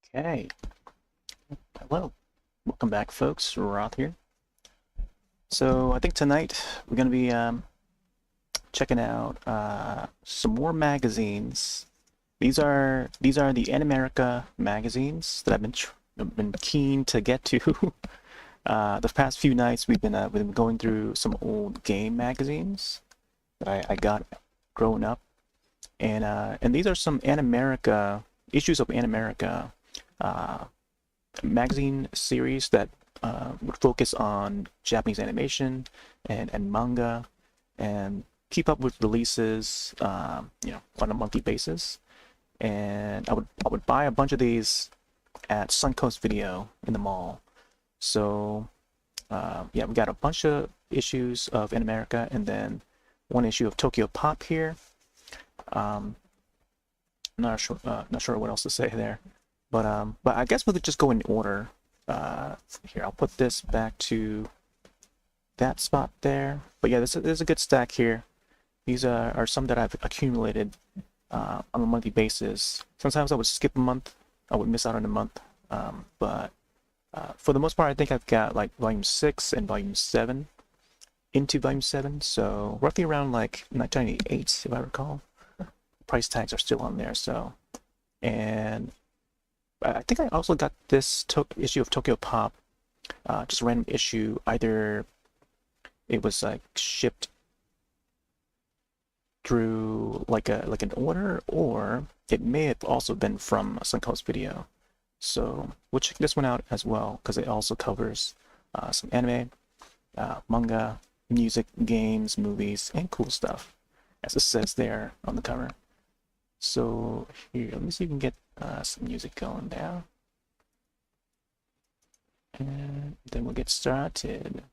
Okay, hello. Welcome back, folks. Roth here. So I think tonight we're going to be checking out some more magazines. These are the Animerica magazines that I've been keen to get to. The past few nights we've been going through some old game magazines that I got growing up, and these are some Animerica issues of Animerica uh, magazine series that would focus on Japanese animation and manga and keep up with releases, on a monthly basis. And I would buy a bunch of these at Suncoast Video in the mall. So yeah, we got a bunch of issues of In America and then one issue of Tokyopop here. Um, not sure what else to say there. But I guess we could just go in order. Here, I'll put this back to that spot there. But yeah, there's a good stack here. These are some that I've accumulated on a monthly basis. Sometimes I would skip a month. I would miss out on a month. But for the most part, I think I've got like volume 6 and volume 7 into volume 7. So roughly around like 1998, if I recall. Price tags are still on there. So, and I think I also got this issue of Tokyopop, just a random issue. Either it was like shipped through like an order, or it may have also been from Suncoast Video. So we'll check this one out as well because it also covers some anime, manga, music, games, movies, and cool stuff, as it says there on the cover. So here, let me see if we can get some music going now. And then we'll get started.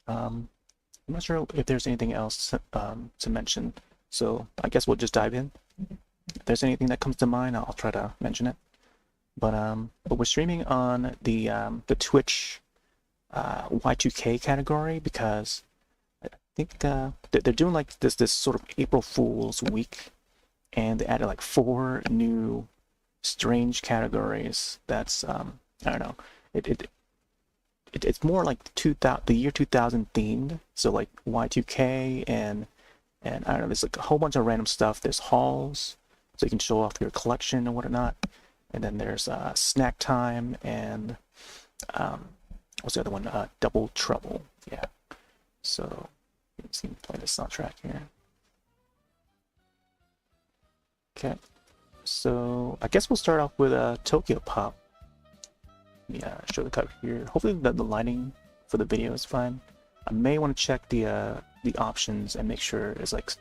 I'm not sure if there's anything else to mention, so I guess we'll just dive in. If there's anything that comes to mind, I'll try to mention it. But we're streaming on the Twitch Y2K category because I think they're doing like this sort of April Fool's week, and they added like 4 new strange categories. That's I don't know. It's more like the year 2000 themed. So like Y2K and I don't know. There's like a whole bunch of random stuff. There's hauls, so you can show off your collection and whatnot. And then there's snack time and what's the other one? Double Trouble. Yeah. So you can see me play the soundtrack here. Okay, so I guess we'll start off with Tokyopop. Yeah, show the cover here. Hopefully the lighting for the video is fine. I may want to check the options and make sure it's like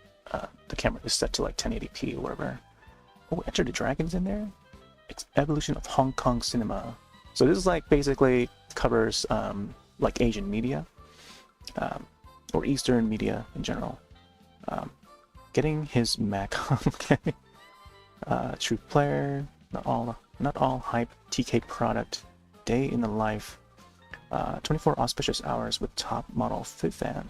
the camera is set to like 1080p or whatever. Oh, Enter the Dragons in there. It's evolution of Hong Kong cinema. So this is like basically covers like Asian media or Eastern media in general. Getting his Mac. Okay. True player, not all hype, TK product, day in the life, 24 auspicious hours with top model fit fan.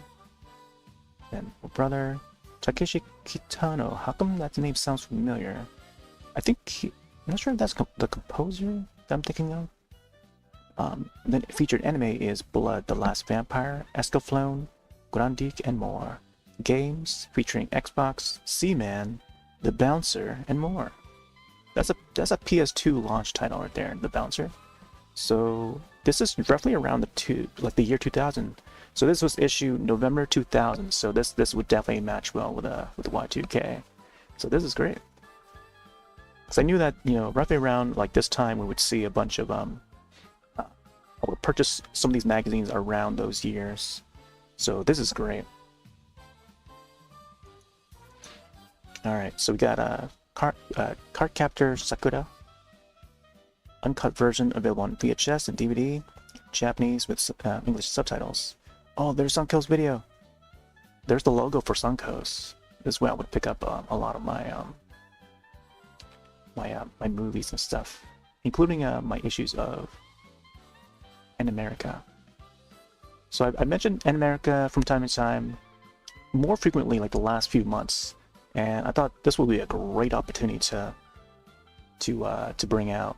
Then brother, Takeshi Kitano. How come that name sounds familiar? I'm not sure if that's the composer that I'm thinking of. Then featured anime is Blood, the Last Vampire, Escaflowne, Grandique, and more. Games featuring Xbox, Seaman, The Bouncer, and more. That's a PS2 launch title right there, The Bouncer. So this is roughly around the year 2000. So this was issued November 2000. So this would definitely match well with the Y2K. So this is great. Because I knew that roughly around like this time we would see a bunch of I would purchase some of these magazines around those years. So this is great. All right, so we got Cardcaptor Sakura, uncut version available on VHS and DVD, Japanese with English subtitles. Oh, there's Suncoast Video. There's the logo for Suncoast. This is where I would pick up a lot of my my movies and stuff, including my issues of Animerica. So I mentioned Animerica from time to time, more frequently like the last few months. And I thought this would be a great opportunity to bring out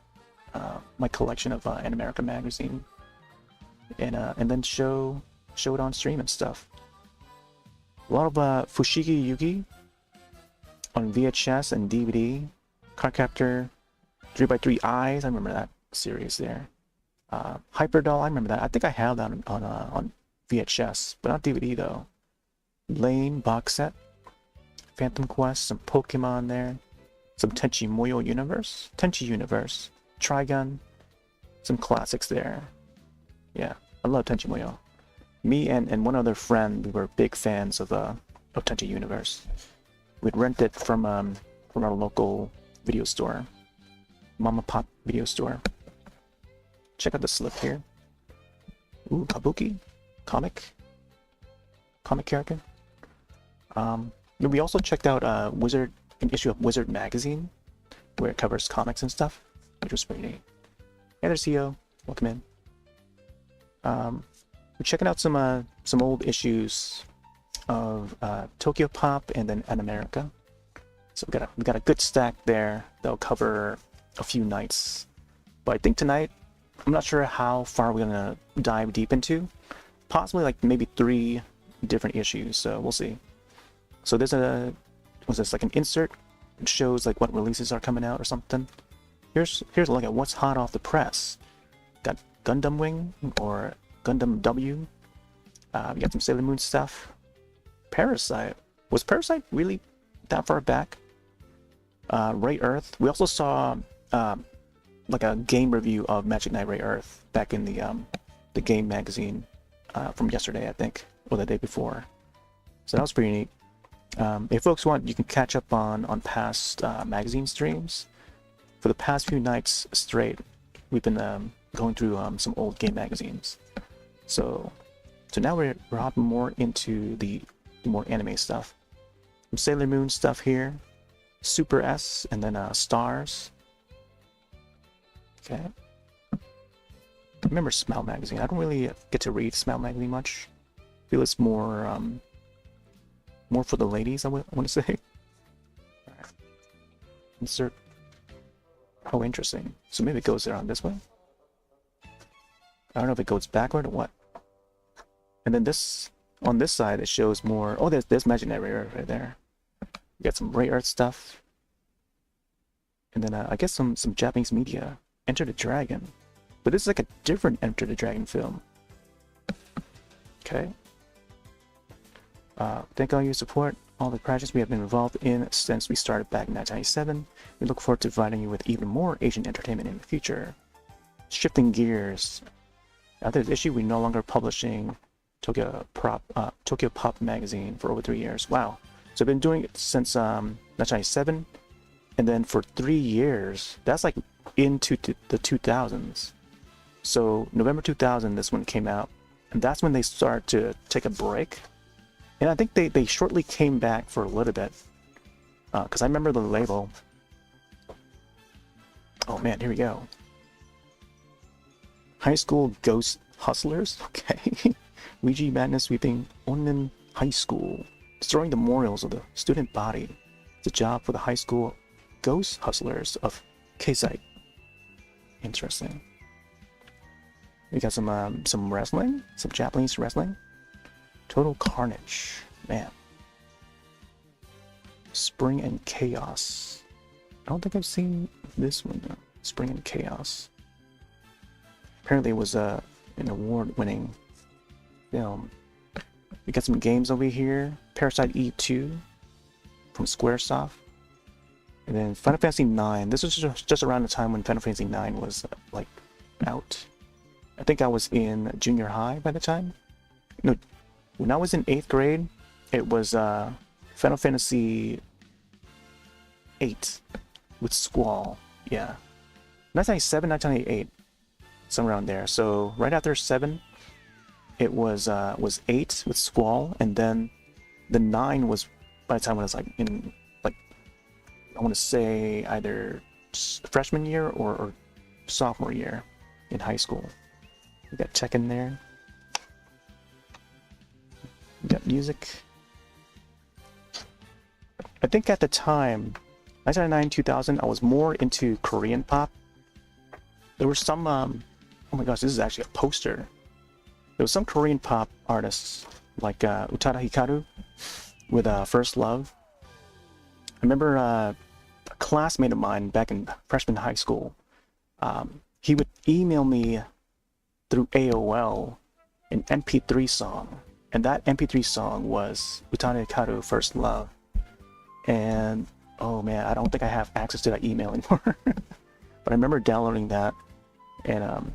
my collection of Animerica magazine, and then show it on stream and stuff. A lot of Fushigi Yugi on VHS and DVD. Cardcaptor, 3x3 Eyes, I remember that series there. Hyperdoll, I remember that. I think I have that on VHS, but not DVD though. Lane box set, Phantom Quest, some Pokemon there, some Tenchi Muyo Universe, Trigun, some classics there. Yeah, I love Tenchi Muyo. Me and one other friend, we were big fans of Tenchi Universe. We'd rent it from our local video store, Mama Pop video store. Check out the slip here. Ooh, Kabuki, comic character. We also checked out an issue of Wizard magazine, where it covers comics and stuff, which was pretty neat. Hey there, CEO. Welcome in. We're checking out some old issues of Tokyopop and then Animerica. So we got a good stack there that'll cover a few nights. But I think tonight, I'm not sure how far we're gonna dive deep into. Possibly like maybe 3 different issues. So we'll see. So there's was this like an insert? It shows like what releases are coming out or something. Here's a look at what's hot off the press. Got Gundam Wing or Gundam W. We got some Sailor Moon stuff. Parasite. Was Parasite really that far back? Ray Earth. We also saw like a game review of Magic Knight Ray Earth back in the game magazine from yesterday, I think, or the day before. So that was pretty neat. If folks want, you can catch up on past magazine streams. For the past few nights straight, we've been going through some old game magazines. So now we're hopping more into the more anime stuff. Some Sailor Moon stuff here, Super S, and then Stars. Okay. I remember Smile magazine. I don't really get to read Smile magazine much. I feel it's more for the ladies, I want to say. All right. Insert. Oh, interesting. So maybe it goes around this way. I don't know if it goes backward or what. And then this, on this side, it shows more. Oh, there's Magic Knight Ray Earth right there. We got some Ray Earth stuff. And then I guess some Japanese media. Enter the Dragon. But this is like a different Enter the Dragon film. Okay. Thank all your support, all the projects we have been involved in since we started back in 1997. We look forward to providing you with even more Asian entertainment in the future. Shifting gears. After this issue, we're no longer publishing Tokyopop magazine for over 3 years. Wow. So I've been doing it since 1997, and then for 3 years, that's like into the 2000s. So November 2000, this one came out, and that's when they started to take a break. And I think they shortly came back for a little bit, because I remember the label. Oh man, here we go. High School Ghost Hustlers. Okay. Ouija Madness sweeping Ronin High School, destroying the morals of the student body. It's a job for the high school Ghost Hustlers of Keisai. Interesting. We got some wrestling, some Japanese wrestling. Total Carnage, man. Spring and Chaos. I don't think I've seen this one though. Spring and Chaos. Apparently it was an award-winning film. We got some games over here. Parasite Eve 2 from Squaresoft. And then Final Fantasy 9. This was just around the time when Final Fantasy 9 was like out. I think I was in junior high by the time. No, when I was in 8th grade, it was Final Fantasy 8 with Squall. Yeah. 1997, 1998. Somewhere around there. So right after 7, it was 8 with Squall, and then the 9 was by the time when I was like in like I want to say either freshman year or sophomore year in high school. We got tech in there. We got music. I think at the time, 1999, 2000, I was more into Korean pop. there were some, oh my gosh, this is actually a poster. There was some Korean pop artists like Utada Hikaru with First Love. I remember a classmate of mine back in freshman high school, he would email me through AOL an MP3 song, and that MP3 song was Utada Hikaru First Love. And oh man, I don't think I have access to that email anymore. But I remember downloading that, and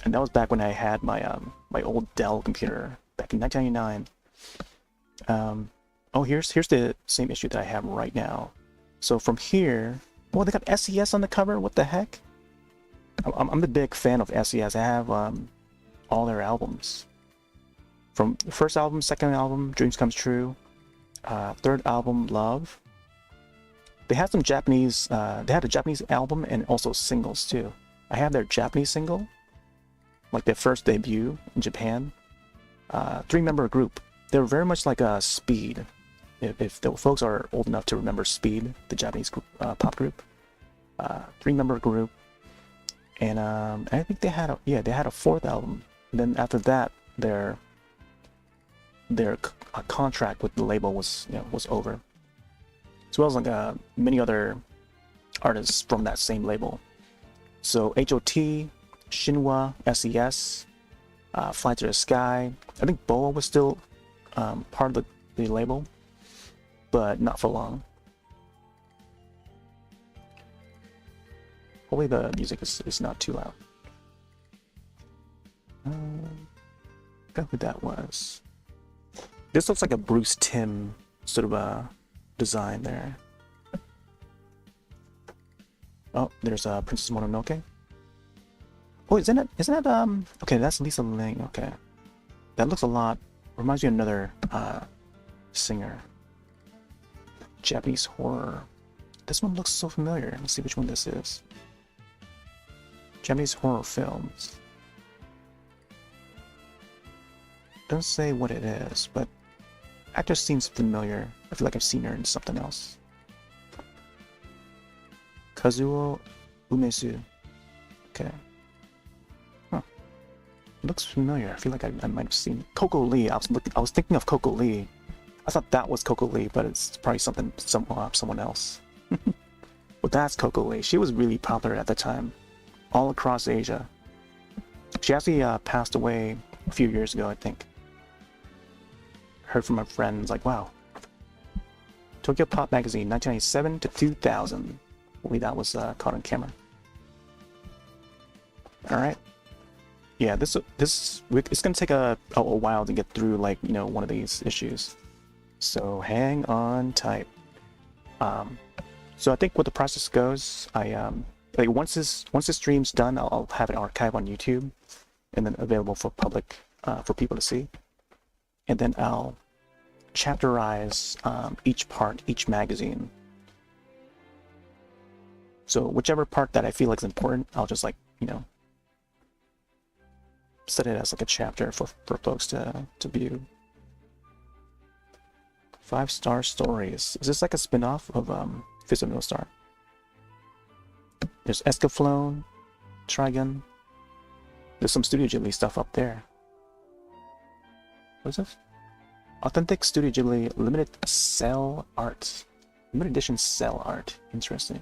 that was back when I had my my old Dell computer back in 1999. Oh, here's the same issue that I have right now. So from here, oh, they got SES on the cover. What the heck? I'm a big fan of SES. I have all their albums. From the first album, second album, Dreams Comes True, third album, Love. They had some Japanese, they had a Japanese album and also singles too. I have their Japanese single, like their first debut in Japan. 3-member group. They were very much like a Speed. If the folks are old enough to remember Speed, the Japanese pop group. 3-member group. And I think they had a fourth album. And then after that, their contract with the label was over, as well as like many other artists from that same label. So HOT, Shinhwa, SES, Fly to the Sky. I think BoA was still part of the label, but not for long. Hopefully the music is not too loud. I forgot who that was. This looks like a Bruce Timm sort of a design there. Oh, there's Princess Mononoke. Oh, isn't that okay, that's Lisa Ling. Okay, that looks a lot, reminds me of another singer. Japanese horror. This one looks so familiar. Let's see which one this is. Japanese horror films. Doesn't say what it is, but actor seems familiar. I feel like I've seen her in something else. Kazuo Umesu. Okay. Huh. Looks familiar. I feel like I might have seen Coco Lee. I was thinking of Coco Lee. I thought that was Coco Lee, but it's probably someone else. But that's Coco Lee. She was really popular at the time, all across Asia. She actually passed away a few years ago, I think. Heard from my friends, like, wow. Tokyopop magazine, 1997 to 2000. Hopefully that was caught on camera. All right. Yeah, this it's gonna take a while to get through, like, one of these issues. So hang on tight. So I think what the process goes, like once this stream's done, I'll have an archive on YouTube, and then available for public, for people to see. And then I'll chapterize each part, each magazine. So whichever part that I feel like is important, I'll just set it as like a chapter for folks to view. 5-star stories. Is this like a spin-off of Fist of No Star? There's Escaflowne, Trigun. There's some Studio Ghibli stuff up there. What is this? Authentic Studio Ghibli limited cell art. Limited edition cell art. Interesting.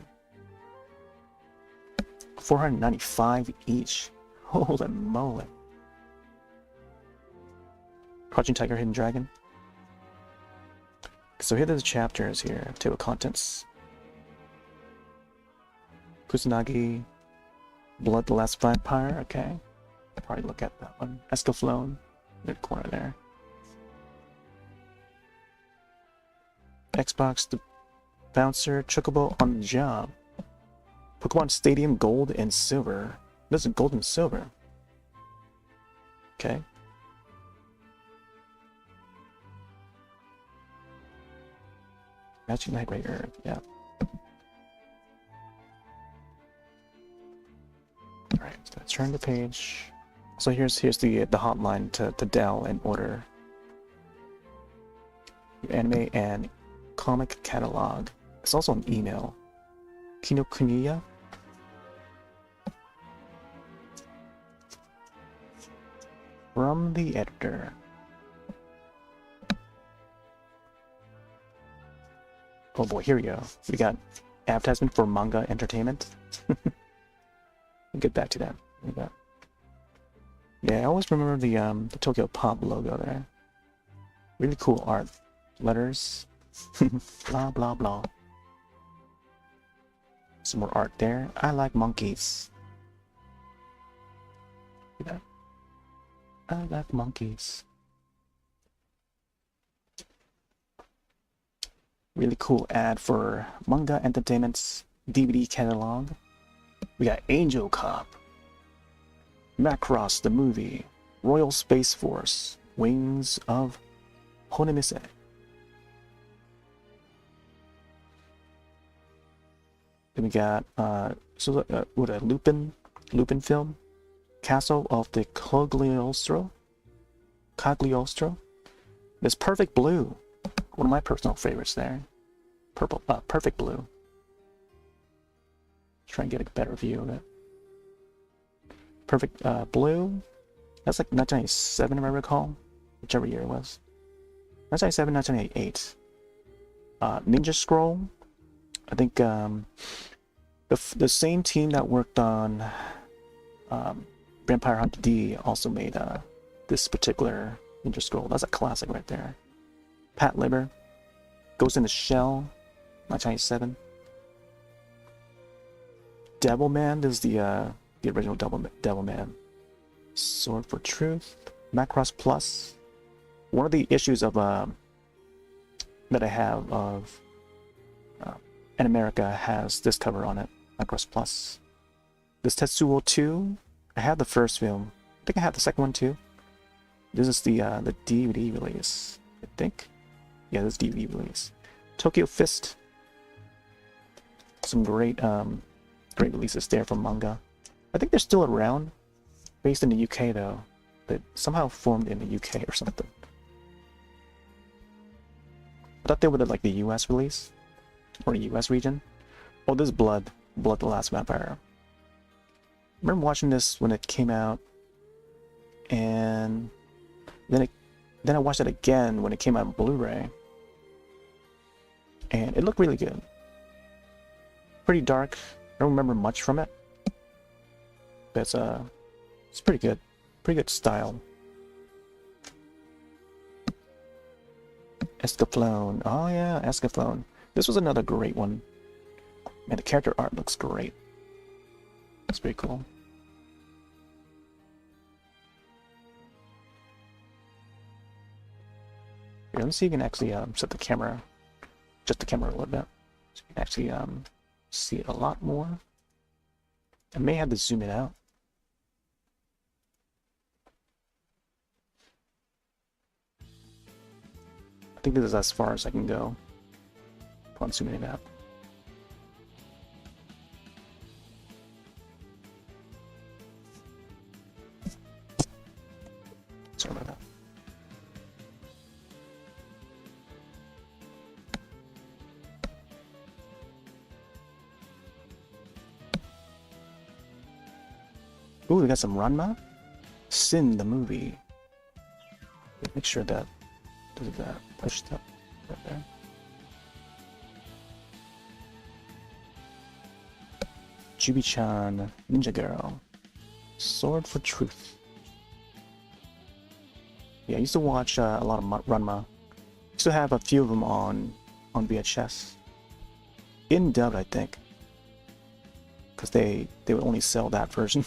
495 each. Holy moly. Crouching Tiger, Hidden Dragon. So here are the chapters here. Table of contents. Kusanagi. Blood the Last Vampire. Okay. I'll probably look at that one. Escaflowne. In the corner there. Xbox the Bouncer. Chocobo on the Job. Pokemon Stadium Gold and Silver. This is gold and silver. Okay. Magic Knight Raider, yeah. Alright, so let's turn the page. So here's the hotline to dial and order anime and comic catalog. It's also an email. Kinokuniya. From the editor. Oh boy, here we go. We got advertisement for manga entertainment. We'll get back to that. Yeah, I always remember the Tokyopop logo there. Really cool art. Letters. Blah blah blah. Some more art there. I like monkeys. See that? I like monkeys. Really cool ad for Manga Entertainment's DVD catalog. We got Angel Cop, Macross the movie, Royal Space Force, Wings of Honimise. Then we got what a Lupin film, Castle of the Cagliostro. This Perfect Blue, one of my personal favorites there. Perfect Blue. Try and get a better view of it. Perfect Blue. That's like 1997 if I recall, whichever year it was. 1997, 1998. Ninja Scroll. I think the same team that worked on Vampire Hunter D also made this particular Ninja Scroll. That's a classic right there. Pat Liber, Ghost in the Shell, 1997. Devilman is the original Devilman. Sword for Truth, Macross Plus. One of the issues of that I have of Animerica has this cover on it, Macross Plus. This Tetsuo 2, I had the first film. I think I have the second one too. This is the DVD release, I think. Yeah, this DVD release. Tokyo Fist. Some great great releases there from manga. I think they're still around. Based in the UK though. They somehow formed in the UK or something. I thought they were like the US release. Or the US region. Oh, this is Blood the Last Vampire. I remember watching this when it came out, and then I watched it again when it came out on Blu-ray, and it looked really good. Pretty dark. I don't remember much from it, but it's pretty good. Pretty good style. Escaflowne. Oh yeah, Escaflowne. This was another great one. Man, the character art looks great. It's pretty cool. Here, let's see if you can actually set the camera, just the camera a little bit, so you can actually see it a lot more. I may have to zoom it out. I think this is as far as I can go. On zooming it out. Sorry about that. Ooh, we got some Ranma. Sin the movie. Make sure that does that push that right there. Jubi-chan, Ninja Girl, Sword for Truth. Yeah, I used to watch a lot of Ranma. Used to have a few of them on VHS. In dub, I think, because they would only sell that version.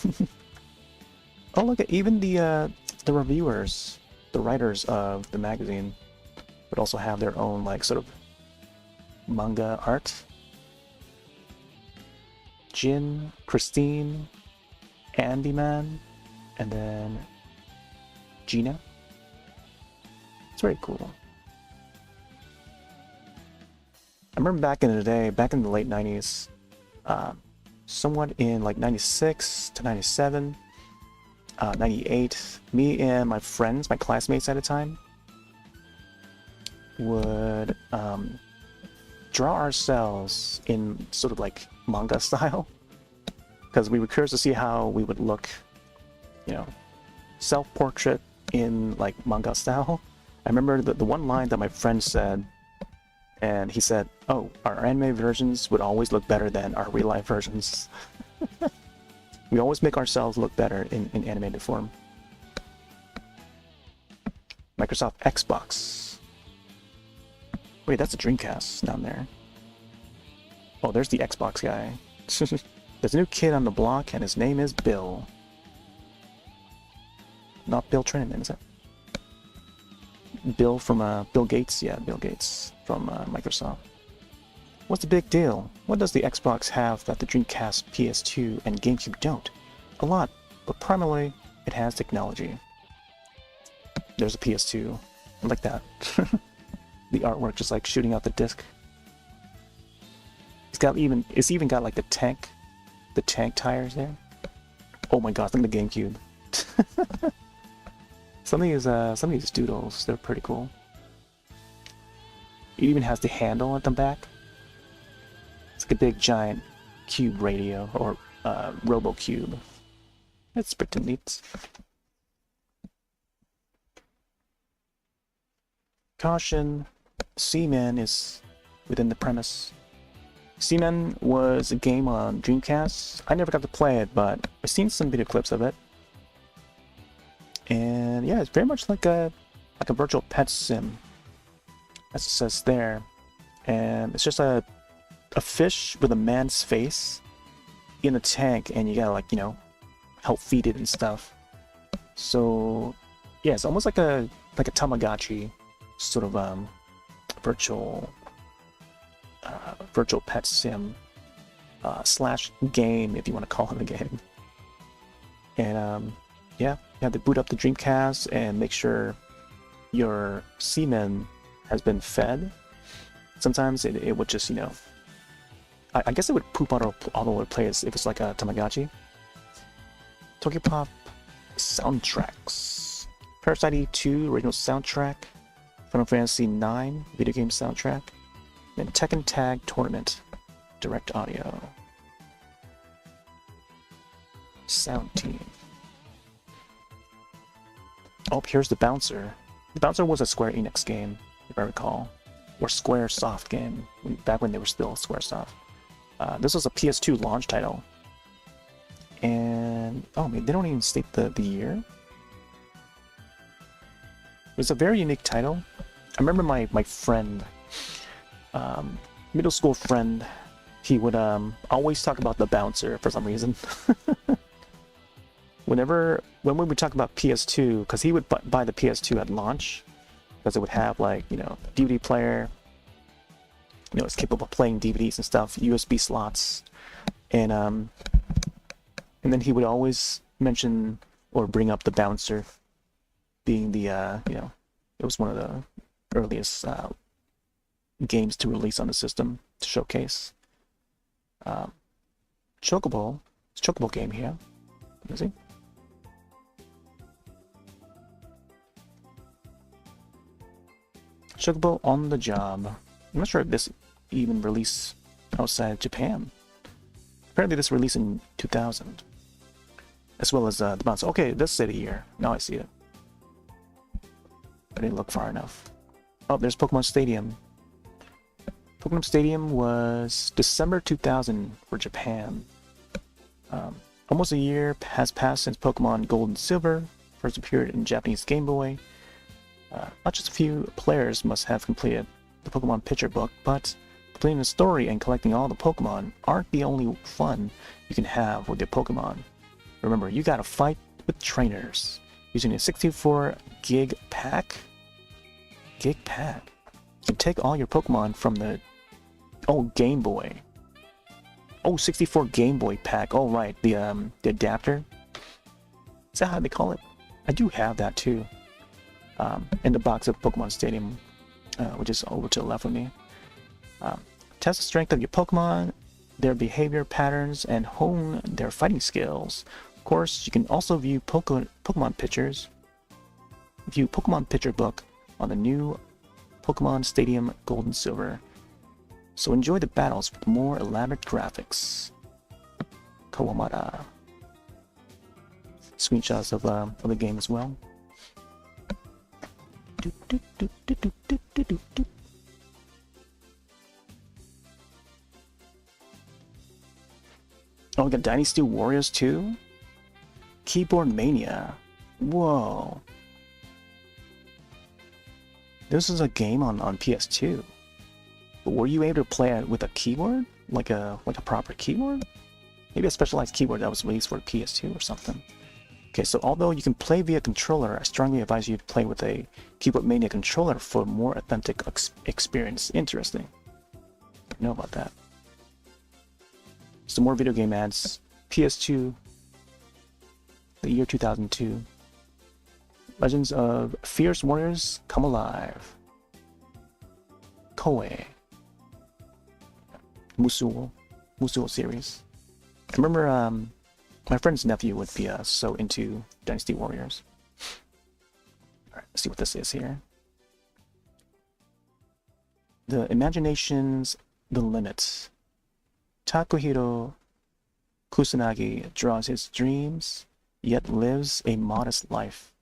Oh, look at even the reviewers, the writers of the magazine, would also have their own like sort of manga art. Jin, Christine, Andyman, and then Gina. It's very cool. I remember back in the day, back in the late 90s, somewhat in like 96 to 97, 98, me and my friends, my classmates at the time, would draw ourselves in sort of like manga style, because we were curious to see how we would look, you know, self-portrait, in like manga style. I remember the one line that my friend said, and he said, "Oh, our anime versions would always look better than our real life versions." We always make ourselves look better in animated form. Microsoft Xbox. Wait, that's a Dreamcast down there. Oh, there's the Xbox guy. There's a new kid on the block, and his name is Bill. Not Bill Trinan, is it? Bill from Bill Gates? Yeah, Bill Gates from Microsoft. What's the big deal? What does the Xbox have that the Dreamcast, PS2, and GameCube don't? A lot, but primarily it has technology. There's a PS2. I like that. The artwork just like shooting out the disc. It's even got like the tank tires there. Oh my gosh, look at the GameCube. Some of these doodles, they're pretty cool. It even has the handle at the back. It's like a big giant cube radio, or Robo Cube. It's pretty neat. Caution, Seaman is within the premise. Seaman was a game on Dreamcast. I never got to play it, but I've seen some video clips of it. And yeah, it's very much like a virtual pet sim, as it says there. And it's just a fish with a man's face in a tank, and you gotta, like, you know, help feed it and stuff. So yeah, it's almost like a Tamagotchi sort of virtual pet sim slash game, if you want to call it a game. And yeah, you have to boot up the Dreamcast and make sure your seaman has been fed. Sometimes it would just, you know, I guess it would poop out all over the place if it's like a Tamagotchi. Tokyopop soundtracks. Parasite 2 original soundtrack. Final Fantasy 9 video game soundtrack. And Tekken Tag Tournament direct audio. Sound team. Oh, here's the Bouncer. The Bouncer was a Square Enix game, if I recall. Or Squaresoft game, back when they were still Squaresoft. This was a PS2 launch title. And, oh man, they don't even state the year. It was a very unique title. I remember my friend, middle school friend, he would always talk about the Bouncer for some reason. When we would talk about PS2, because he would buy the PS2 at launch, because it would have, like, you know, DVD player, you know, it's capable of playing DVDs and stuff, USB slots, and then he would always mention or bring up the Bouncer being the you know, it was one of the earliest games to release on the system to showcase. Chocobo, it's a Chocobo game here. Let me see. Chocobo on the Job. I'm not sure if this even released outside Japan. Apparently this released in 2000. As well as the Bouncer. Okay, this city here. Now I see it. I didn't look far enough. Oh, there's Pokemon Stadium. Pokemon Stadium was December 2000 for Japan. Almost a year has passed since Pokemon Gold and Silver first appeared in Japanese Game Boy. Not just a few players must have completed the Pokemon Picture Book, but completing the story and collecting all the Pokemon aren't the only fun you can have with your Pokemon. Remember, you gotta fight with trainers using a 64 gig pack. You can take all your Pokemon from the Game Boy. 64 Game Boy pack. Oh right, the adapter. Is that how they call it? I do have that too. In the box of Pokemon Stadium, which is over to the left of me. Test the strength of your Pokemon, their behavior patterns, and hone their fighting skills. Of course, you can also view Pokemon pictures. View Pokemon Picture Book on the new Pokemon Stadium Gold and Silver. So enjoy the battles with more elaborate graphics. Kawamata. Screenshots of the game as well. Oh, we got Dynasty Warriors too? Keyboard Mania. Whoa. This is a game on PS2. But were you able to play it with a keyboard? Like a proper keyboard? Maybe a specialized keyboard that was released for PS2 or something. Okay, so although you can play via controller, I strongly advise you to play with a Keyboard Mania controller for a more authentic experience. Interesting. I know about that. Some more video game ads. PS2, the year 2002. Legends of Fierce Warriors Come Alive. Koei. Musuo series. I remember my friend's nephew would be so into Dynasty Warriors. Alright, let's see what this is here. The imagination's the limit. Takahiro Kusanagi draws his dreams, yet lives a modest life.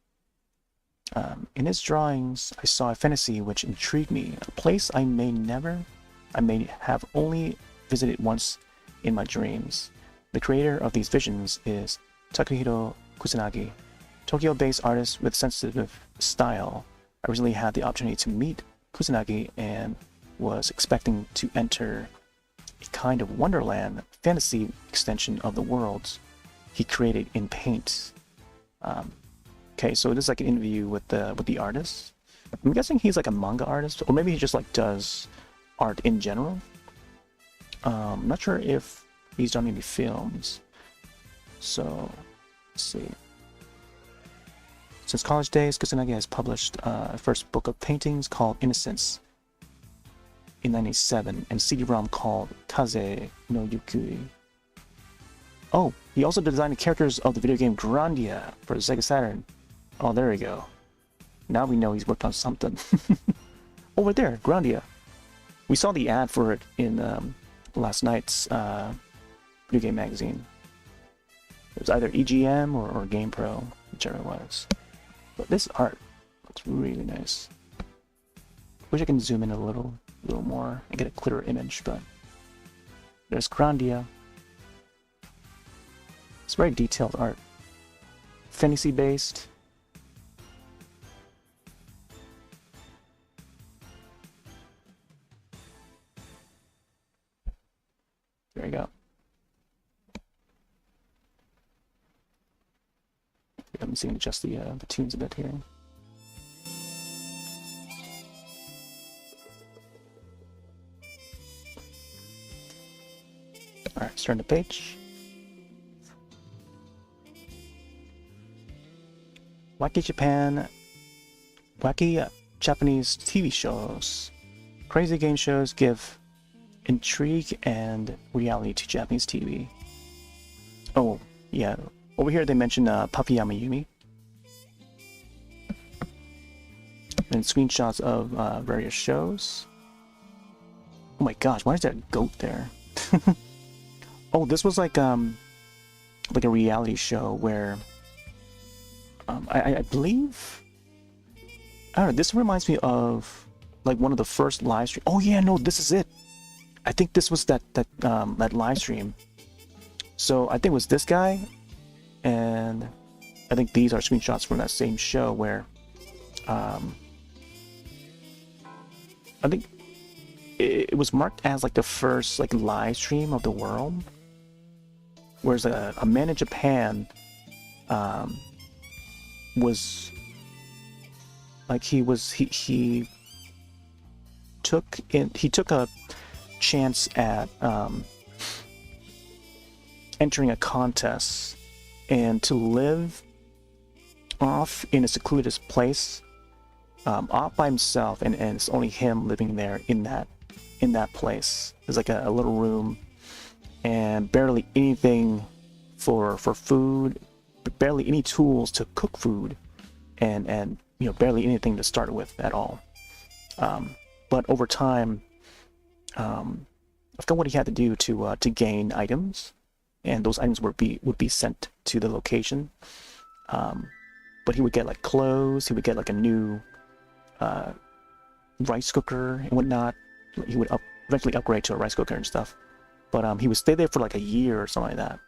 In his drawings, I saw a fantasy which intrigued me, a place I may have only visited once in my dreams. The creator of these visions is Takahiro Kusanagi, Tokyo-based artist with sensitive style. I recently had the opportunity to meet Kusanagi and was expecting to enter a kind of wonderland fantasy extension of the worlds he created in paint. Okay, so this is like an interview with the artist. I'm guessing he's like a manga artist, or maybe he just like does art in general. I'm not sure if he's done any films. So, let's see. Since college days, Kusanagi has published a first book of paintings called Innocence in 1997 and CD-ROM called Kaze no Yukui. Oh, he also designed the characters of the video game Grandia for the Sega Saturn. Oh, there we go. Now we know he's worked on something. Over there, Grandia. We saw the ad for it in last night's video game magazine. It was either EGM or GamePro, whichever it was. But this art looks really nice. Wish I can zoom in a little more and get a clearer image, but there's Grandia. It's very detailed art. Fantasy based. There you go. I'm seeing adjust the tunes a bit here. Alright, let's turn the page. Wacky Japanese TV shows. Crazy game shows give intrigue and reality to Japanese TV. Oh, yeah. Over here they mention Puffy Yamayumi. And screenshots of various shows. Oh my gosh, why is there a goat there? Oh, this was like a reality show where I believe, I don't know, this reminds me of like one of the first live streams. Oh yeah, no, this is it. I think this was that live stream. So I think it was this guy, and I think these are screenshots from that same show where I think it was marked as like the first like live stream of the world. Whereas a man in Japan was like he took a chance at entering a contest and to live off in a secluded place, off by himself, and it's only him living there in that place. There's like a little room and barely anything for food, barely any tools to cook food, and you know, barely anything to start with at all. But over time, I forgot what he had to do to gain items, and those items would be sent to the location. But he would get like clothes, he would get like a new rice cooker and whatnot. He would eventually upgrade to a rice cooker and stuff. But he would stay there for like a year or something like that.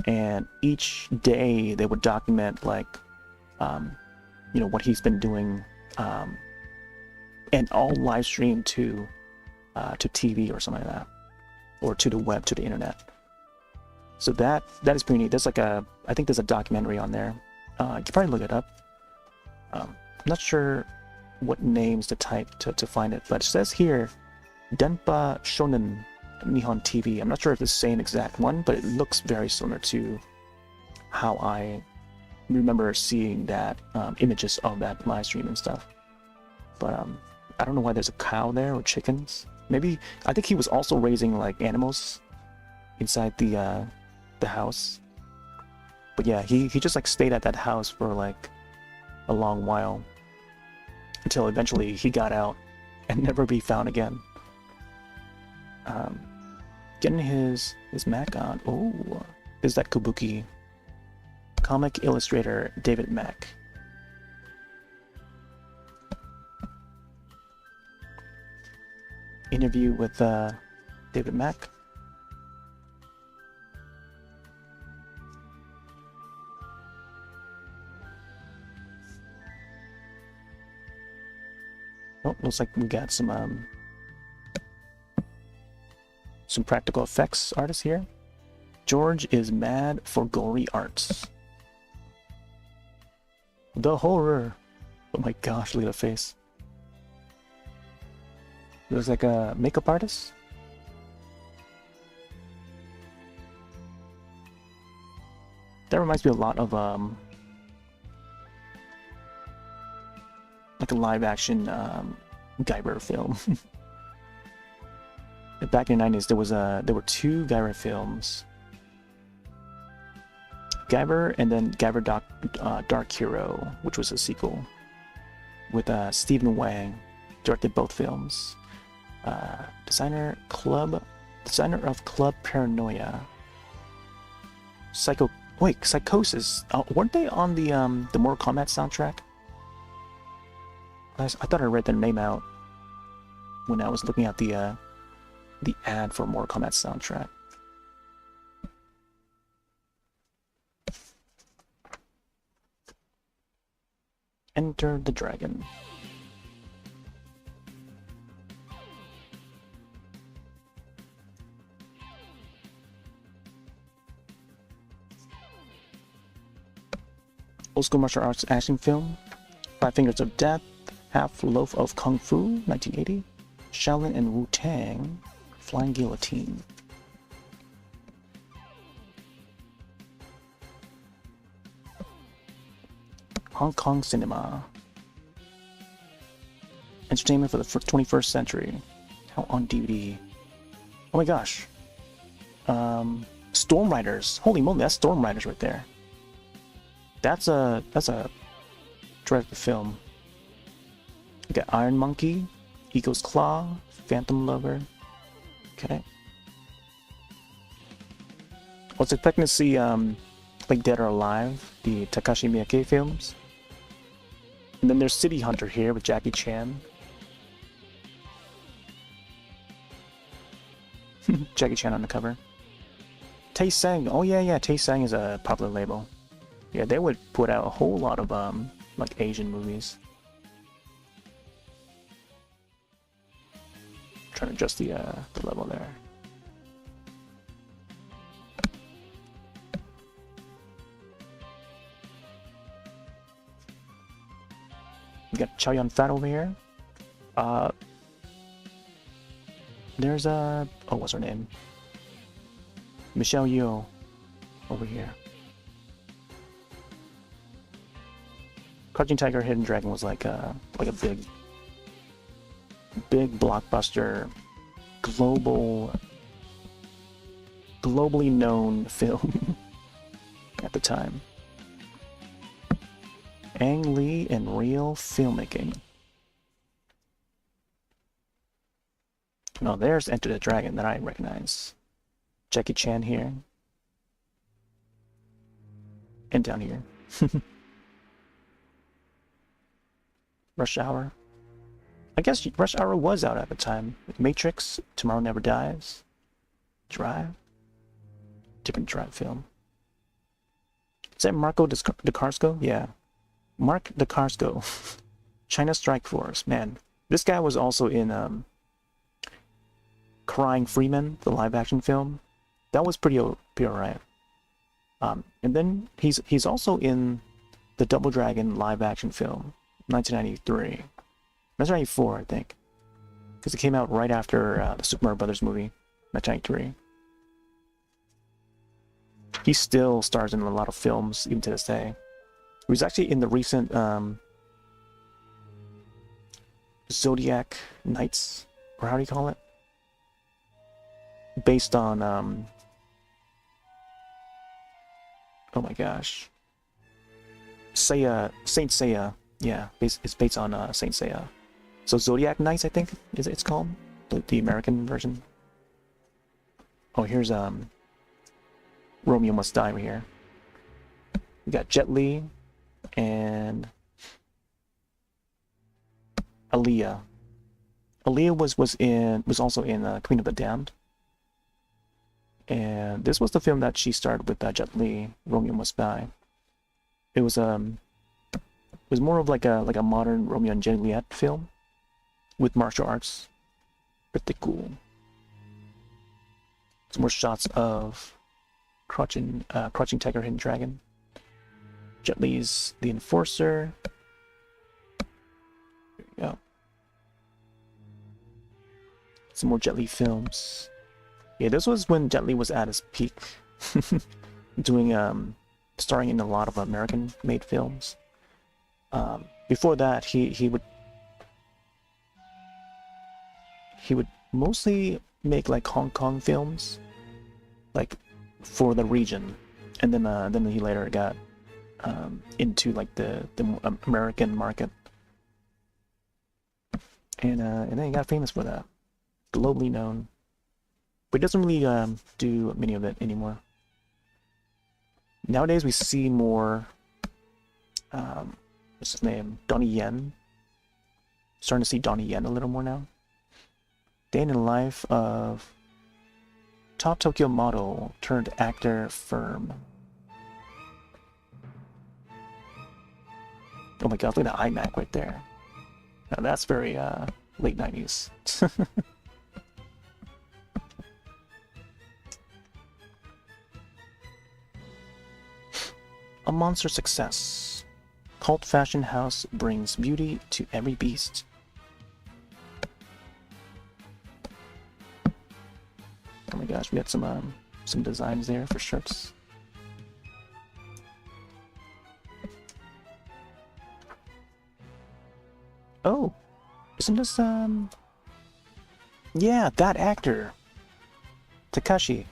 And each day they would document like, you know, what he's been doing, and all live streamed to TV or something like that, or to the web, to the internet. So that is pretty neat. There's like I think there's a documentary on there. You can probably look it up. I'm not sure what names to type to find it, but it says here, Denpa Shonen Nihon TV. I'm not sure if it's the same exact one, but it looks very similar to how I remember seeing that images of that live stream and stuff. But I don't know why there's a cow there or chickens. Maybe I think he was also raising like animals inside the house. But yeah, he just like stayed at that house for like a long while until eventually he got out and never be found again. Getting his Mac on. Oh, is that Kabuki? Comic illustrator David Mack. Interview with David Mack. Oh, looks like we got some practical effects artists here. George is mad for gory arts. The horror. Oh my gosh, look at the face. Looks like a makeup artist. That reminds me a lot of like a live action Guyver film. Back in the 90s there were two Guyver films. Guyver and then Guyver Dark Hero, which was a sequel, with Stephen Wang, directed both films. Designer of Club Paranoia. Psychosis. Weren't they on the Mortal Kombat soundtrack? I thought I read their name out when I was looking at the ad for Mortal Kombat soundtrack. Enter the Dragon. Old school martial arts action film. Five Fingers of Death, Half Loaf of Kung Fu, 1980. Shaolin and Wu-Tang, Flying Guillotine. Hong Kong cinema. Entertainment for the 21st century. How on DVD. Oh my gosh. Storm Riders. Holy moly, that's Storm Riders right there. That's a directed film. You got Iron Monkey, Eagle's Claw, Phantom Lover. Okay. I was expecting to see like Dead or Alive, the Takashi Miike films. And then there's City Hunter here with Jackie Chan. Jackie Chan on the cover. Tae-Sang. Oh yeah, Tae-Sang is a popular label. Yeah, they would put out a whole lot of like Asian movies. Trying to adjust the level there. We got Chow Yun-Fat over here. There's oh, what's her name? Michelle Yeoh over here. Crouching Tiger, Hidden Dragon was like a big blockbuster, globally known film at the time. Ang Lee and real filmmaking. Oh, there's Enter the Dragon that I recognize. Jackie Chan here. And down here. Rush Hour. I guess Rush Hour was out at the time. Matrix, Tomorrow Never Dies, Drive, different Drive film. Is that Marco DeCarsco? Yeah, Mark DeCarsco. China Strike Force. Man, this guy was also in Crying Freeman, the live-action film. That was pretty alright. And then he's also in the Double Dragon live-action film, 1993. 1994, I think, because it came out right after the Super Mario Brothers movie, 1993. He still stars in a lot of films, even to this day. He was actually in the recent Zodiac Knights, or how do you call it? Based on, oh my gosh, Saint Seiya. Yeah, it's based on Saint Seiya. So Zodiac Knights, I think it's called, the American version. Oh, here's Romeo Must Die right here. We got Jet Li and Aaliyah. Aaliyah was also in Queen of the Damned, and this was the film that she starred with Jet Li. Romeo Must Die. It was more of like a modern Romeo and Juliet film with martial arts. Pretty cool. Some more shots of Crouching Tiger, Hidden Dragon. Jet Li's The Enforcer. There you go. Some more Jet Li films. Yeah, this was when Jet Li was at his peak, doing starring in a lot of American-made films. Before that, he would mostly make like Hong Kong films, like for the region, and then he later got into like the American market, and then he got famous for that, globally known, but he doesn't really do many of it anymore. Nowadays we see more what's his name, Donnie Yen. Starting to see Donnie Yen a little more now. Day in the life of top Tokyo model turned actor firm. Oh my god, look at the iMac right there. Now that's very late 90s. A monster success. Cult fashion house brings beauty to every beast. Oh my gosh, we got some designs there for shirts. Oh, isn't this yeah, that actor, Takashi.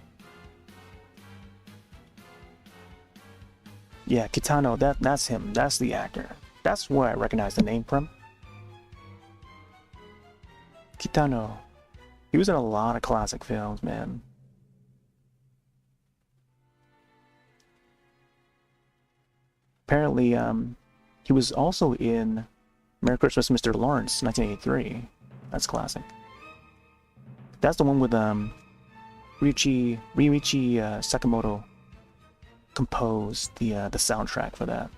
Yeah, Kitano, that's him. That's the actor. That's where I recognize the name from. Kitano. He was in a lot of classic films, man. Apparently, he was also in Merry Christmas, Mr. Lawrence, 1983. That's classic. That's the one with Ryuichi Sakamoto composed the soundtrack for that.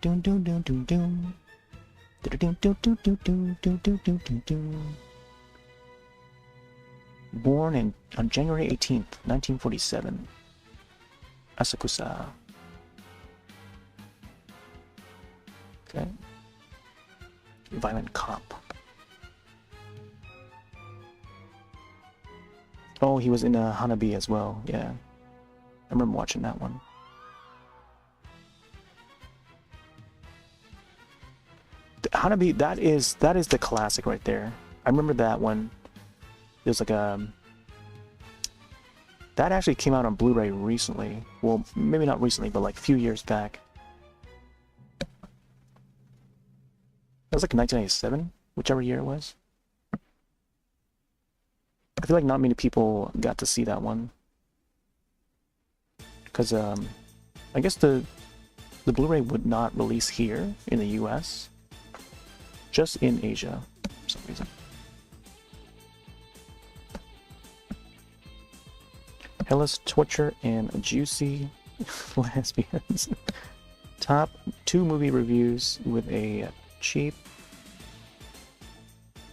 Doom doom doom doom doom. Doom doom doom doom doom doom doom doom doom. Born on January 18th, 1947. Asakusa. Okay. Violent Cop. Oh, he was in Hanabi as well. Yeah, I remember watching that one. The Hanabi, that is the classic right there. I remember that one. There's like that actually came out on Blu-ray recently. Well, maybe not recently, but like a few years back. That was like 1997, whichever year it was. I feel like not many people got to see that one. Because I guess the Blu-ray would not release here in the US. Just in Asia. some reason. Hellas Twitcher and Juicy Lesbians. Top 2 movie reviews with a cheap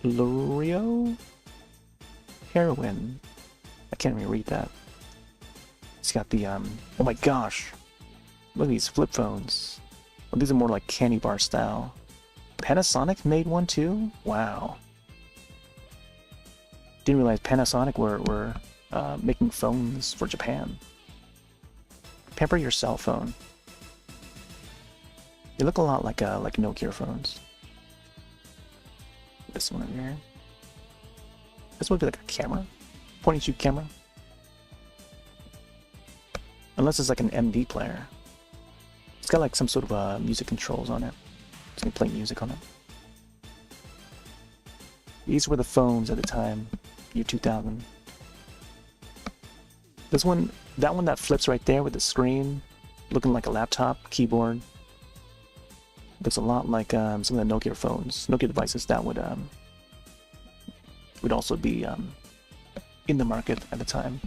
Lurio heroin. I can't even read that. It's got the oh my gosh, look at these flip phones. Well, these are more like candy bar style. Panasonic made one too? Wow. Didn't realize Panasonic were making phones for Japan. Pamper your cell phone. They look a lot like Nokia phones. This one over here. This would be like a camera, point-and-shoot camera. Unless it's like an MD player. It's got like some sort of music controls on it. So you can play music on it. These were the phones at the time, year 2000. This one, that one that flips right there with the screen, looking like a laptop, keyboard. Looks a lot like some of the Nokia phones, Nokia devices that would also be in the market at the time.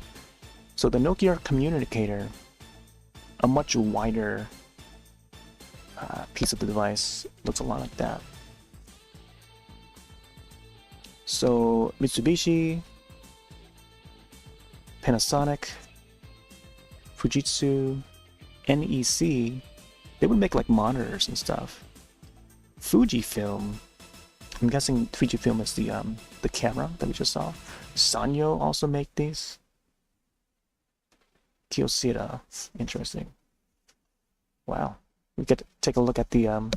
So the Nokia communicator, a much wider piece of the device, looks a lot like that. So Mitsubishi, Panasonic, Fujitsu, NEC, they would make like monitors and stuff. Fujifilm, I'm guessing Fujifilm is the camera that we just saw. Sanyo also make these. Kyocera, interesting. Wow, we get to take a look at the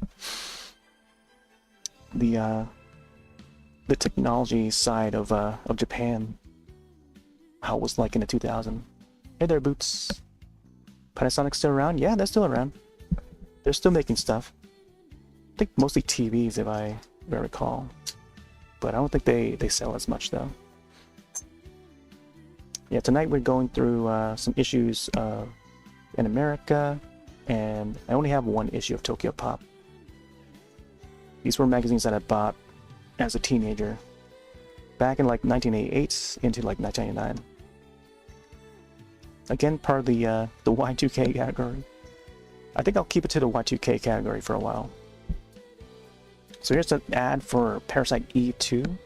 technology side of Japan. How it was like in the 2000s. Hey there, Boots. Panasonic's still around? Yeah, they're still around. They're still making stuff. I think mostly TVs, if I recall. But I don't think they sell as much, though. Yeah, tonight we're going through some issues of Animerica, and I only have one issue of Tokyopop. These were magazines that I bought as a teenager, back in like 1988 into like 1999. Again, part of the Y2K category. I think I'll keep it to the Y2K category for a while. So here's an ad for Parasite E2.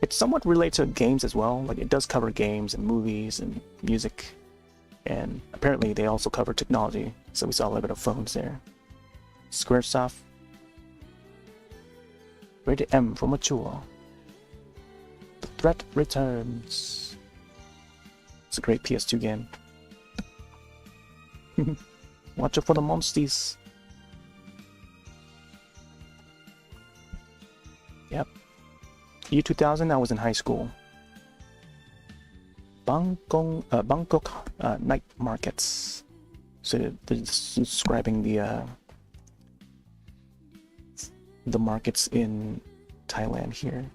It's somewhat related to games as well. Like it does cover games and movies and music, and apparently they also cover technology. So we saw a little bit of phones there. Squaresoft. Rated M for mature. The Threat Returns. It's a great PS2 game. Watch out for the monsters. Yep. Year 2000, I was in high school. Bangkok night markets. So they're describing the markets in Thailand here.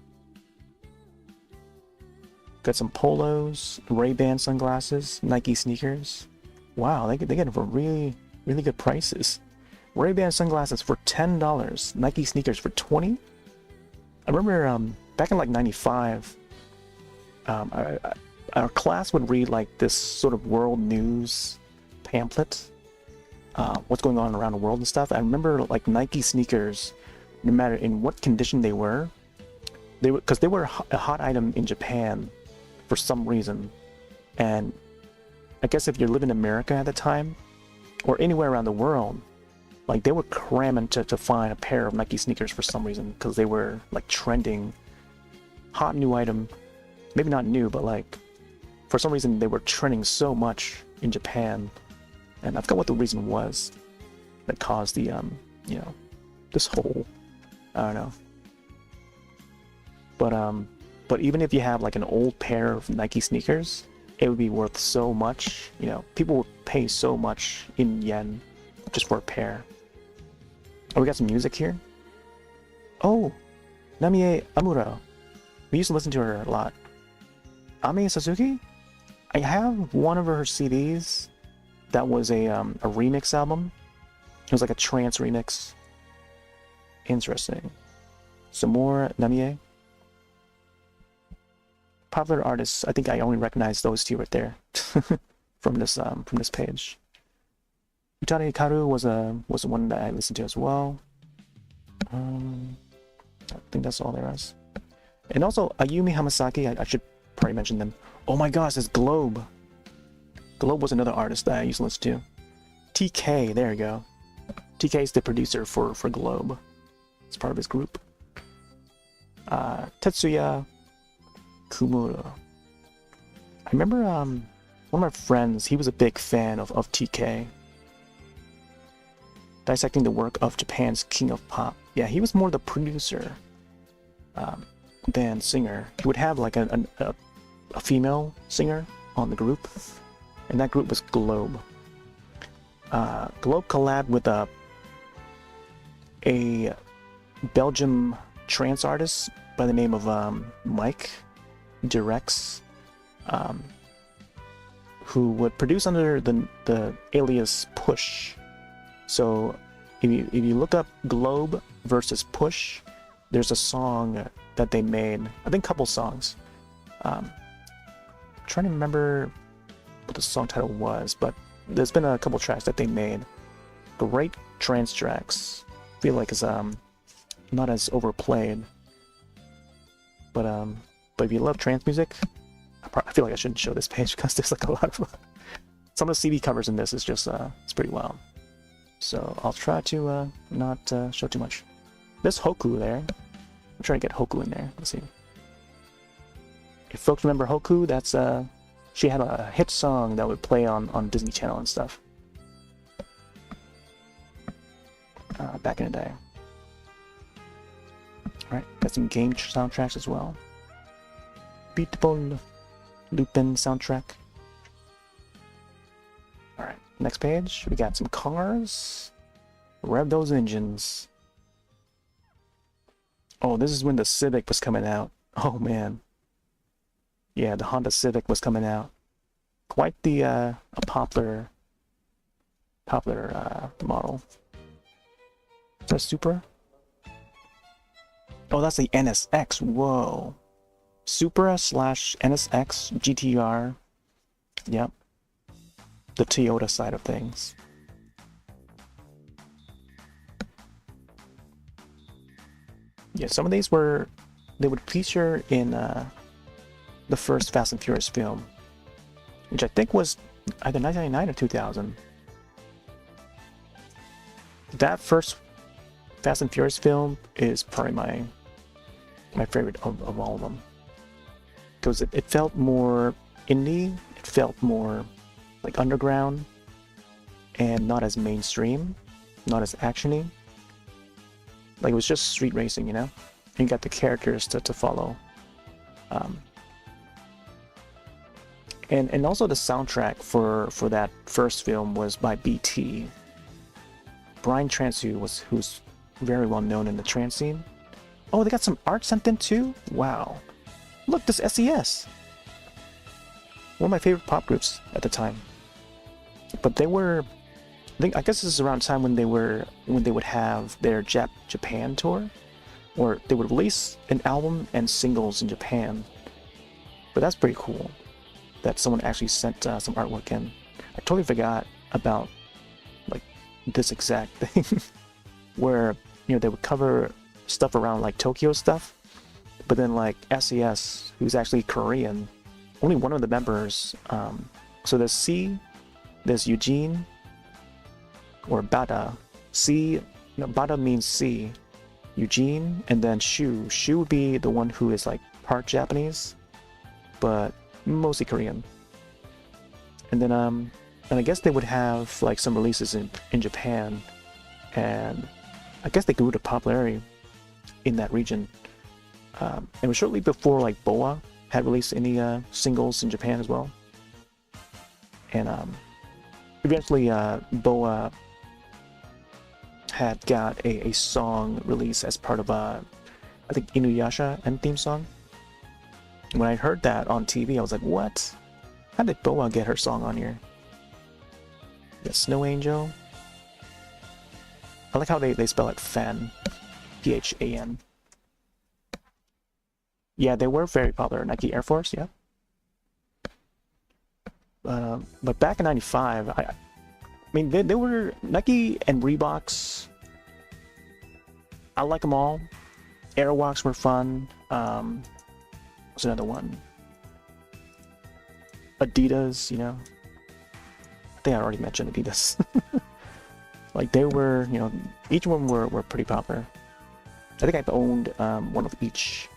Got some polos, Ray-Ban sunglasses, Nike sneakers. Wow, they get it for really good prices. Ray-Ban sunglasses for $10, Nike sneakers for $20. I remember back in like '95, our class would read like this sort of world news pamphlet, what's going on around the world and stuff. I remember like Nike sneakers, no matter in what condition they were, because they were a hot item in Japan for some reason. And I guess if you live in America at the time, or anywhere around the world, like they were cramming to find a pair of Nike sneakers for some reason, because they were like trending, hot new item. Maybe not new, but like for some reason they were trending so much in Japan. And I forgot what the reason was that caused the you know, this whole, I don't know. But even if you have like an old pair of Nike sneakers, it would be worth so much. You know, people would pay so much in yen just for a pair. Oh, we got some music here. Oh, Namie Amuro. We used to listen to her a lot. Ami Suzuki? I have one of her CDs that was a remix album. It was like a trance remix. Interesting. Some more Namie. popular artists, I think I only recognize those two right there from this page. Utari Hikaru was the one that I listened to as well. I think that's all there is. And also Ayumi Hamasaki, I should probably mention them. Oh my gosh, it's Globe. Globe was another artist that I used to listen to. TK, there you go. TK is the producer for Globe. It's part of his group. Tetsuya Kumura. I remember one of my friends, he was a big fan of TK. Dissecting the work of Japan's King of Pop. Yeah, he was more the producer than singer. He would have like a female singer on the group, and that group was Globe. Globe collabed with a Belgium trance artist by the name of Mike Direx, who would produce under the alias Push. So if you look up Globe versus Push, there's a song that they made, I think a couple songs. I'm trying to remember what the song title was, but there's been a couple tracks that they made. Great trance tracks. I feel like it's not as overplayed. But if you love trance music, I feel like I shouldn't show this page because there's like a lot of some of the CD covers in this is just it's pretty wild. So I'll try to not show too much. There's Hoku there. I'm trying to get Hoku in there. Let's see. If folks remember Hoku, that's she had a hit song that would play on Disney Channel and stuff back in the day. Alright, got some game soundtracks as well. Beautiful Lupin soundtrack. Alright, next page, we got some cars. Rev those engines. Oh, this is when the Civic was coming out. Oh man. Yeah, the Honda Civic was coming out. Quite the a popular model. Is that Supra? Oh, that's the NSX. Whoa. Supra / NSX GTR. Yep. The Toyota side of things. Yeah, some of these they would feature in the first Fast and Furious film, which I think was either 1999 or 2000. That first Fast and Furious film is probably my favorite of all of them, because it felt more indie, it felt more like underground, and not as mainstream, not as actiony. Like it was just street racing, you know? And you got the characters to follow. And also the soundtrack for that first film was by BT. Brian Transu who's very well known in the trance scene. Oh, they got some art sent in too? Wow. Look, this SES. One of my favorite pop groups at the time. But they were, I guess this is around the time when they would have their Japan tour, or they would release an album and singles in Japan. But that's pretty cool that someone actually sent some artwork in. I totally forgot about like this exact thing where, you know, they would cover stuff around like Tokyo stuff, but then like SES, who's actually Korean, only one of the members, so there's C, there's Eugene, or Bada. Bada means C, Eugene, and then Shu. Shu would be the one who is like part Japanese, but mostly Korean. And then and I guess they would have like some releases in Japan, and I guess they grew to popularity in that region. It was shortly before like BoA had released any singles in Japan as well. And eventually BoA had got a song released as part of I think Inuyasha end theme song. When I heard that on TV, I was like, what? How did BoA get her song on here? The Snow Angel. I like how they spell it Fan. Phan. Yeah, they were very popular. Nike Air Force, yeah. But back in '95, I mean, they were Nike and Reeboks. I like them all. Airwalks were fun. What's another one? Adidas, you know. I think I already mentioned Adidas. Like they were, you know, each one were pretty popular. I think I've owned one of each.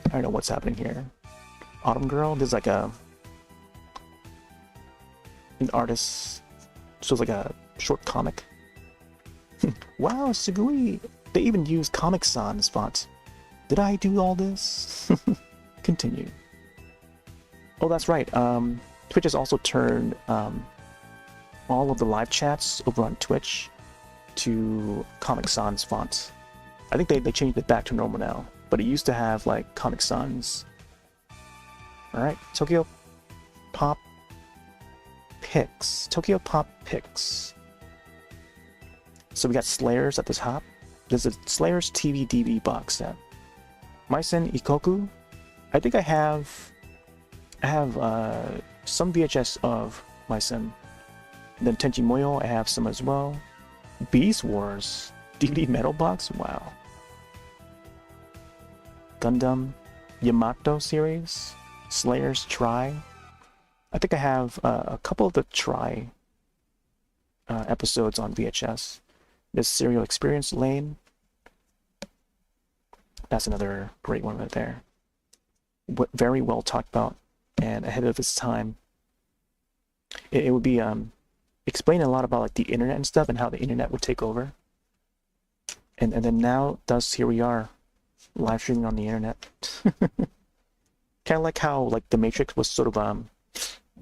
I don't know what's happening here. Autumn Girl, there's like an artist, so it's like a short comic. Wow, Sugui! They even use Comic Sans fonts. Did I do all this? Continue. Oh, that's right. Twitch has also turned all of the live chats over on Twitch to Comic Sans fonts. I think they changed it back to normal now, but it used to have like Comic Sans. Alright, Tokyopop Picks. Tokyopop Picks. So we got Slayers at the top. There's a Slayers TV DVD box set. Maisen Ikoku. I think I have some VHS of Maisen. And then Tenchi Muyo, I have some as well. Beast Wars DVD metal box. Wow. Gundam Yamato series. Slayers Try. I think I have a couple of the Try episodes on VHS. This Serial Experience Lane. That's another great one right there. Very well talked about and ahead of its time. It would be explaining a lot about like the internet and stuff and how the internet would take over. And then now thus here we are, live streaming on the internet. Kind of like how like the Matrix was sort of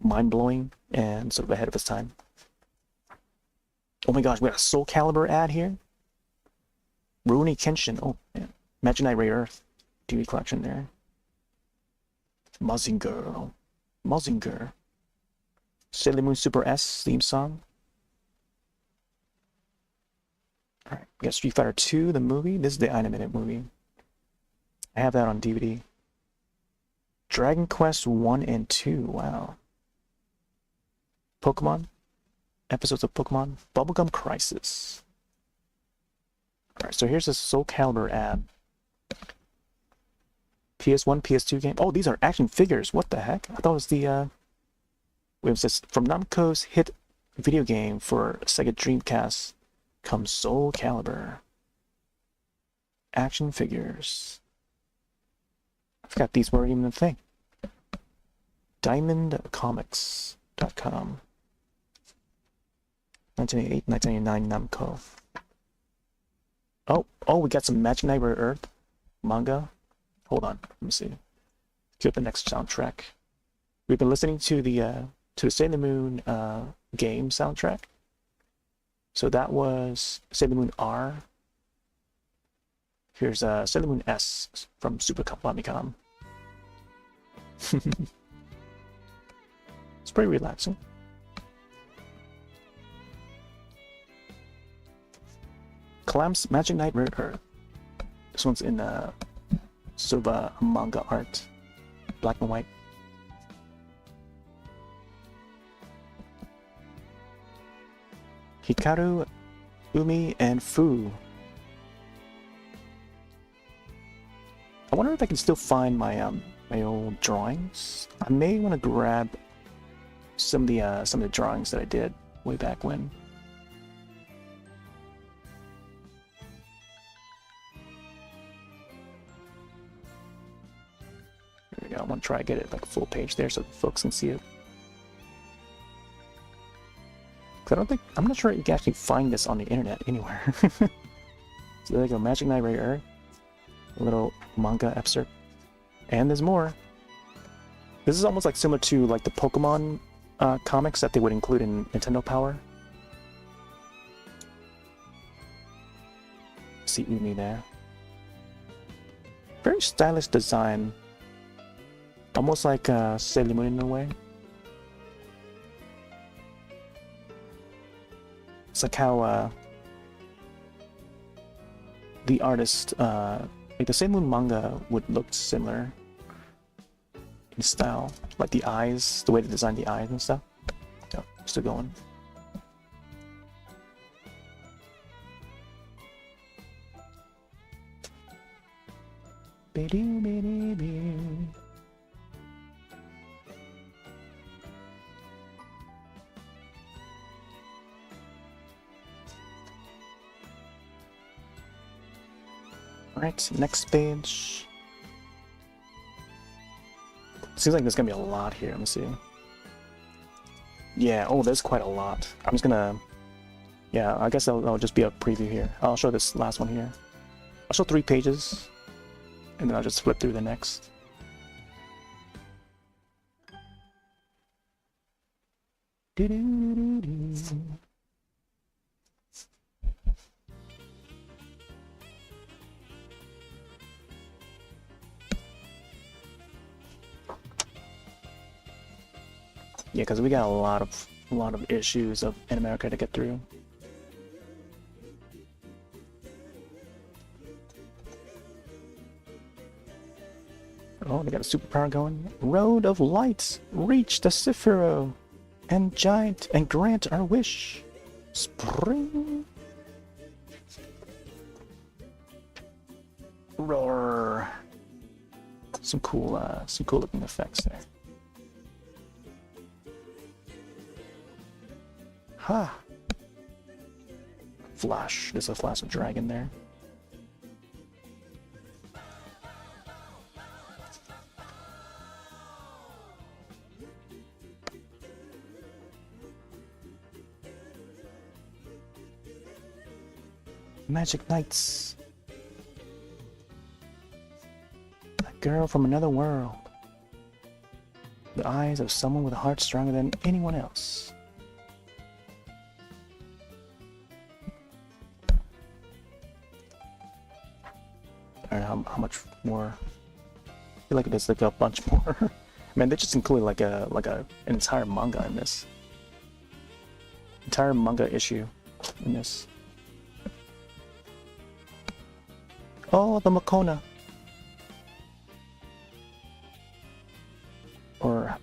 mind-blowing and sort of ahead of its time. Oh my gosh, we got a Soul Calibur ad here. Rurouni Kenshin. Oh man. Imaginary Rare Earth DVD collection there. Mazinger. Sailor Moon Super S theme song. Alright, we got Street Fighter 2, the movie. This is the animated movie. I have that on DVD. Dragon Quest 1 and 2, wow. Pokemon. Episodes of Pokemon. Bubblegum Crisis. Alright, so here's a Soul Calibur ad. PS1, PS2 game. Oh, these are action figures. What the heck? I thought it was the wait, it says from Namco's hit video game for Sega Dreamcast comes Soul Calibur. Action figures. I forgot these weren't even a thing. DiamondComics.com. 1988, 1989 Namco. Oh, we got some Magic Knight Rare Earth manga. Hold on, let me see. Cue up the next soundtrack. We've been listening to the Sailor Moon game soundtrack. So that was Sailor Moon R. Here's Sailor Moon S from Super Famicom. It's pretty relaxing. Clamps Magic Knight Rare Earth. This one's in sort of a manga art, black and white. Hikaru, Umi, and Fu. I wonder if I can still find my my old drawings. I may want to grab some of the drawings that I did way back when. There we go. I want to try to get it like full page there so folks can see it. I'm not sure you can actually find this on the internet anywhere. So there you go, Magic Knight Rare Earth. A little manga excerpt. And there's more. This is almost like similar to like the Pokemon comics that they would include in Nintendo Power. See Umi there. Very stylish design. Almost like Sailor Moon in a way. It's like how the artist Like the Sailor Moon manga would look similar in style, like the eyes, the way they design the eyes and stuff. Yeah, still going. Alright, next page. Seems like there's gonna be a lot here. Let me see. Yeah, oh, there's quite a lot. I'm just gonna... Yeah, I guess that'll just be a preview here. I'll show this last one here. I'll show 3 pages, and then I'll just flip through the next. Yeah, because we got a lot of issues of Animerica to get through. Oh, they got a superpower going. Road of Light, reach the Sephiroth, and giant, and grant our wish. Spring. Roar. Some cool looking effects there. Ha! Flash. There's a flash of dragon there. Magic Knights. A girl from another world. The eyes of someone with a heart stronger than anyone else. I don't know how much more. I feel like there's like a bunch more. Man, they just included like an entire manga in this. Entire manga issue in this. Oh, the Makona. Or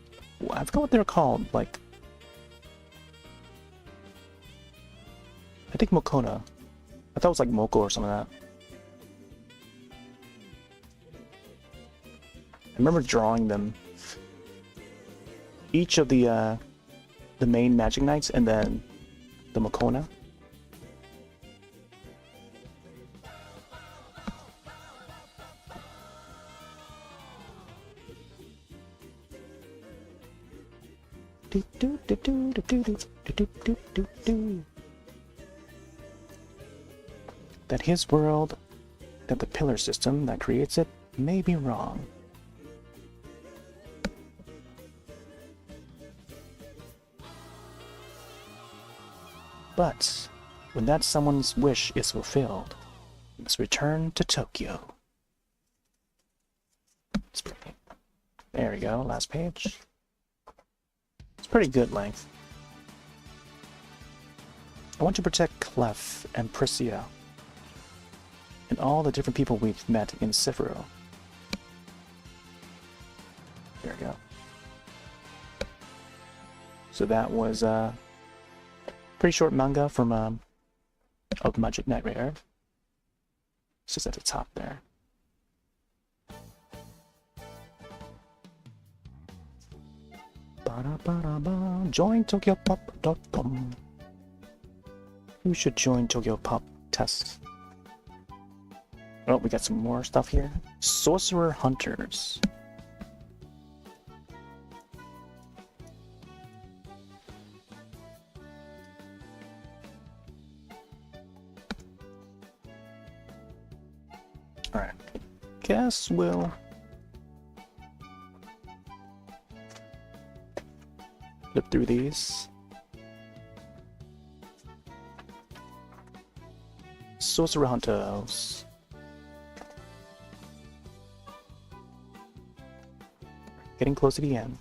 I forgot what they're called. Like, I think Makona. I thought it was like Moko or something like that. I remember drawing them. Each of the main Magic Knights and then the Makona. That his world, that the pillar system that creates it, may be wrong. But when that someone's wish is fulfilled, let's return to Tokyo. There we go, last page. It's pretty good length. I want to protect Clef and Priscia and all the different people we've met in Sephiroth. There we go. So that was pretty short manga from of Magic Knight Rare. It's just at the top there. Join Tokyopop.com. You should join Tokyopop tests. Oh, we got some more stuff here. Sorcerer Hunters. Alright. Guess we'll flip through these. Sorcerer Hunters. Getting close to the end.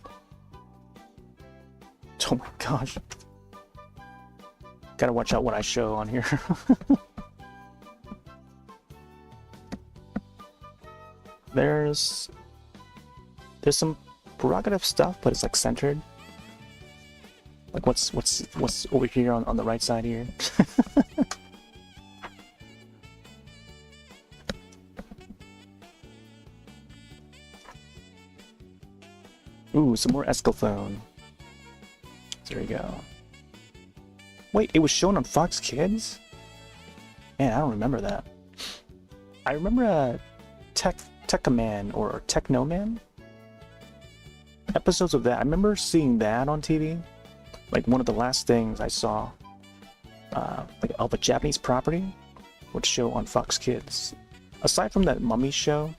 Oh my gosh. Gotta watch out what I show on here. There's some prerogative stuff, but it's like centered. Like what's over here on the right side here. Ooh, some more Escalphone. There you go. Wait, it was shown on Fox Kids? Man, I don't remember that. I remember Tekkaman or Technoman episodes of that. I remember seeing that on TV. Like one of the last things I saw, like of a Japanese property, would show on Fox Kids. Aside from that Mummy show,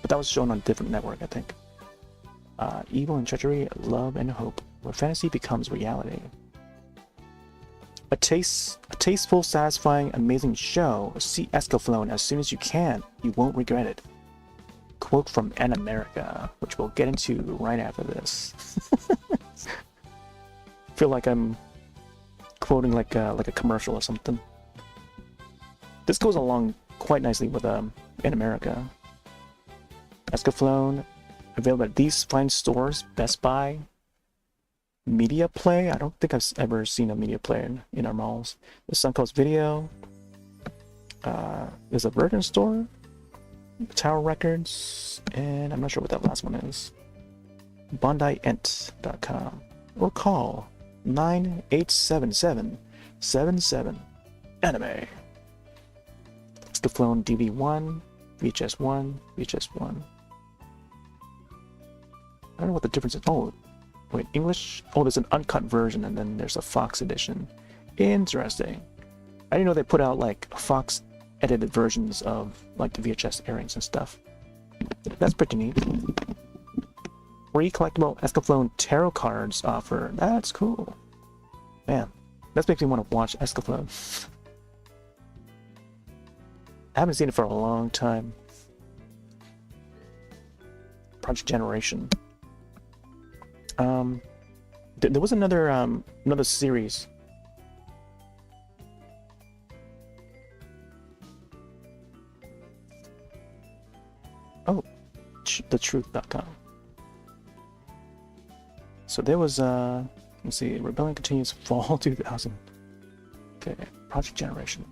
but that was shown on a different network, I think. Evil and treachery, love and hope, where fantasy becomes reality. A tasteful, satisfying, amazing show. See Escalphone as soon as you can. You won't regret it. Quote from Animerica, which we'll get into right after this. Feel like I'm quoting like a commercial or something. This goes along quite nicely with Animerica. Escalphone, available at these fine stores: Best Buy, Media Play. I don't think I've ever seen a Media Play in our malls. The Suncoast Video. There's a Virgin store, Tower Records, and I'm not sure what that last one is. BondiEnt.com, or call 987777 Anime. Escalphone DV1, VHS1, VHS1. I don't know what the difference is. Oh, wait, English? Oh, there's an uncut version, and then there's a Fox edition. Interesting. I didn't know they put out like Fox edited versions of like the VHS airings and stuff. That's pretty neat. Free collectible Escalphone tarot cards offer. That's cool. Man, that makes me want to watch Escalphone. I haven't seen it for a long time. Project Generation. There was another series. Oh, thetruth.com. So there was let's see, Rebellion continues fall 2000. Okay, Project Generation.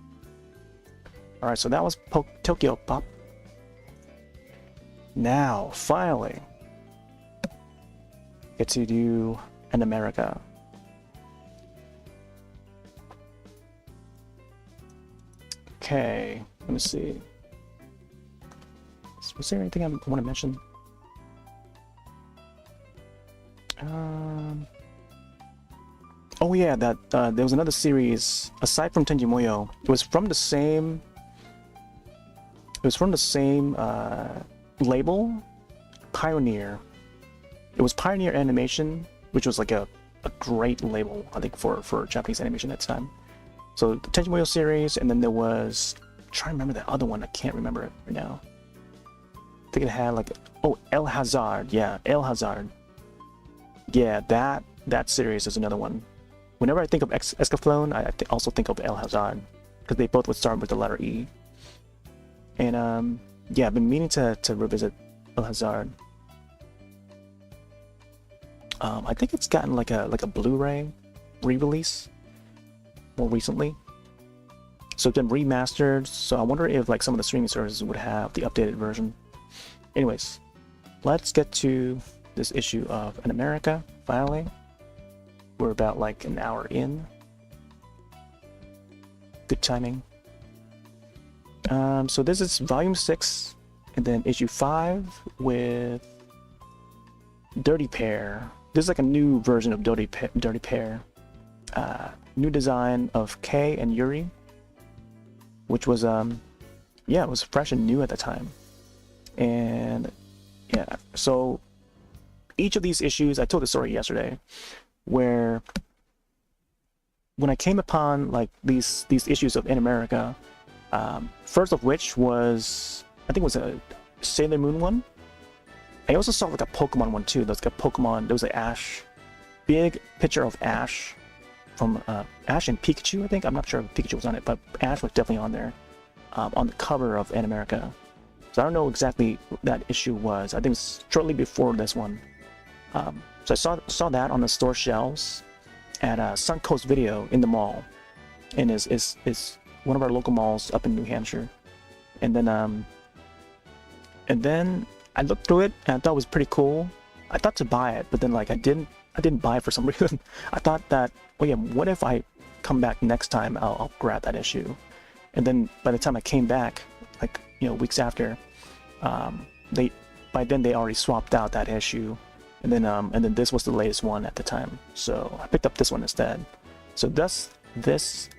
All right, so that was Tokyopop. Now, finally, get to do Animerica. Okay, let me see. Was there anything I want to mention? Oh yeah, that there was another series aside from Tenji Muyo. It was from the same. It was from the same label, Pioneer. It was Pioneer Animation, which was like a great label, I think, for Japanese animation at the time. So the Tenji Muyo series, and then there was, I'm trying to remember the other one. I can't remember it right now. I think it had like, oh, El Hazard. Yeah, El Hazard. Yeah, that series is another one. Whenever I think of Escalphone, I also think of El Hazard, because they both would start with the letter E. And yeah, I've been meaning to revisit El Hazard. I think it's gotten like a Blu-ray re-release more recently, so it's been remastered. So I wonder if like some of the streaming services would have the updated version. Anyways, let's get to this issue of Animerica. Finally, we're about like an hour in. Good timing. So this is volume 6, and then issue 5 with Dirty Pair. This is like a new version of Dirty Pair. New design of Kei and Yuri, which was yeah, it was fresh and new at the time. And yeah, so each of these issues, I told the story yesterday, where when I came upon like these issues of Animerica, first of which was, I think it was a Sailor Moon one. I also saw like a Pokemon one too. There was like a Pokemon, there was a Ash, big picture of Ash from Ash and Pikachu, I think. I'm not sure if Pikachu was on it, but Ash was definitely on there, on the cover of Animerica. So I don't know exactly what that issue was. I think it was shortly before this one. So I saw that on the store shelves at Suncoast Video in the mall, and is one of our local malls up in New Hampshire. And then I looked through it and I thought it was pretty cool. I thought to buy it, but then like I didn't buy it for some reason. I thought that, oh yeah, what if I come back next time, I'll grab that issue. And then by the time I came back, like, you know, weeks after, by then they already swapped out that issue. And then this was the latest one at the time. So I picked up this one instead. So thus this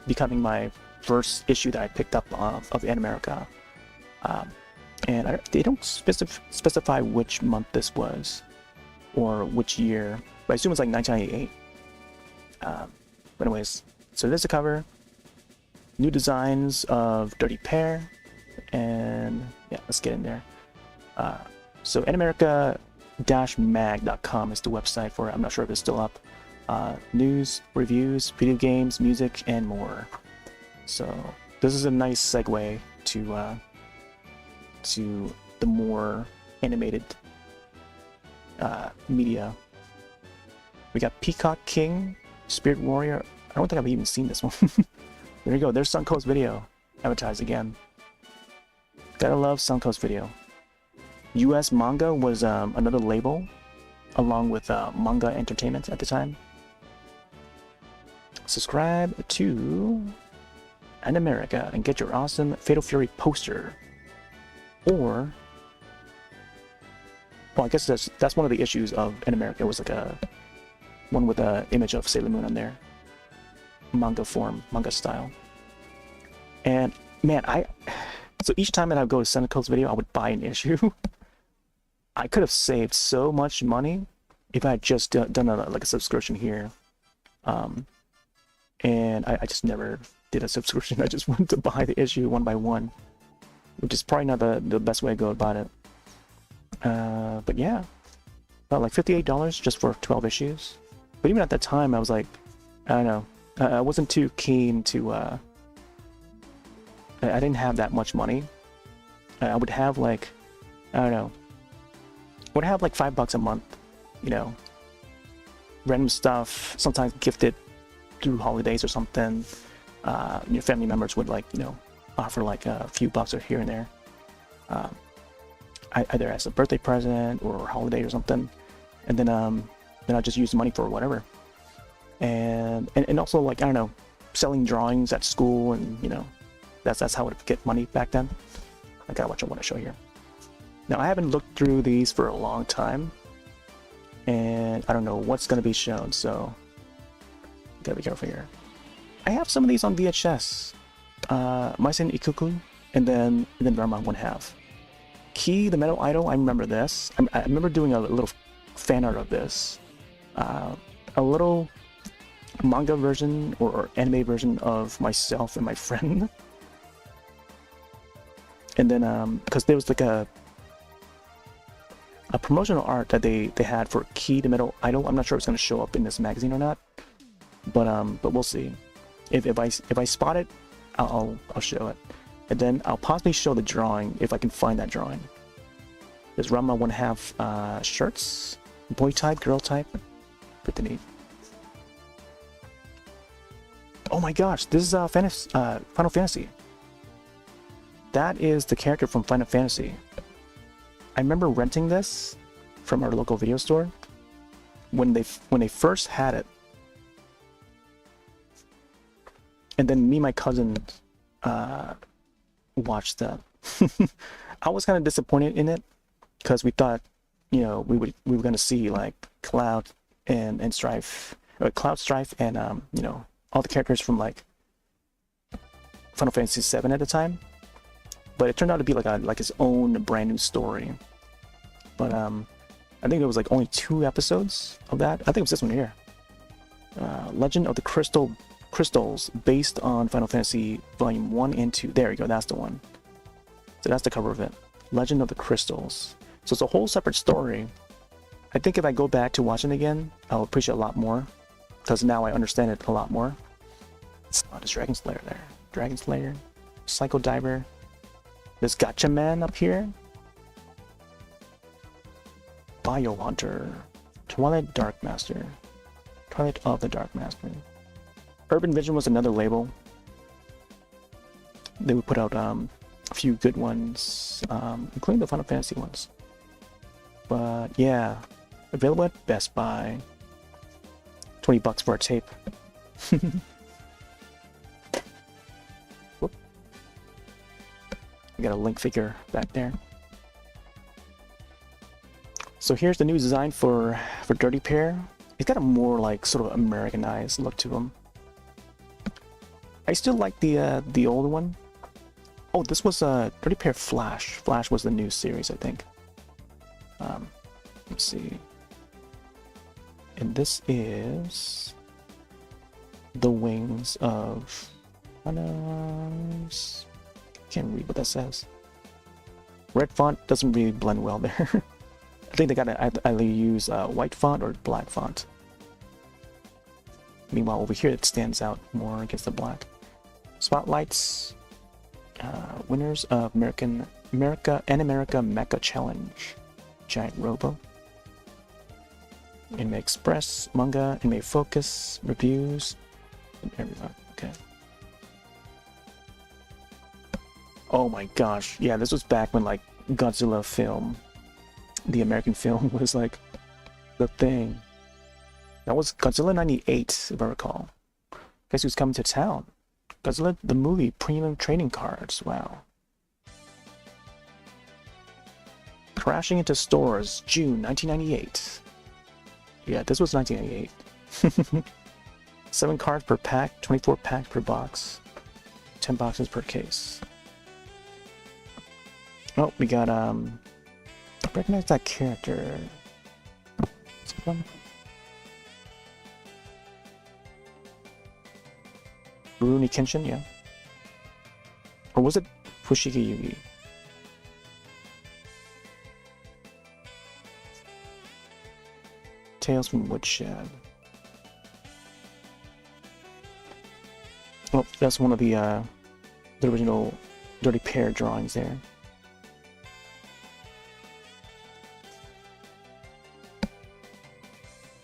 becoming my first issue that I picked up of Animerica. And they don't specify which month this was or which year, but I assume it's like 1998. But anyways, so there's the cover, new designs of Dirty Pair, and yeah, let's get in there. So Animerica-mag.com is the website for it. I'm not sure if it's still up. News, reviews, video games, music, and more. So this is a nice segue to the more animated media. We got Peacock King, Spirit Warrior. I don't think I've even seen this one. There you go. There's Suncoast Video advertised again. Gotta love Suncoast Video. US Manga was another label, along with Manga Entertainment at the time. Subscribe to Animerica and get your awesome Fatal Fury poster. Or, well, I guess that's one of the issues of Animerica. It was like a one with an image of Sailor Moon on there, manga form, manga style. And man, so each time that I would go to Suncoast Video, I would buy an issue. I could have saved so much money if I had just done like a subscription here. And I just never did a subscription. I just wanted to buy the issue one by one, which is probably not the best way to go about it. But yeah, about like $58 just for 12 issues. But even at that time, I was like, I don't know, I wasn't too keen to. I didn't have that much money. I would have like, I don't know, would have like $5 a month, you know, random stuff, sometimes gifted through holidays or something. Your family members would, like, you know, offer like a few bucks or here and there, either as a birthday present or holiday or something, and then I just use the money for whatever, and also, like, I don't know, selling drawings at school, and you know, that's how I would get money back then. I got what I want to show here. Now, I haven't looked through these for a long time, and I don't know what's going to be shown, so gotta be careful here. I have some of these on VHS. Maisen Ikuku, and then Ranma 1/2. Key, the Metal Idol, I remember this. I remember doing a little fan art of this. A little manga version or anime version of myself and my friend. And then, because there was like a promotional art that they had for Key, the Metal Idol. I'm not sure if it's going to show up in this magazine or not, but we'll see. If I spot it, I'll show it, and then I'll possibly show the drawing if I can find that drawing. There's Ranma 1/2 shirts, boy type, girl type, pretty neat. Oh my gosh, this is Final Fantasy. That is the character from Final Fantasy. I remember renting this from our local video store when they first had it. And then me and my cousin watched that. I was kind of disappointed in it because we thought, you know, we were gonna see like Cloud and Strife, or Cloud, Strife, and you know, all the characters from like Final Fantasy VII at the time. But it turned out to be like its own brand new story. But I think there was like only 2 episodes of that. I think it was this one here. Legend of the Crystals, based on Final Fantasy Volume 1 and 2. There you go, that's the one. So that's the cover of it. Legend of the Crystals. So it's a whole separate story. I think if I go back to watching it again, I'll appreciate it a lot more, because now I understand it a lot more. Oh, there's Dragon Slayer there. Dragon Slayer, Psycho Diver. This Gacha Man up here. Biohunter. Twilight Dark Master. Twilight of the Dark Master. Urban Vision was another label. They would put out a few good ones, including the Final Fantasy ones. But yeah, available at Best Buy. $20 for a tape. Whoop. We got a Link figure back there. So here's the new design for Dirty Pair. It's got a more like sort of Americanized look to him. I still like the old one. Oh, this was Dirty Pair Flash. Flash was the new series, I think. Let's see. And this is the wings of Hunters. Can't read what that says. Red font doesn't really blend well there. I think they gotta either use white font or black font. Meanwhile, over here it stands out more against the black. Spotlights. Winners of Animerica Mecha Challenge. Giant Robo. Anime Express, manga, anime Focus, reviews. Okay. Oh my gosh, yeah, this was back when like Godzilla film, the American film, was like the thing. That was Godzilla 98, if I recall. Guess who's coming to town? Godzilla the movie premium trading cards. Wow. Crashing into stores, June 1998. Yeah, this was 1998. 7 cards per pack, 24 packs per box, 10 boxes per case. Oh, we got I recognize that character. Is it one? Rurouni Kenshin, yeah. Or was it Fushigi Yugi? Tales from Woodshed. Oh, that's one of the original Dirty Pair drawings there.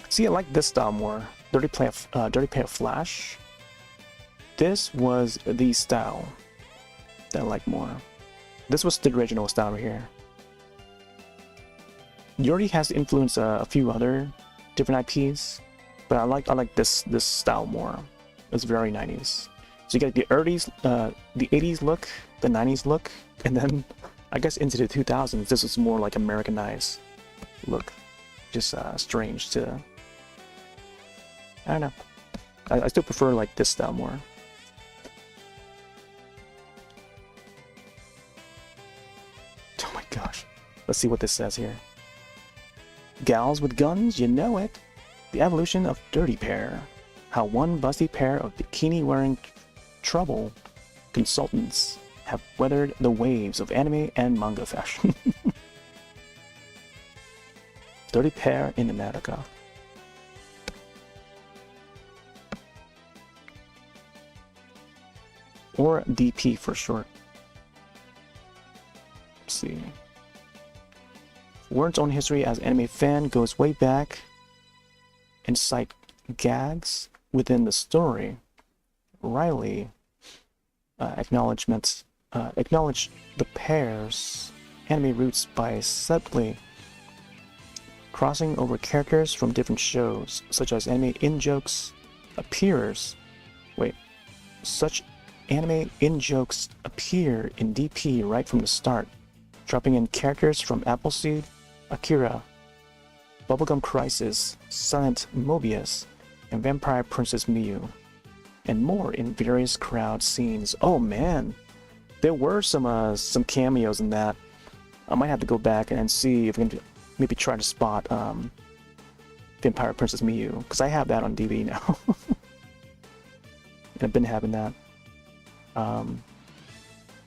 See, I like this style more. Dirty Pair Flash. This was the style that I like more. This was the original style right here. Yuri has influenced a few other different IPs, but I like this style more. It's very 90s. So you get the 80s look, the 90s look, and then I guess into the 2000s this was more like Americanized look. Just strange to, I don't know. I still prefer like this style more. Oh my gosh. Let's see what this says here. Gals with guns, you know it. The evolution of Dirty Pair. How one busty pair of bikini-wearing trouble consultants have weathered the waves of anime and manga fashion. Dirty Pair in America. Or DP for short. Let's see. Warren's own history as an anime fan goes way back and cite gags within the story. Riley acknowledged the pair's anime roots by subtly crossing over characters from different shows, such as anime in-jokes appears. Such anime in-jokes appear in DP right from the start, dropping in characters from Appleseed, Akira, Bubblegum Crisis, Silent Mobius, and Vampire Princess Miyu, and more in various crowd scenes. Oh man, there were some cameos in that. I might have to go back and see if I can maybe try to spot Vampire Princess Miyu, because I have that on DVD now. And I've been having that.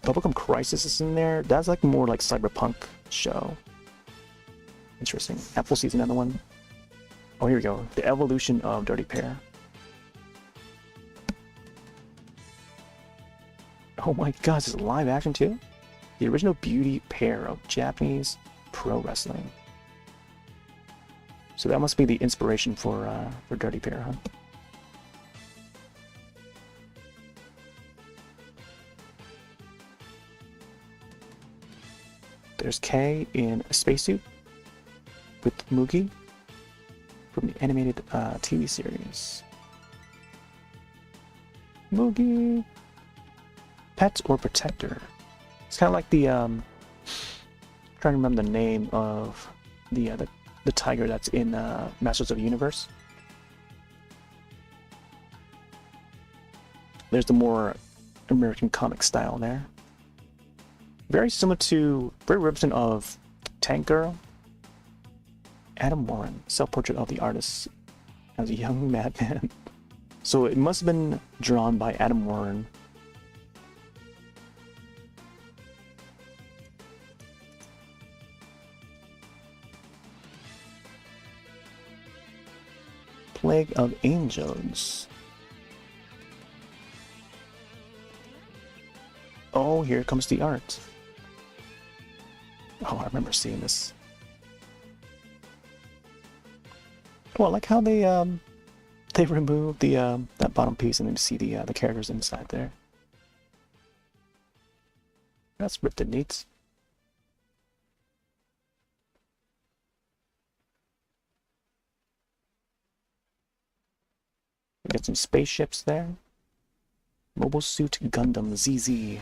Bubblegum Crisis is in there. That's like more like cyberpunk show. Interesting. Appleseed's another one. Oh, here we go. The evolution of Dirty Pair. Oh my god, this is live action too? the original beauty pair of Japanese pro wrestling. So that must be the inspiration for Dirty Pair, huh? There's Kei in a spacesuit with Mugi from the animated TV series. Mugi, pet or protector. It's kind of like the trying to remember the name of the tiger that's in Masters of the Universe. There's the more American comic style there. Very similar to, very reminiscent of Tank Girl. Adam Warren, self-portrait of the artist as a young madman. So it must have been drawn by Adam Warren. Plague of Angels. Oh, here comes the art. Oh, I remember seeing this. Well, I like how they removed the that bottom piece and then you see the characters inside there. That's ripped and neat. We got some spaceships there. Mobile Suit Gundam ZZ.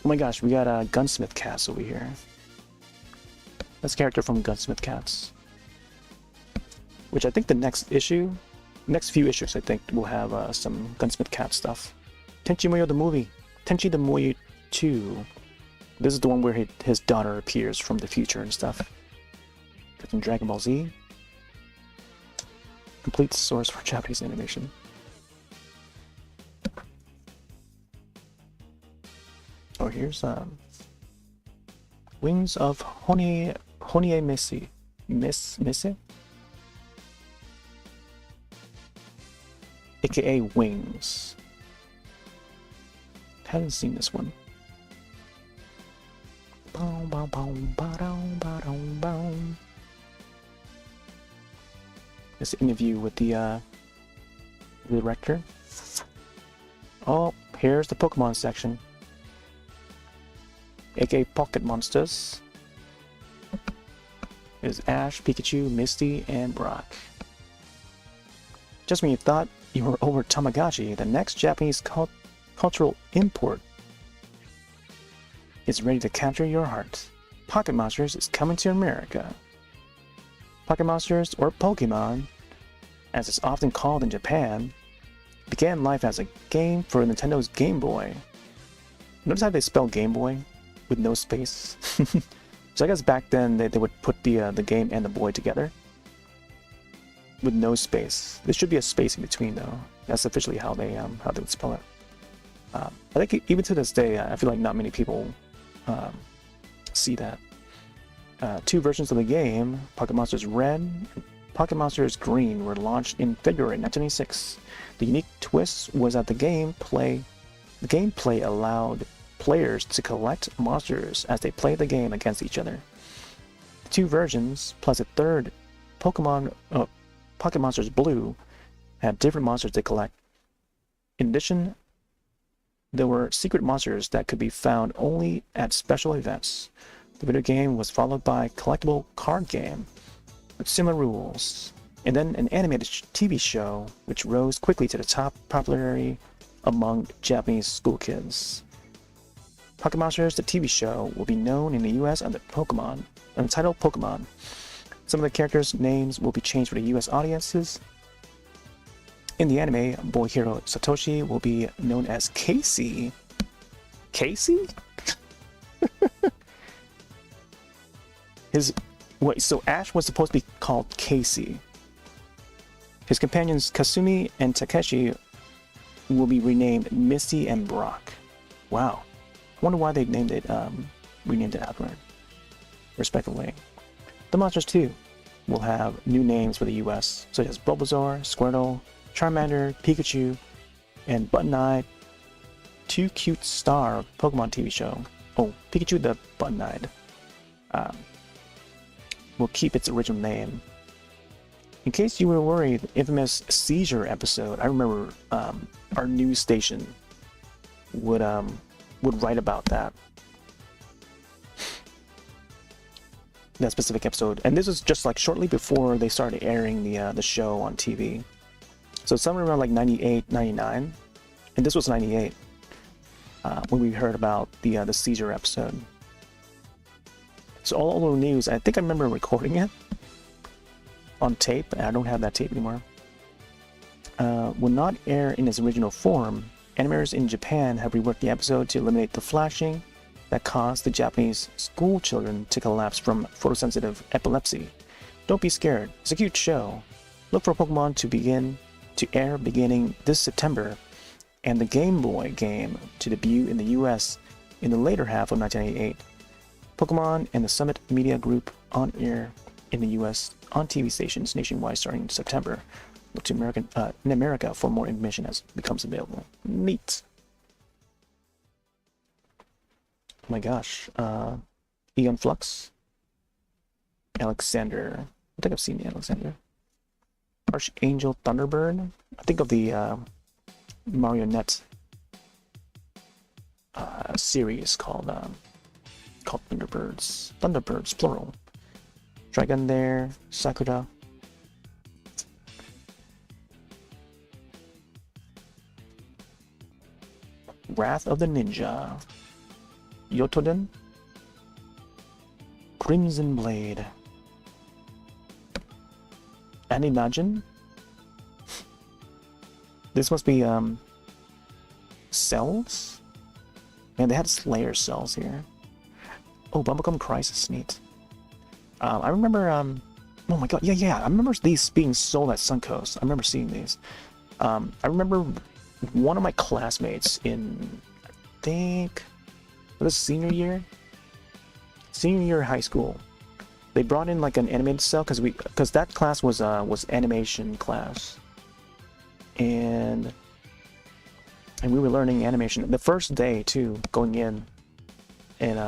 Oh my gosh, we got a Gunsmith Cats over here. That's a character from Gunsmith Cats. Which I think the next issue, next few issues, I think we'll have some Gunsmith Cat stuff. Tenchi Muyo the movie. Tenchi the Muyo 2. This is the one where his daughter appears from the future and stuff. Got some Dragon Ball Z. Complete source for Japanese animation. Oh, here's Wings of Honie Messi. Misse? AKA Wings. Haven't seen this one. This interview with the director. Oh, here's the Pokemon section. AKA Pocket Monsters. There's Ash, Pikachu, Misty, and Brock. Just when you thought you were over Tamagotchi, the next Japanese cultural import is ready to capture your heart. Pocket Monsters is coming to America. Pocket Monsters, or Pokemon, as it's often called in Japan, began life as a game for Nintendo's Game Boy. Notice how they spell Game Boy with no space? So I guess back then they would put the game and the boy together with no space. There should be a space in between though. That's officially how they would spell it. I think even to this day, I feel like not many people see that. Two versions of the game, Pocket Monsters Red and Pocket Monsters Green, were launched in February 1996. The unique twist was that the gameplay allowed players to collect monsters as they play the game against each other. The two versions, plus a third, Pocket Monsters Blue, had different monsters to collect. In addition, there were secret monsters that could be found only at special events. The video game was followed by a collectible card game with similar rules, and then an animated TV show which rose quickly to the top popularity among Japanese school kids. Pocket Monsters, the TV show, will be known in the US under Pokemon, under the title Pokemon. Some of the characters' names will be changed for the US audiences. In the anime, boy hero Satoshi will be known as Casey. Casey? So Ash was supposed to be called Casey. His companions Kasumi and Takeshi will be renamed Misty and Brock. Wow. I wonder why they renamed it afterward, respectively. The monsters too will have new names for the US, such as Bulbasaur, Squirtle, Charmander, Pikachu, and Button-Eye Too Cute Star Pokemon TV show. Oh, Pikachu the Button-Eyed. Will keep its original name. In case you were worried, the infamous seizure episode, I remember our news station would write about that. That specific episode, and this was just like shortly before they started airing the show on TV. So somewhere around like 98, 99, and this was 98 when we heard about the seizure episode. So all the news, I think I remember recording it on tape, and I don't have that tape anymore. Will not air in its original form. Animators in Japan have reworked the episode to eliminate the flashing that caused the Japanese school children to collapse from photosensitive epilepsy. Don't be scared, it's a cute show. Look for Pokemon to air beginning this September, and the Game Boy game to debut in the US in the later half of 1988. Pokemon and the Summit Media Group on air in the US on TV stations nationwide starting in September. Look to Animerica for more information as it becomes available. Neat. Oh my gosh. Eon Flux. Alexander. I think I've seen the Alexander. Archangel Thunderbird. I think of the marionette series called Thunderbirds. Thunderbirds, plural. Dragon there. Sakura. Wrath of the Ninja. Yotoden. Crimson Blade. And Imagine. This must be cells? Man, they had Slayer cells here. Oh, Bubblegum Crisis, neat. I remember oh my god, yeah, I remember these being sold at Suncoast. I remember seeing these. I remember one of my classmates in, I think, was it senior year of high school. They brought in like an animated cell because that class was animation class, and we were learning animation the first day too, going in, and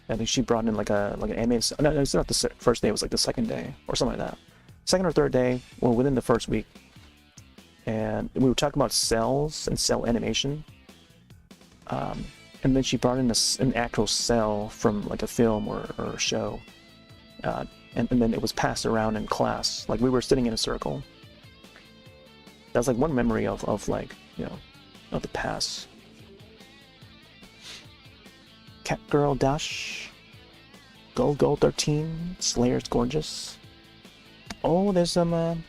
I think she brought in like an animated. No, it's not the first day. It was like the second day or something like that, second or third day, or within the first week. And we were talking about cells and cell animation. And then she brought in an actual cell from like a film or a show. And then it was passed around in class. Like we were sitting in a circle. That's like one memory of like, of the past. Catgirl Dash. Gold 13. Slayer's Gorgeous. Oh, there's some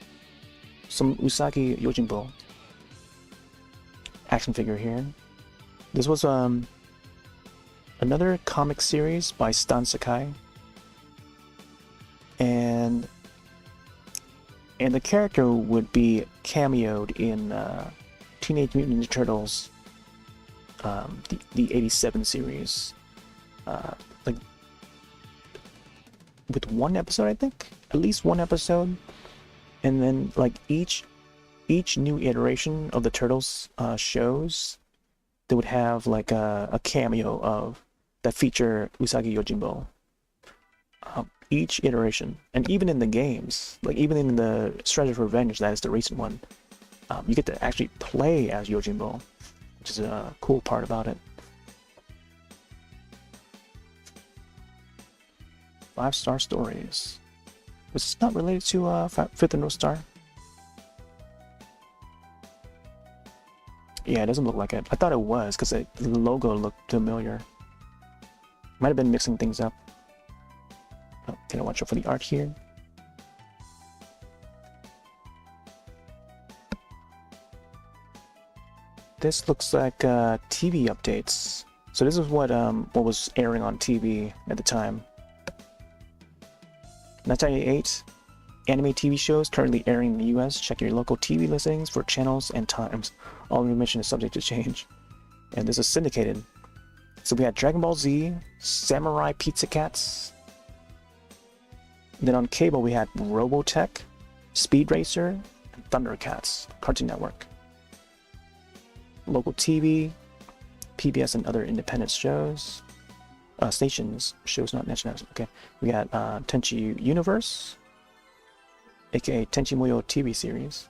Usagi Yojimbo action figure here. This was another comic series by Stan Sakai, and the character would be cameoed in Teenage Mutant Ninja Turtles, the '87 series, like with one episode, I think, at least one episode. And then, like, each new iteration of the Turtles shows, they would have like a cameo of that feature Usagi Yojimbo. Each iteration, and even in the games, like even in the Shredder's Revenge, that is the recent one, you get to actually play as Yojimbo, which is a cool part about it. 5-star stories. Was this not related to Fifth and North Star? Yeah, it doesn't look like it. I thought it was because the logo looked familiar. Might have been mixing things up. Oh, can I watch out for the art here? This looks like TV updates. So this is what was airing on TV at the time. 1998, anime TV shows currently airing in the US. Check your local TV listings for channels and times. All information is subject to change. And this is syndicated. So we had Dragon Ball Z, Samurai Pizza Cats. Then on cable we had Robotech, Speed Racer, and Thundercats, Cartoon Network. Local TV, PBS and other independent shows. Stations, shows, not national. Okay, we got Tenchi Universe, aka Tenchi Muyo TV series,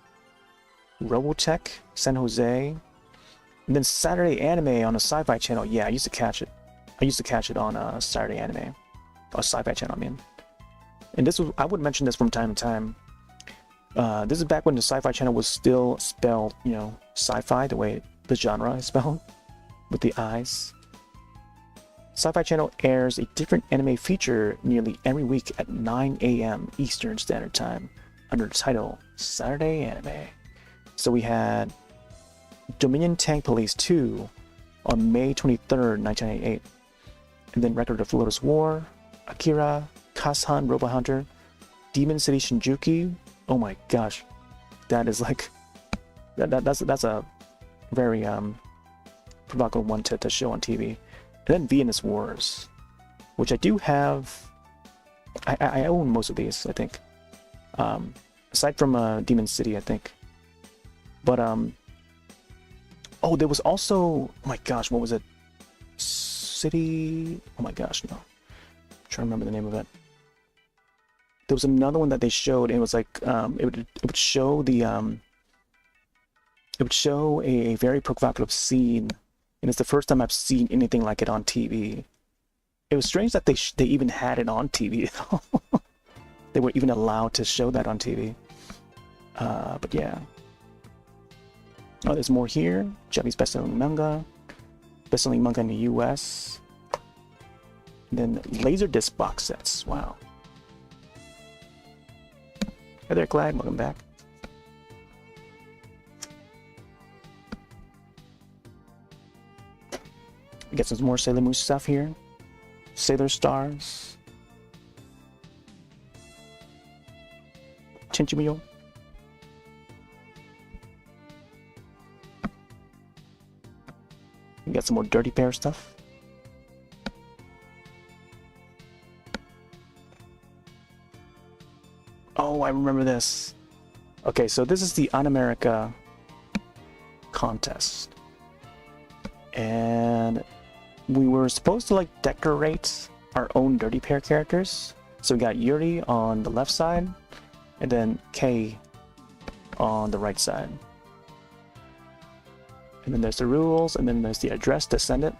Robotech, San Jose, and then Saturday Anime on a Sci-Fi channel. Yeah, I used to catch it. I used to catch it on Saturday Anime, or Sci-Fi channel, I mean. And this was, I would mention this from time to time. This is back when the Sci-Fi channel was still spelled, you know, sci-fi, the way the genre is spelled, with the eyes. Sci-Fi channel airs a different anime feature nearly every week at 9 a.m. Eastern Standard Time under the title Saturday Anime. So we had Dominion Tank Police 2 on May 23rd, 1998. And then Record of Lotus War, Akira, Kashan Robot Hunter, Demon City Shinjuku. Oh my gosh, that is like that's a very provocative one to show on TV. And then Venus Wars, which I do have. I own most of these, I think. Aside from Demon City, I think. But oh, there was also, oh my gosh, what was it? City. Oh my gosh, no. I'm trying to remember the name of it. There was another one that they showed. And it was like it would show the it would show a very provocative scene, and it's the first time I've seen anything like it on TV. It was strange that they even had it on TV. They were even allowed to show that on TV. But yeah. Oh, there's more here. Japanese best-selling manga in the US. And then Laserdisc box sets. Wow. Hey there, Clyde. Welcome back. We got some more Sailor Moon stuff here. Sailor Stars. Chinchimio. We got some more Dirty Pair stuff. Oh, I remember this. Okay, so this is the Animerica contest. And we were supposed to like decorate our own Dirty Pair characters. So we got Yuri on the left side, and then Kei on the right side. And then there's the rules, and then there's the address to send it.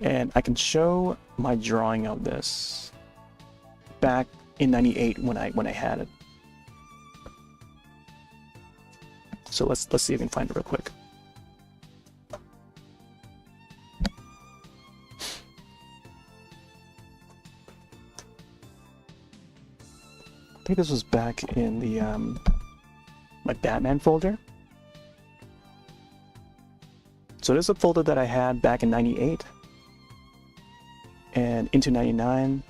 And I can show my drawing of this back in '98 when I had it. So let's see if we can find it real quick. I think this was back in the my Batman folder. So this is a folder that I had back in '98 and into '99.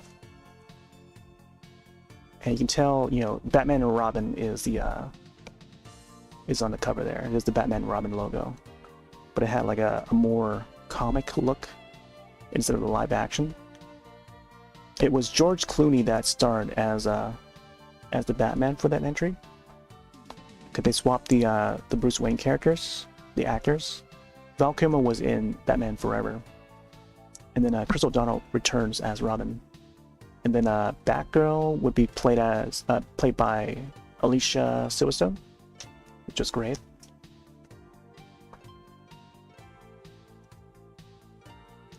And you can tell, you know, Batman and Robin is the is on the cover there. There's the Batman and Robin logo, but it had like a more comic look instead of the live action. It was George Clooney that starred as the Batman for that entry. Because they swapped the Bruce Wayne characters, the actors. Val Kilmer was in Batman Forever, and then Chris O'Donnell returns as Robin. And then Batgirl would be played by Alicia Silverstone, which is great.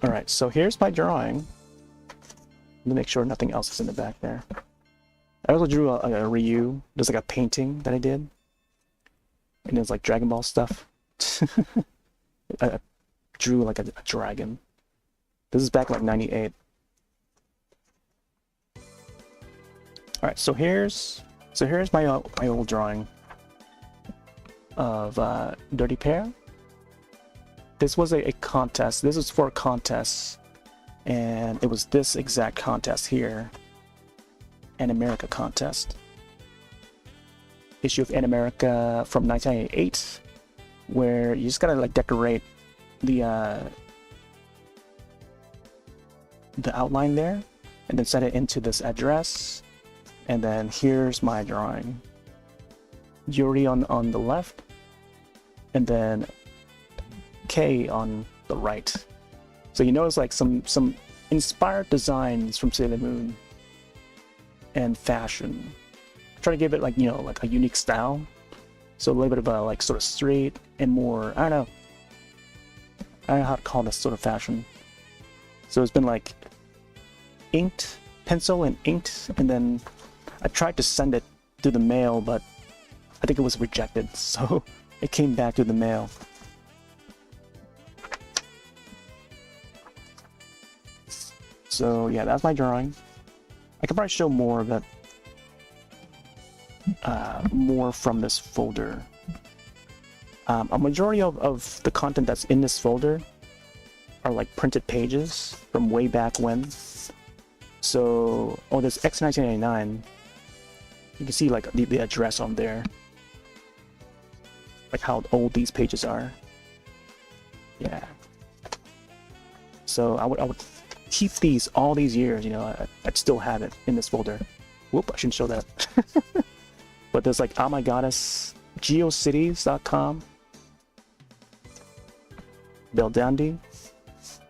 All right, so here's my drawing. Let me make sure nothing else is in the back there. I also drew a Ryu. There's like a painting that I did, and there's like Dragon Ball stuff. I drew like a dragon. This is back like '98. All right, so here's my old drawing of Dirty Pair. This was a contest. This was for a contest, and it was this exact contest here, Animerica contest. Issue of Animerica from 1998, where you just gotta like decorate the outline there, and then set it into this address. And then here's my drawing. Yuri on the left, and then Kei on the right. So you notice like some inspired designs from Sailor Moon and fashion. Try to give it like, you know, like a unique style. So a little bit of a like sort of straight and more, I don't know how to call this sort of fashion. So it's been like inked, pencil and inked, and then I tried to send it through the mail, but I think it was rejected, so it came back through the mail. So yeah, that's my drawing. I could probably show more of it, more from this folder. A majority of the content that's in this folder are like printed pages from way back when. So, oh, there's X1999. You can see like the address on there, like how old these pages are. Yeah. So I would keep these all these years. You know, I'd still have it in this folder. Whoop! I shouldn't show that. But there's like Oh My Goddess, GeoCities.com, Beldandi.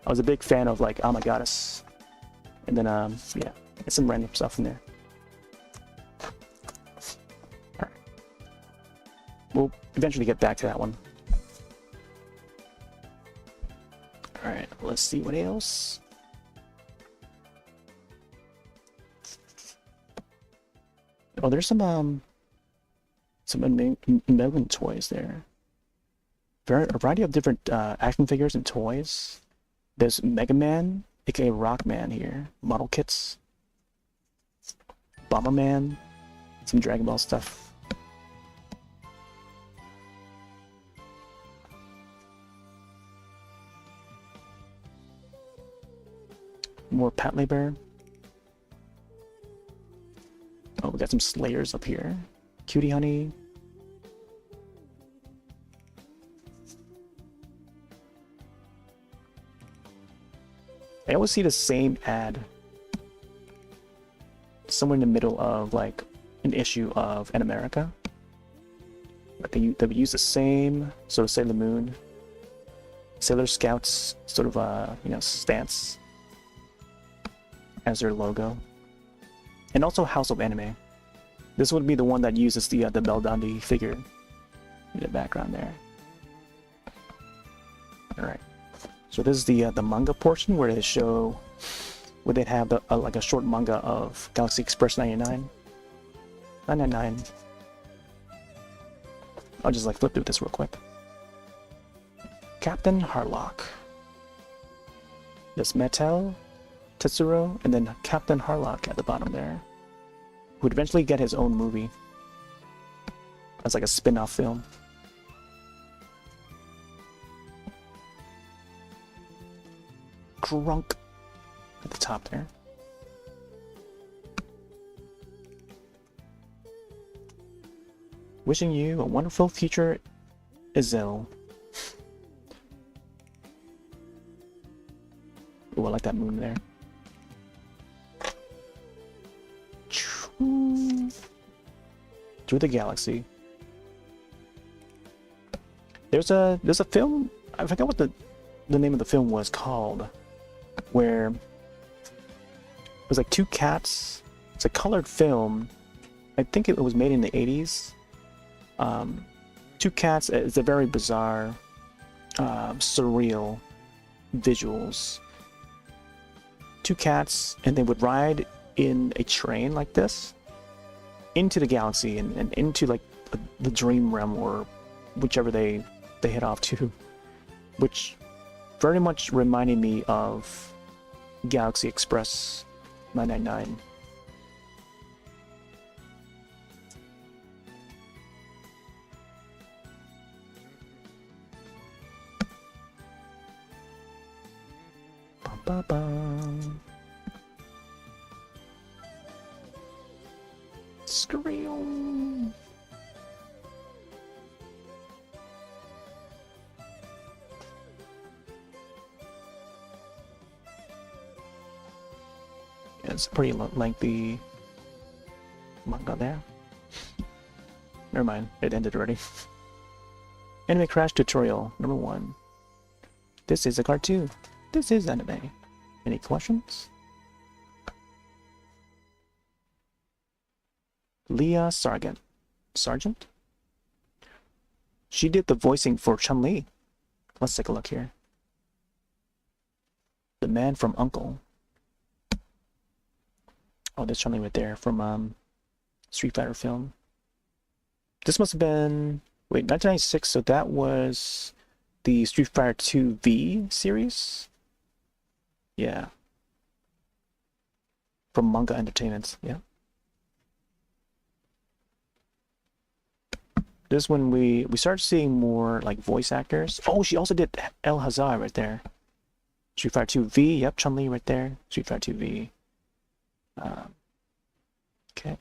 I was a big fan of like Oh My Goddess, and then yeah, it's some random stuff in there. All right. We'll eventually get back to that one. All right, let's see what else. Oh, there's some Melvin toys there. A variety of different action figures and toys. There's Mega Man, aka Rockman here. Model kits. Bomberman. Some Dragon Ball stuff. More Patley Bear. Oh, we got some Slayers up here. Cutie Honey. I always see the same ad somewhere in the middle of like an issue of Animerica. Like they use the same sort of Sailor Moon, Sailor Scouts sort of you know, stance as their logo, and also House of Anime. This would be the one that uses the Beldandi figure in the background there. All right. So this is the manga portion where they show, where they'd have like a short manga of Galaxy Express 99. 999. I'll just like flip through this real quick. Captain Harlock. There's Metal, Tetsuro, and then Captain Harlock at the bottom there, who would eventually get his own movie as like a spin-off film. Grunk at the top there. Wishing you a wonderful future, Izel. Oh, I like that moon there. Through the galaxy. There's a film, I forgot what the name of the film was called, where it was like two cats. It's a colored film. I think it was made in the 80s. Two cats. It's a very bizarre, surreal visuals. Two cats, and they would ride in a train like this into the galaxy and into like the dream realm, or whichever they head off to, which very much reminded me of Galaxy Express 999. Bum, bum, bum. Scream. It's a pretty lengthy manga there. Never mind, it ended already. Anime Crash Tutorial #1. This is a cartoon. This is anime. Any questions? Leah Sargent. Sargent? She did the voicing for Chun-Li. Let's take a look here. The man from Uncle. Oh, there's Chun-Li right there from Street Fighter film. This must have been, wait, 1996, so that was the Street Fighter 2 V series? Yeah. From Manga Entertainment, yeah. This is when we started seeing more like voice actors. Oh, she also did El Hazard right there. Street Fighter 2 V, yep, Chun-Li right there. Street Fighter 2 V. Okay.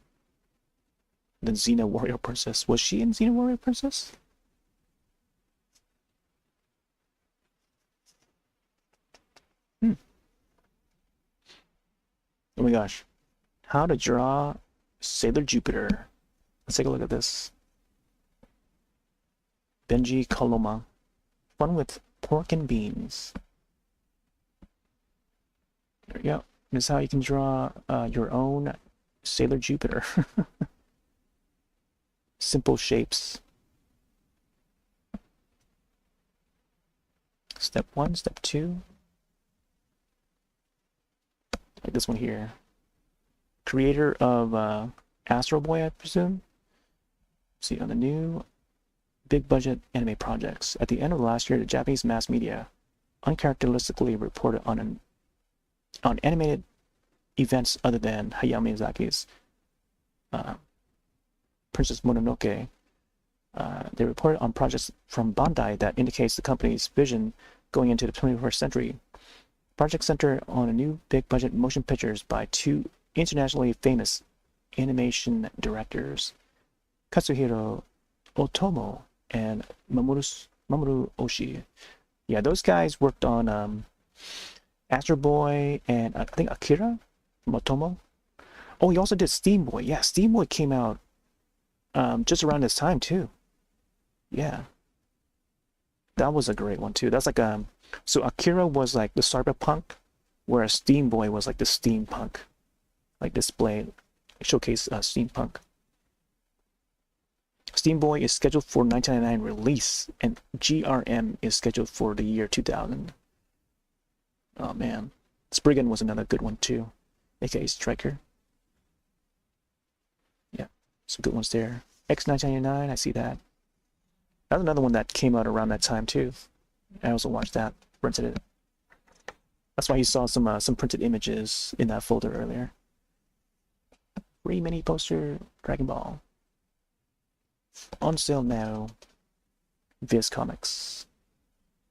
Then Xena Warrior Princess. Was she in Xena Warrior Princess? Oh my gosh. How to draw Sailor Jupiter. Let's take a look at this. Benji Coloma. Fun with pork and beans. There we go. This is how you can draw your own Sailor Jupiter. Simple shapes. Step 1, step 2. Like this one here. Creator of Astro Boy, I presume. See, on the new big budget anime projects. At the end of last year, the Japanese mass media uncharacteristically reported on animated events other than Hayao Miyazaki's Princess Mononoke. They reported on projects from Bandai that indicates the company's vision going into the 21st century. Project centered on a new big budget motion pictures by two internationally famous animation directors, Katsuhiro Otomo and Mamoru Oshii. Yeah, those guys worked on Astro Boy and I think Akira Motomo. Oh, he also did Steam Boy. Yeah, Steam Boy came out just around this time too. Yeah, that was a great one too. That's like so Akira was like the cyberpunk, whereas Steam Boy was like the steampunk, like display showcase steampunk. Steam Boy is scheduled for 1999 release, and GRM is scheduled for the year 2000. Oh man, Spriggan was another good one too, aka Striker. Yeah, some good ones there. X1999, I see that. That's another one that came out around that time too. I also watched that, rented it. That's why you saw some printed images in that folder earlier. Free mini poster, Dragon Ball. On sale now. Viz Comics.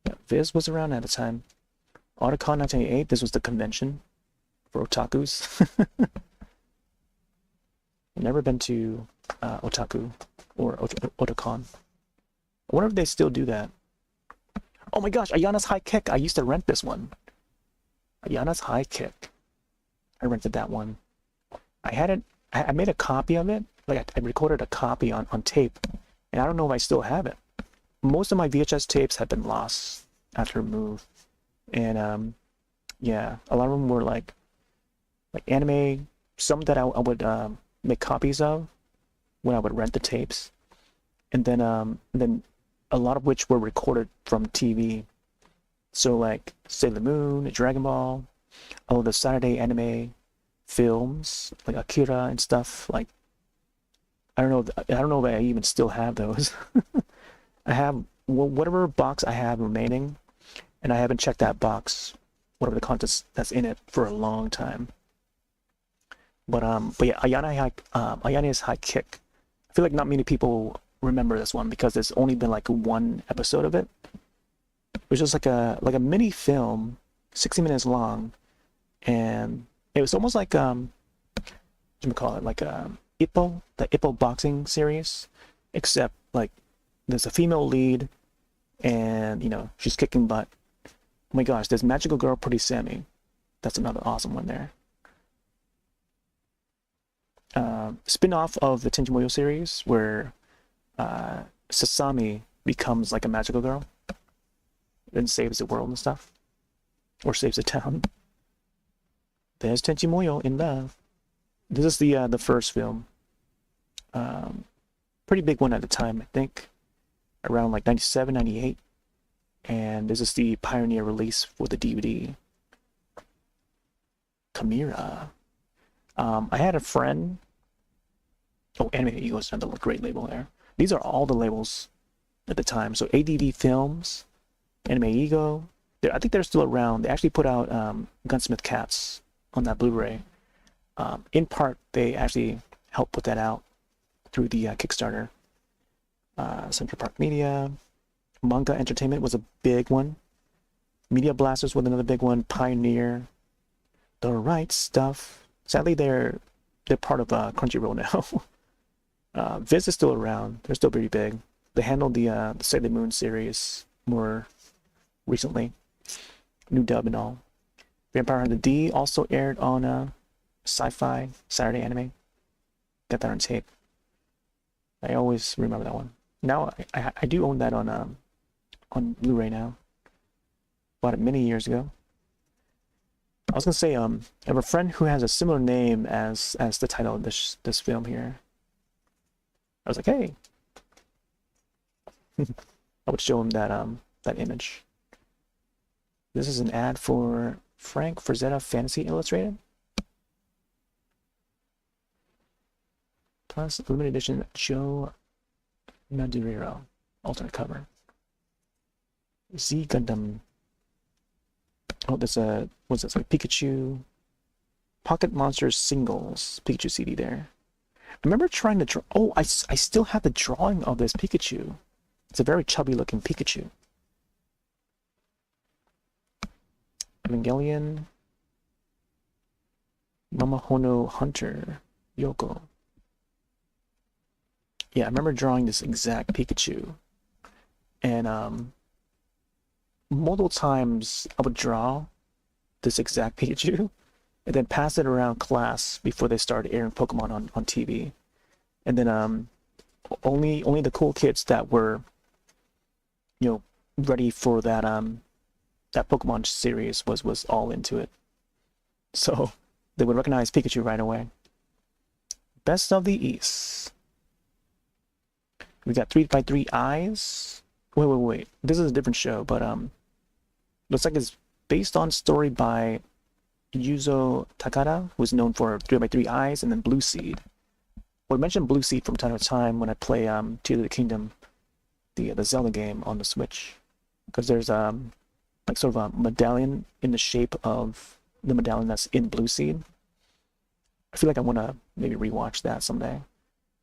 Yeah, Viz was around at the time. Otakon 1988, this was the convention for otakus. I've never been to Otaku or Otakon. I wonder if they still do that. Oh my gosh, Ayana's High Kick. I used to rent this one. Ayana's High Kick. I rented that one. I had it. I made a copy of it. Like I recorded a copy on tape, and I don't know if I still have it. Most of my VHS tapes have been lost after move, and yeah, a lot of them were like anime. Some that I would make copies of when I would rent the tapes, and then a lot of which were recorded from TV. So like Sailor Moon, Dragon Ball, all of the Saturday anime films like Akira and stuff. Like I don't know if I even still have those. I have whatever box I have remaining, and I haven't checked that box, whatever the contents that's in it, for a long time. But yeah, Ayana's High Kick. I feel like not many people remember this one because there's only been like one episode of it. It was just like a mini film, 60 minutes long, and it was almost like what do you call it, like Ippo, the Ippo boxing series, except like there's a female lead, and you know she's kicking butt. Oh my gosh, there's Magical Girl Pretty Sammy. That's another awesome one there. Spin-off of the Tenjimoyo series where Sasami becomes like a magical girl. and saves the world and stuff, or saves the town. There's Tenchi Moyo in love. This is the first film. Pretty big one at the time, I think, around like 97, 98. And this is the pioneer release for the DVD. Chimera. I had a friend. Oh, Animerica is another great label there. These are all the labels at the time. So ADV Films, Animerica. I think they're still around. They actually put out Gunsmith Cats on that Blu-ray. In part, they actually helped put that out through the Kickstarter. Central Park Media. Manga Entertainment was a big one. Media Blasters was another big one. Pioneer. The Right Stuff. Sadly, they're part of Crunchyroll now. Viz is still around. They're still pretty big. They handled the Sailor Moon series more recently. New dub and all. Vampire Hunter D also aired on Sci-Fi Saturday Anime. Got that on tape. I always remember that one. Now I do own that on Blu-ray now. Bought it many years ago. I was gonna say I have a friend who has a similar name as the title of this film here. I was like, hey. I would show him that image. This is an ad for Frank Frazetta Fantasy Illustrated. Plus limited edition Joe Madureira alternate cover. Z Gundam. Oh, there's a what's this, like Pikachu Pocket Monsters singles Pikachu CD there. I remember trying to draw. Oh, I still have the drawing of this Pikachu. It's a very chubby looking Pikachu. Evangelion. Mamahono Hunter Yoko. Yeah, I remember drawing this exact Pikachu. And multiple times I would draw this exact Pikachu and then pass it around class before they started airing Pokemon on TV. And then only the cool kids that were, you know, ready for that that Pokemon series was all into it. So they would recognize Pikachu right away. Best of the East. We got 3x3 Eyes. Wait. This is a different show, but looks like it's based on story by Yuzo Takada, who's known for 3x3 Eyes and then Blue Seed. Well, I mentioned Blue Seed from time to time when I play Tears of the Kingdom, the Zelda game on the Switch, because there's like sort of a medallion in the shape of the medallion that's in Blue Seed. I feel like I want to maybe rewatch that someday.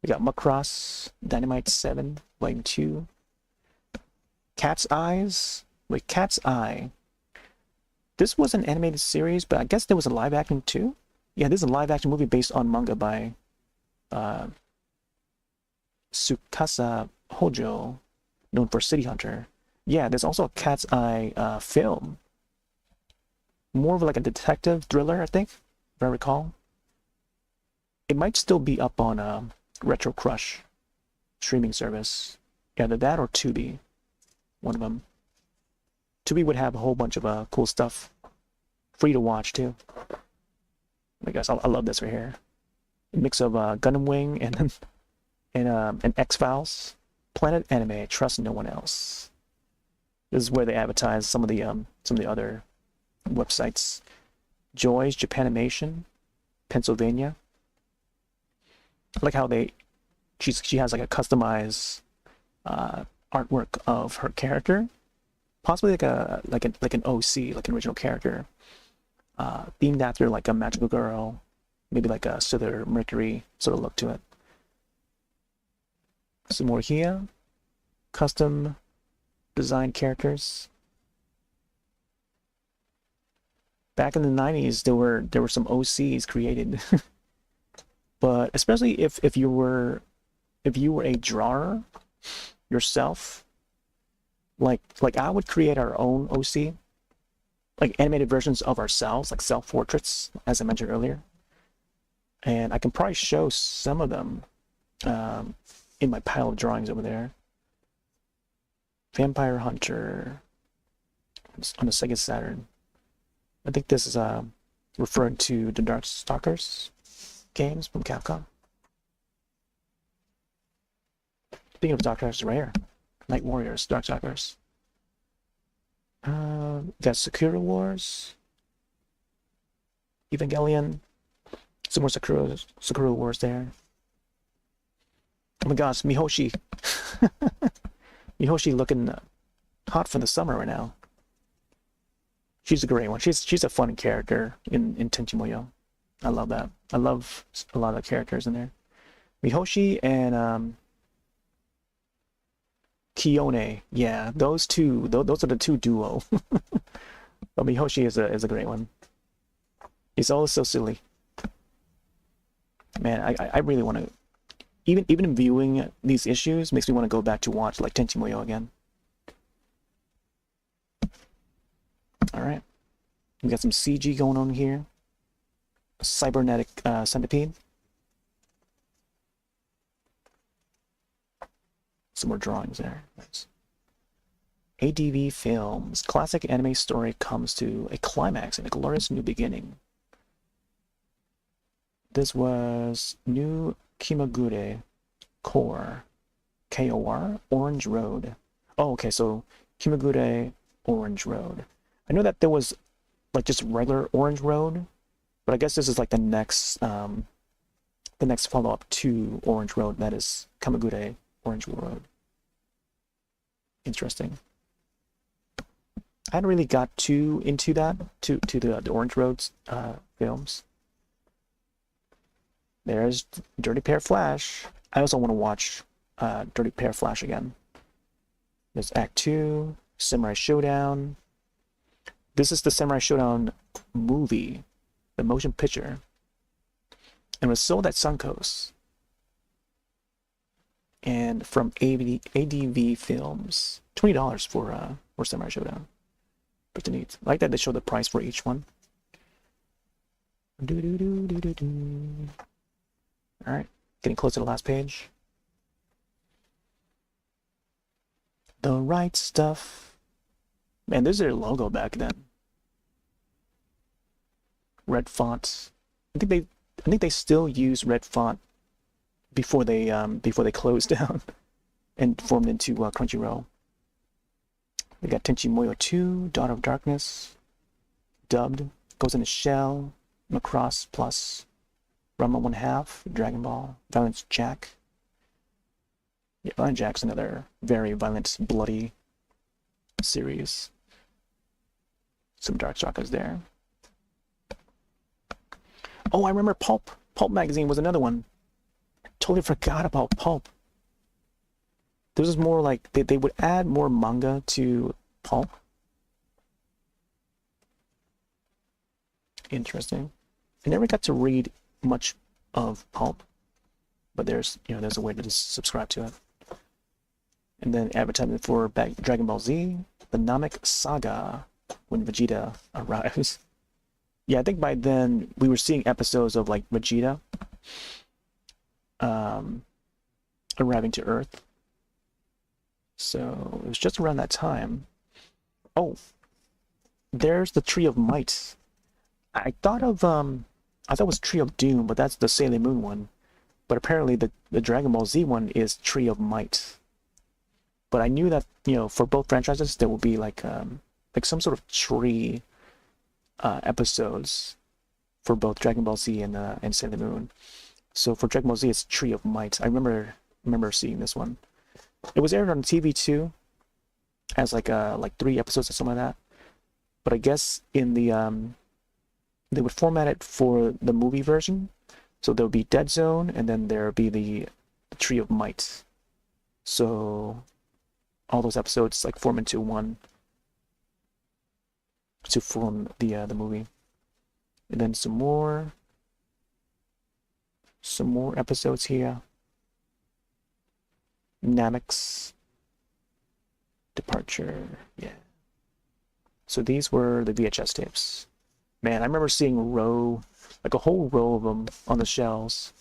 We got Macross, Dynamite 7, Volume 2. Cat's Eyes. Wait, Cat's Eye. This was an animated series, but I guess there was a live action too? Yeah, this is a live action movie based on manga by Tsukasa Hojo, known for City Hunter. Yeah, there's also a Cat's Eye film. More of like a detective thriller, I think, if I recall. It might still be up on Retro Crush streaming service. Either that or Tubi. One of them. Tubi would have a whole bunch of cool stuff free to watch too. Oh my gosh, I love this right here. A mix of Gundam Wing and X-Files. Planet Anime, trust no one else. This is where they advertise some of the other websites. Joy's Japanimation, Pennsylvania. I like how she has like a customized artwork of her character, possibly like an OC, like an original character, themed after like a magical girl, maybe like a Sailor Mercury sort of look to it. Some more here, custom designed characters. Back in the 90s, there were some OCs created. But especially if you were a drawer yourself, like I would create our own OC, like animated versions of ourselves, like self-portraits, as I mentioned earlier. And I can probably show some of them in my pile of drawings over there. Vampire Hunter, on the Sega Saturn. I think this is referring to the Darkstalkers games from Capcom. Speaking of Darkstalkers, right here. Night Warriors, Darkstalkers. Got Sakura Wars, Evangelion, some more Sakura Wars there. Oh my gosh, Mihoshi. Mihoshi looking hot for the summer right now. She's a great one. She's a fun character in Tenchi Muyo. I love that. I love a lot of the characters in there. Mihoshi and Kione. Yeah, those two. Those are the two duo. But Mihoshi is a great one. He's always so silly. Man, I really want to. Even viewing these issues makes me want to go back to watch like Tenchi Muyo again. All right, we got some CG going on here. A cybernetic centipede. Some more drawings there. Nice. ADV Films. Classic anime story comes to a climax in a glorious new beginning. This was New Kimagure Core. KOR? Orange Road. Oh, okay, so Kimagure Orange Road. I know that there was like just regular Orange Road, but I guess this is like the next follow-up to Orange Road, that is Kamagure Orange Road. Interesting. I hadn't really got too into that, to the Orange Roads films. There's Dirty Pair Flash. I also want to watch Dirty Pair Flash again. There's Act 2, Samurai Showdown. This is the Samurai Showdown movie, the motion picture, and was sold at Suncoast. And from ADV Films, $20 for Samurai Showdown. Pretty neat. I like that they show the price for each one. All right, getting close to the last page. The Right Stuff. Man, this is their logo back then. Red font. I think they still use red font before they closed down and formed into Crunchyroll. We got Tenchi Muyo 2, Dawn of Darkness, dubbed, Goes in a Shell, Macross Plus, Ranma 1/2, Dragon Ball, Violent Jack. Yeah, Violent Jack's another very violent, bloody series. Some Darkstalkers there. Oh, I remember Pulp. Pulp magazine was another one. I totally forgot about Pulp. This is more like they would add more manga to Pulp. Interesting. I never got to read much of Pulp, but there's a way to just subscribe to it. And then advertisement for Dragon Ball Z, the Namek Saga, when Vegeta arrives. Yeah, I think by then we were seeing episodes of like Vegeta arriving to Earth. So it was just around that time. Oh, there's the Tree of Might. I thought it was Tree of Doom, but that's the Sailor Moon one. But apparently the Dragon Ball Z one is Tree of Might. But I knew that, for both franchises there will be like some sort of tree episodes for both Dragon Ball Z and Sailor Moon. So for Dragon Ball Z it's Tree of Might. I remember seeing this one. It was aired on TV too, as like 3 episodes or something like that. But I guess in the they would format it for the movie version. So there would be Dead Zone, and then there would be the Tree of Might. So all those episodes like form into one to form the movie. And then some more episodes here. Namek's departure. Yeah. So these were the VHS tapes. Man, I remember seeing a whole row of them on the shelves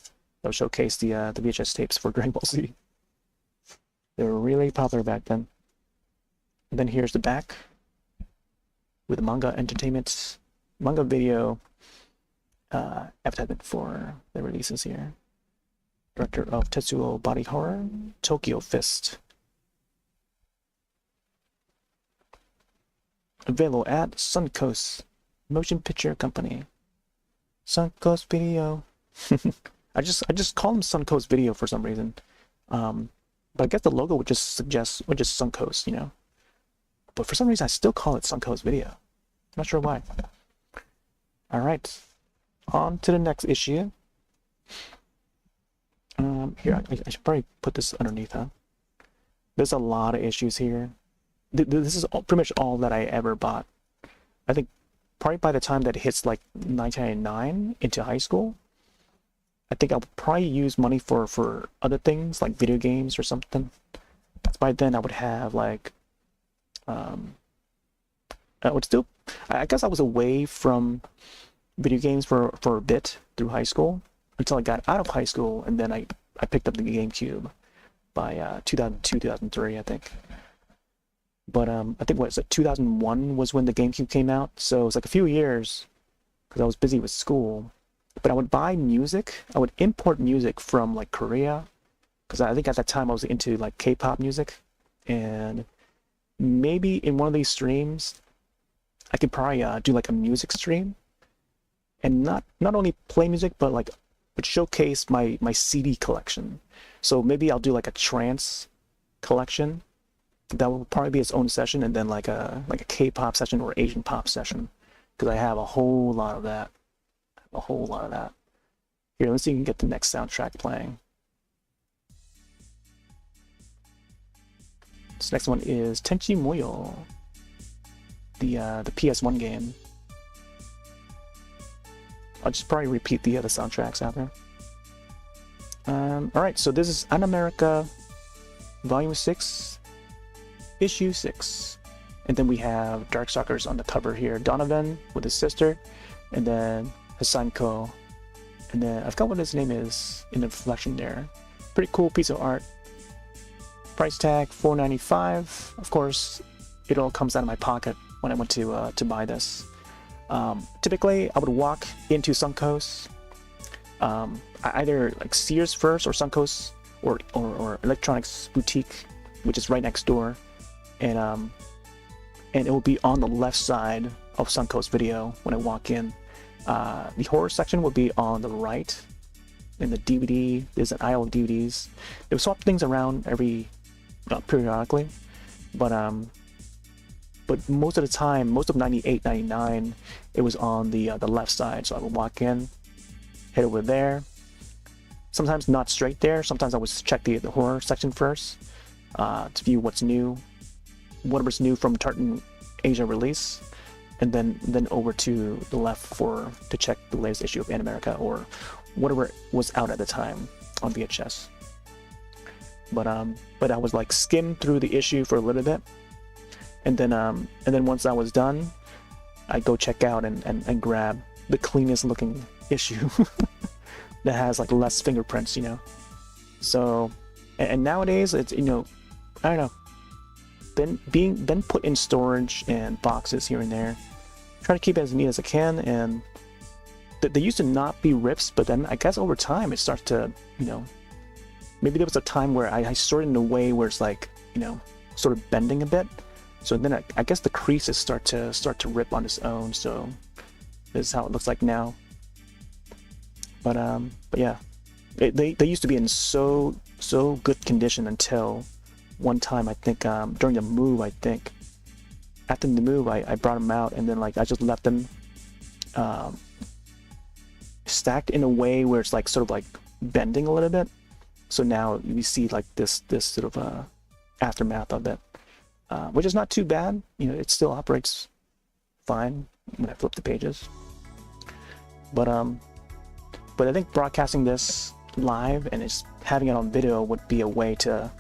that would showcase the VHS tapes for Dragon Ball Z. They were really popular back then. And then here's the back. with manga entertainment, manga video advertisement for the releases here. Director of Tetsuo Body Horror, Tokyo Fist. Available at Suncoast Motion Picture Company. Suncoast Video. I just call them Suncoast Video for some reason. But I guess the logo would just suggest Suncoast, you know. But for some reason I still call it Suncoast Video. Not sure why. Alright. On to the next issue. Here, I should probably put this underneath, huh? There's a lot of issues here. This is pretty much all that I ever bought. I think probably by the time that it hits like 1999 into high school, I think I would probably use money for other things like video games or something. By then I would have like, I guess I was away from video games for a bit through high school until I got out of high school, and then I picked up the GameCube by 2002, 2003, I think. But I think what is it, 2001 was when the GameCube came out, so it was like a few years because I was busy with school. But I would buy music. I would import music from like Korea, because I think at that time I was into like K-pop music, and maybe in one of these streams I could probably do like a music stream, and not only play music but showcase my CD collection. So maybe I'll do like a trance collection. That will probably be its own session, and then like a K-pop session or Asian pop session, because I have a whole lot of that. Here, let's see if we can get the next soundtrack playing. This next one is Tenchi Muyo, the PS1 game. I'll just probably repeat the other soundtracks out there. Alright, so this is Animerica Volume 6, Issue 6. And then we have Darkstalkers on the cover here. Donovan with his sister, and then Hasanko. And then I forgot what his name is in the reflection there. Pretty cool piece of art. Price tag $4.95. Of course, it all comes out of my pocket when I went to buy this. Typically, I would walk into Suncoast, either like Sears first or Suncoast or Electronics Boutique, which is right next door, and it will be on the left side of Suncoast Video when I walk in. The horror section would be on the right. In the DVD, there's an aisle of DVDs. They would swap things around periodically, but most of the time, most of 98, 99, it was on the left side. So I would walk in, head over there. Sometimes not straight there. Sometimes I would check the horror section first to view what's new, whatever's new from Tartan Asia release, and then over to the left to check the latest issue of Animerica or whatever was out at the time on VHS. But I was like skimmed through the issue for a little bit, and then once I was done, I'd go check out and grab the cleanest looking issue that has like less fingerprints, you know. So, and nowadays it's, you know, I don't know, then put in storage and boxes here and there. Try to keep it as neat as I can, and they used to not be rips, but then I guess over time it starts to, you know, maybe there was a time where I sorted in a way where it's like, you know, sort of bending a bit. So then I guess the creases start to rip on its own. So this is how it looks like now. But yeah, they used to be in so good condition until one time, I think, during the move, I think. After the move, I brought them out, and then like I just left them stacked in a way where it's like sort of like bending a little bit. So now you see like this sort of aftermath of it, which is not too bad. You know, it still operates fine when I flip the pages. But I think broadcasting this live and it's having it on video would be a way to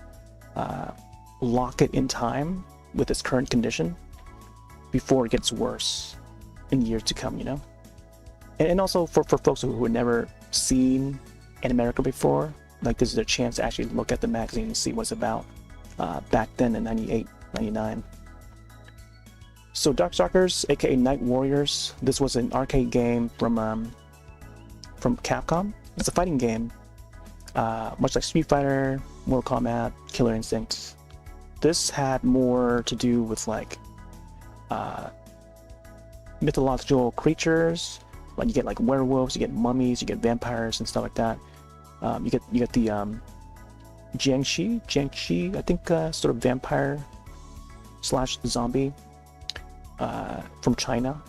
lock it in time with its current condition before it gets worse in years to come, you know. And also for folks who had never seen Animerica before, like this is a chance to actually look at the magazine and see what's about back then in 98, 99. So Darkstalkers, aka Night Warriors, this was an arcade game from Capcom. It's a fighting game, much like Street Fighter, Mortal Kombat, Killer Instinct. This had more to do with like mythological creatures. Like you get like werewolves, you get mummies, you get vampires and stuff like that. You get the Jiangshi, I think, sort of vampire slash zombie from China.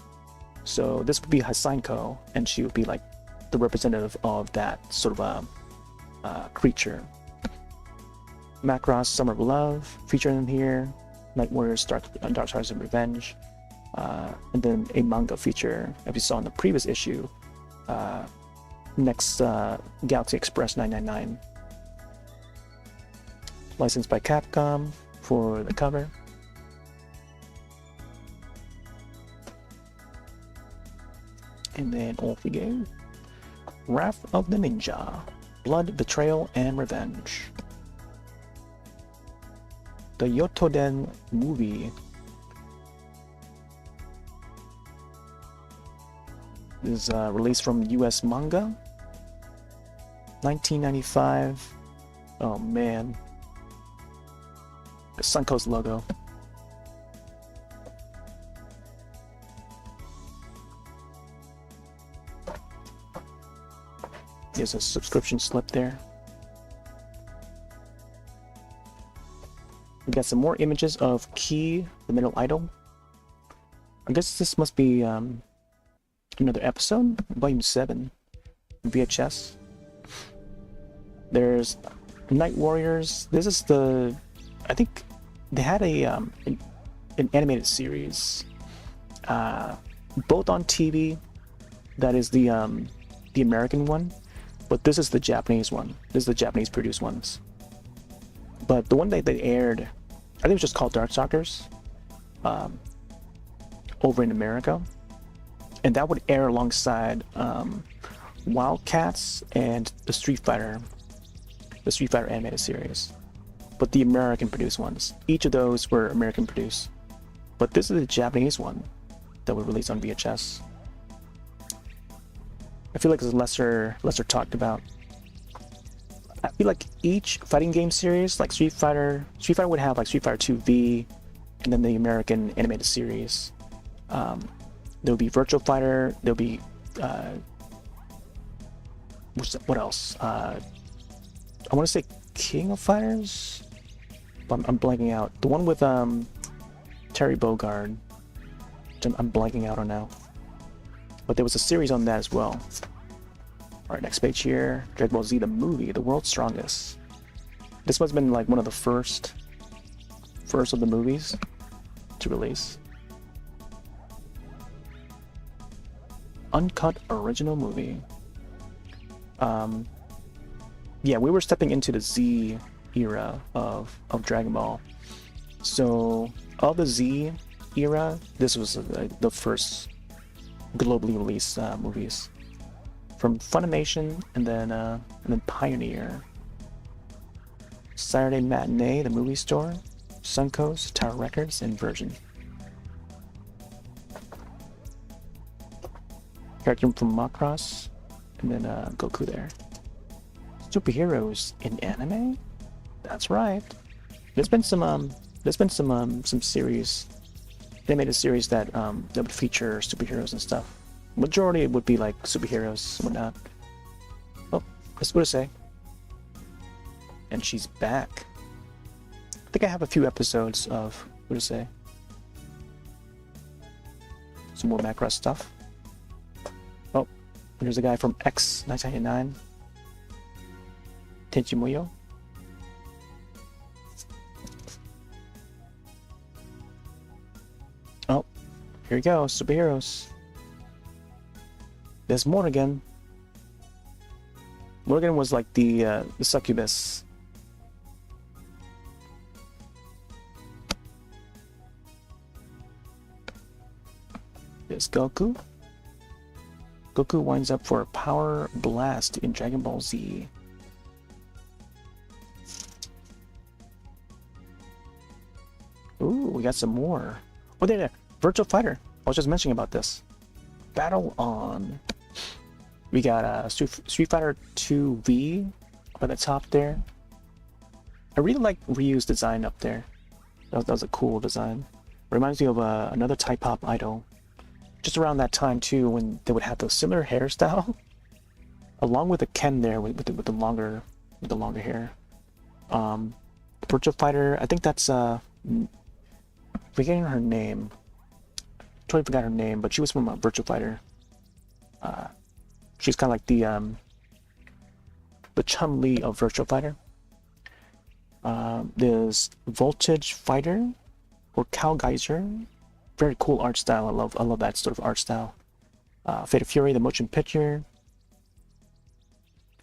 So this would be Hasenko, and she would be like the representative of that sort of creature. Macross Summer of Love featured in here. Night Warriors Dark Stars of Revenge. And then a manga feature, as you saw in the previous issue, next Galaxy Express 999. Licensed by Capcom for the cover. And then off we go. Wrath of the Ninja. Blood, Betrayal, and Revenge. The Yotoden movie. Is released from US Manga. 1995. Oh man. The Suncoast logo. There's a subscription slip there. We got some more images of Key, the middle idol. I guess this must be another episode, volume 7, VHS. There's Night Warriors. This is the, I think they had a an animated series, both on TV. That is the American one, but this is the Japanese one. This is the Japanese produced ones. But the one that they aired, I think it was just called Darkstalkers, over in America, and that would air alongside Wildcats and the Street Fighter animated series. But the American produced ones, each of those were American produced. But this is the Japanese one that was released on VHS. I feel like it's lesser talked about. I feel like each fighting game series, like Street Fighter would have like Street Fighter 2V, and then the American animated series. There'll be Virtual Fighter. There'll be what else? I want to say King of Fighters, but I'm blanking out. The one with Terry Bogard. I'm blanking out on now. But there was a series on that as well. Alright, next page here. Dragon Ball Z, the movie, The World's Strongest. This must have been like one of the first of the movies to release. Uncut original movie. Yeah, we were stepping into the Z era of Dragon Ball. So, of the Z era, this was the first globally released movies from Funimation, and then Pioneer. Saturday Matinee, the movie store, Suncoast, Tower Records, and Virgin. Character from Macross, and then Goku there. Superheroes in anime? That's right. There's been some series, animated series that would feature superheroes and stuff. Majority would be like superheroes and whatnot. Oh, that's what it say. And she's back. I think I have a few episodes of what to say. Some more Macross stuff. Oh, there's a guy from X 1999. Tenchi Muyo. Oh, here we go, superheroes. There's Morrigan. Morrigan was like the succubus. There's Goku. Goku winds up for a power blast in Dragon Ball Z. Ooh, we got some more. Oh, there. Virtual Fighter. I was just mentioning about this. Battle on. We got Street Fighter 2V up at the top there. I really like Ryu's design up there. That was a cool design. Reminds me of another Tokyopop idol. Just around that time too, when they would have the similar hairstyle, along with the Ken there with the longer hair. Virtual Fighter. I think that's forgetting her name. Totally forgot her name, but she was from Virtual Fighter. She's kind of like the Chun-Li of Virtual Fighter. There's Voltage Fighter or Cow Geyser. Very cool art style. I love that sort of art style. Fate of Fury, the motion picture.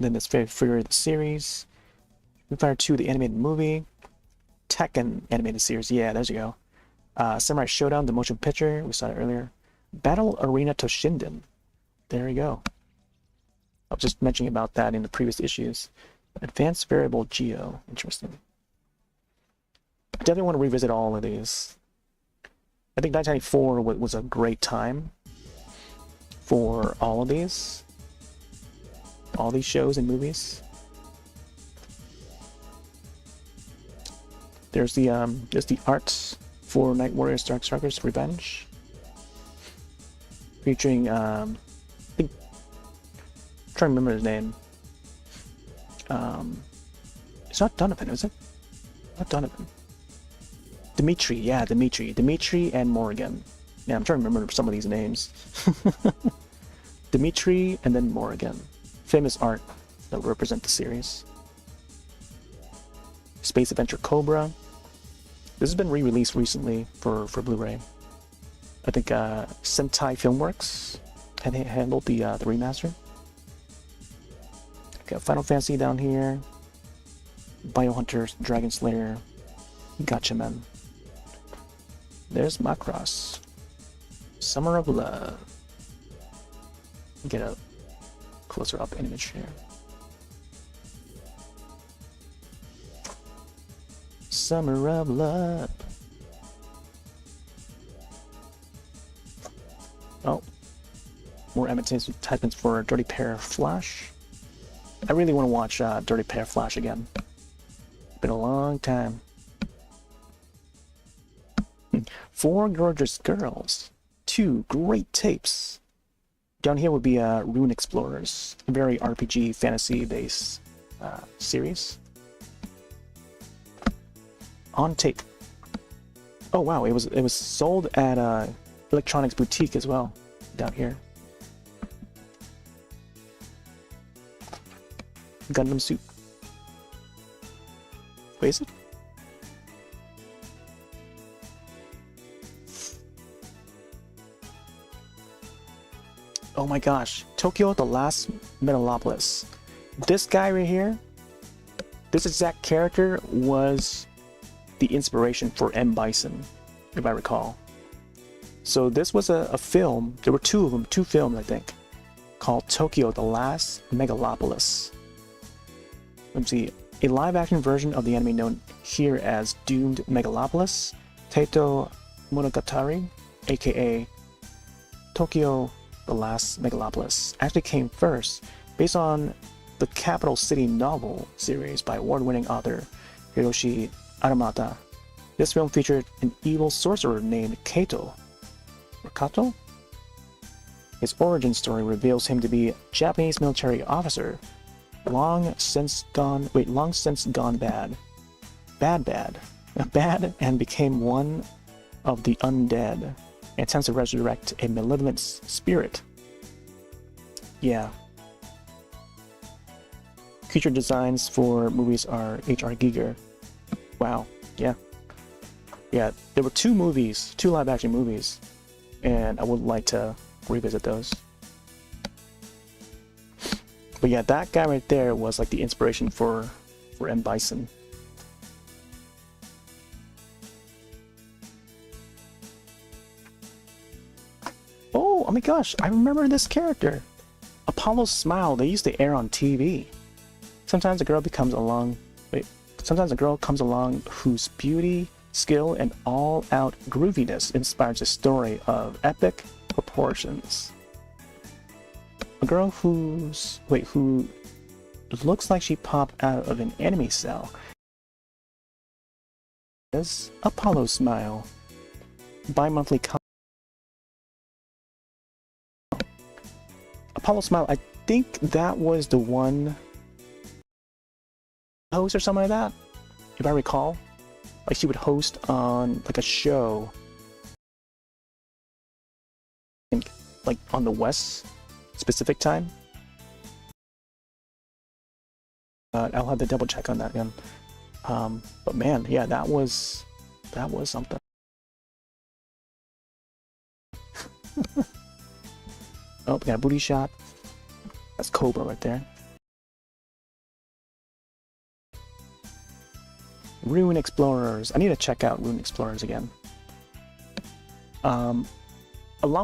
Then there's Fate of Fury, the series. Street Fighter 2, the animated movie. Tekken animated series. Yeah, there you go. Samurai Showdown, the motion picture. We saw it earlier. Battle Arena Toshinden. There you go. I was just mentioning about that in the previous issues. Advanced Variable Geo. Interesting. I definitely want to revisit all of these. I think 1994 was a great time for all of these. All these shows and movies. There's the art for Night Warriors Darkstalkers Revenge. Featuring I think I'm trying to remember his name. It's not Donovan, is it? Not Donovan. Dimitri, yeah, Dimitri and Morrigan. Yeah, I'm trying to remember some of these names. Dimitri and then Morrigan. Famous art that will represent the series. Space Adventure Cobra. This has been re-released recently for Blu-ray. I think Sentai Filmworks had handled the remaster. Got Final Fantasy down here. Biohunter, Dragon Slayer, Gatchaman. There's Macross. Summer of Love. Get a closer up image here. Summer of Love. Oh, more advertisements for Dirty Pair Flash. I really want to watch Dirty Pair Flash again. Been a long time. 4 gorgeous girls. 2 great tapes. Down here would be Rune Explorers, a very RPG fantasy-based series. On tape. Oh wow, it was sold at Electronics Boutique as well. Down here. Gundam suit. Wait, is it? Oh my gosh, Tokyo, the Last Metalopolis. This guy right here, this exact character was the inspiration for M. Bison, if I recall. So this was a film, there were 2 of them, 2 films I think, called Tokyo, the Last Megalopolis. Let me see, a live-action version of the anime known here as Doomed Megalopolis, Taito Monogatari, aka Tokyo, the Last Megalopolis, actually came first, based on the Capital City novel series by award-winning author Hiroshi Aramata. This film featured an evil sorcerer named Kato. Or Kato? His origin story reveals him to be a Japanese military officer, long since gone bad, and became one of the undead, and attempts to resurrect a malevolent spirit. Yeah. Creature designs for movies are H.R. Giger. Wow. Yeah. Yeah, there were 2 movies, 2 live-action movies, and I would like to revisit those. But yeah, that guy right there was like the inspiration for M. Bison. Oh my gosh, I remember this character. Apollo's Smile, they used to air on TV. Sometimes a girl comes along whose beauty skill and all-out grooviness inspires a story of epic proportions. A girl who looks like she popped out of an anime cell is Apollo Smile. Bi-monthly Apollo Smile, I think that was the one host or something like that, if I recall. Like she would host on like a show, like on the West specific time. I'll have to double check on that again. But man, yeah, that was something. Oh, we got a booty shot. That's Cobra right there. Rune Explorers. I need to check out Rune Explorers again. Along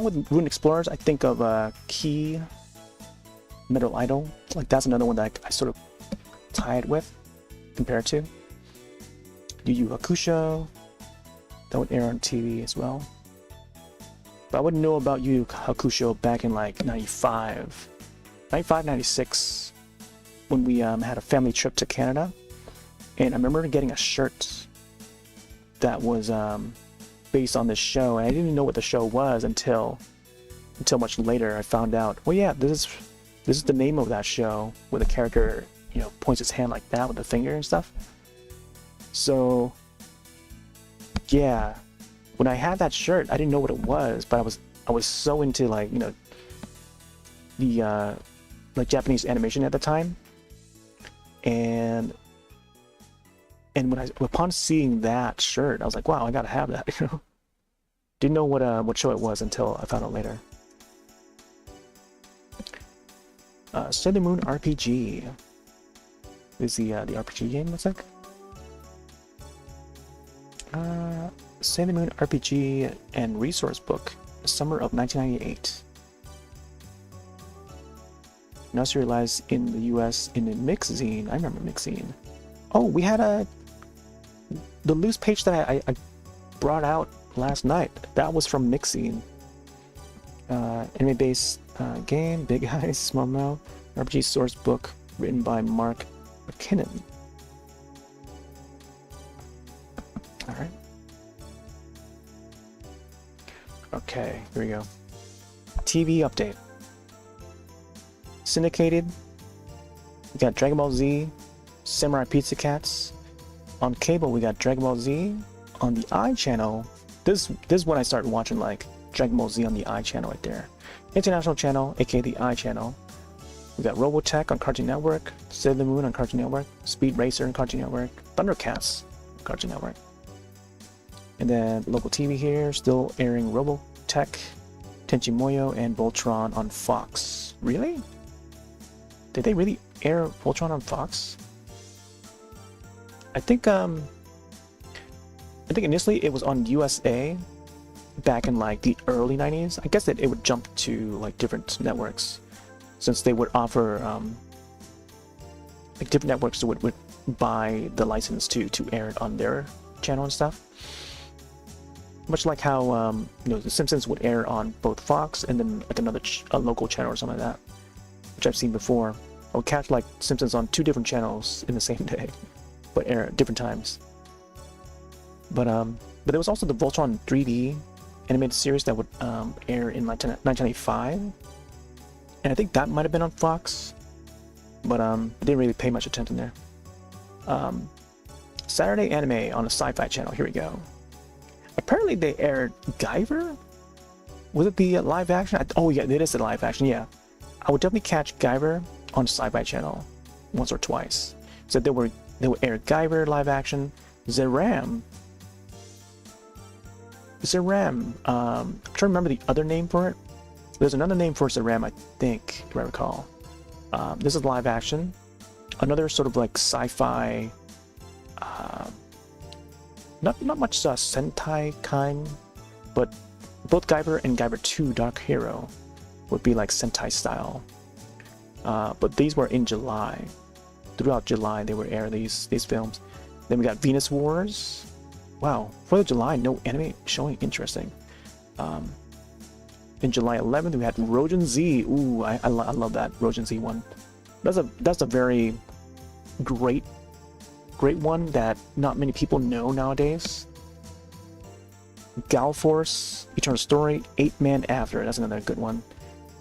with Rune Explorers, I think of Key Metal Idol. Like that's another one that I sort of tie it with, compared to Yu Yu Hakusho. That would air on TV as well. But I wouldn't know about Yu Yu Hakusho back in like 95, 96, when we had a family trip to Canada. And I remember getting a shirt that was based on this show, and I didn't even know what the show was until much later. I found out, well, yeah, this is the name of that show, where the character, you know, points his hand like that with the finger and stuff. So, yeah, when I had that shirt, I didn't know what it was, but I was so into, like, you know, the like Japanese animation at the time, and upon seeing that shirt, I was like, wow, I gotta have that, you know. Didn't know what show it was until I found out later. Sailor Moon RPG. Is the RPG game, looks like. Sailor Moon RPG and Resource Book, the summer of 1998. Now serialized in the US in the Mixzine. I remember Mixzine. Oh, we had the loose page that I brought out last night. That was from Mixzine. Anime-based game, Big Eyes, Small Mouth, RPG source book written by Mark McKinnon. Alright. Okay, here we go. TV update. Syndicated. We got Dragon Ball Z, Samurai Pizza Cats. On cable, we got Dragon Ball Z. On the I channel, this is when I started watching, like, Dragon Ball Z on the I channel right there. International channel, aka the I channel. We got Robotech on Cartoon Network, Sailor Moon on Cartoon Network, Speed Racer on Cartoon Network, Thundercats on Cartoon Network. And then local TV here, still airing Robotech, Tenchi Muyo, and Voltron on Fox. Really? Did they really air Voltron on Fox? I think initially it was on USA back in like the early 90s. I guess that it would jump to like different networks, since they would offer like different networks would buy the license to air it on their channel and stuff. Much like how you know, The Simpsons would air on both Fox and then like a local channel or something like that, which I've seen before. I would catch like Simpsons on 2 different channels in the same day, but air at different times. But there was also the Voltron 3D animated series that would air in 1995, and I think that might have been on Fox, but I didn't really pay much attention there. Saturday Anime on the Sci-Fi Channel. Here we go. Apparently they aired Guyver. Was it the live action? Oh yeah, it is the live action. Yeah, I would definitely catch Guyver on the Sci-Fi Channel once or twice. So they would air Guyver live action, Zeram. I'm trying to remember the other name for it. There's another name for Zeram, I think, if I recall. This is live action. Another sort of like sci-fi, not much Sentai kind, but both Guyver and Guyver 2 Dark Hero would be like Sentai style. But these were in July. Throughout July, they would air these films. Then we got Venus Wars, Wow, 4th of July, no anime showing. Interesting. In July 11th, we had Ronin Z. Ooh, I love that Ronin Z one. That's a very great one that not many people know nowadays. Gal Force, Eternal Story, 8-Man After. That's another good one.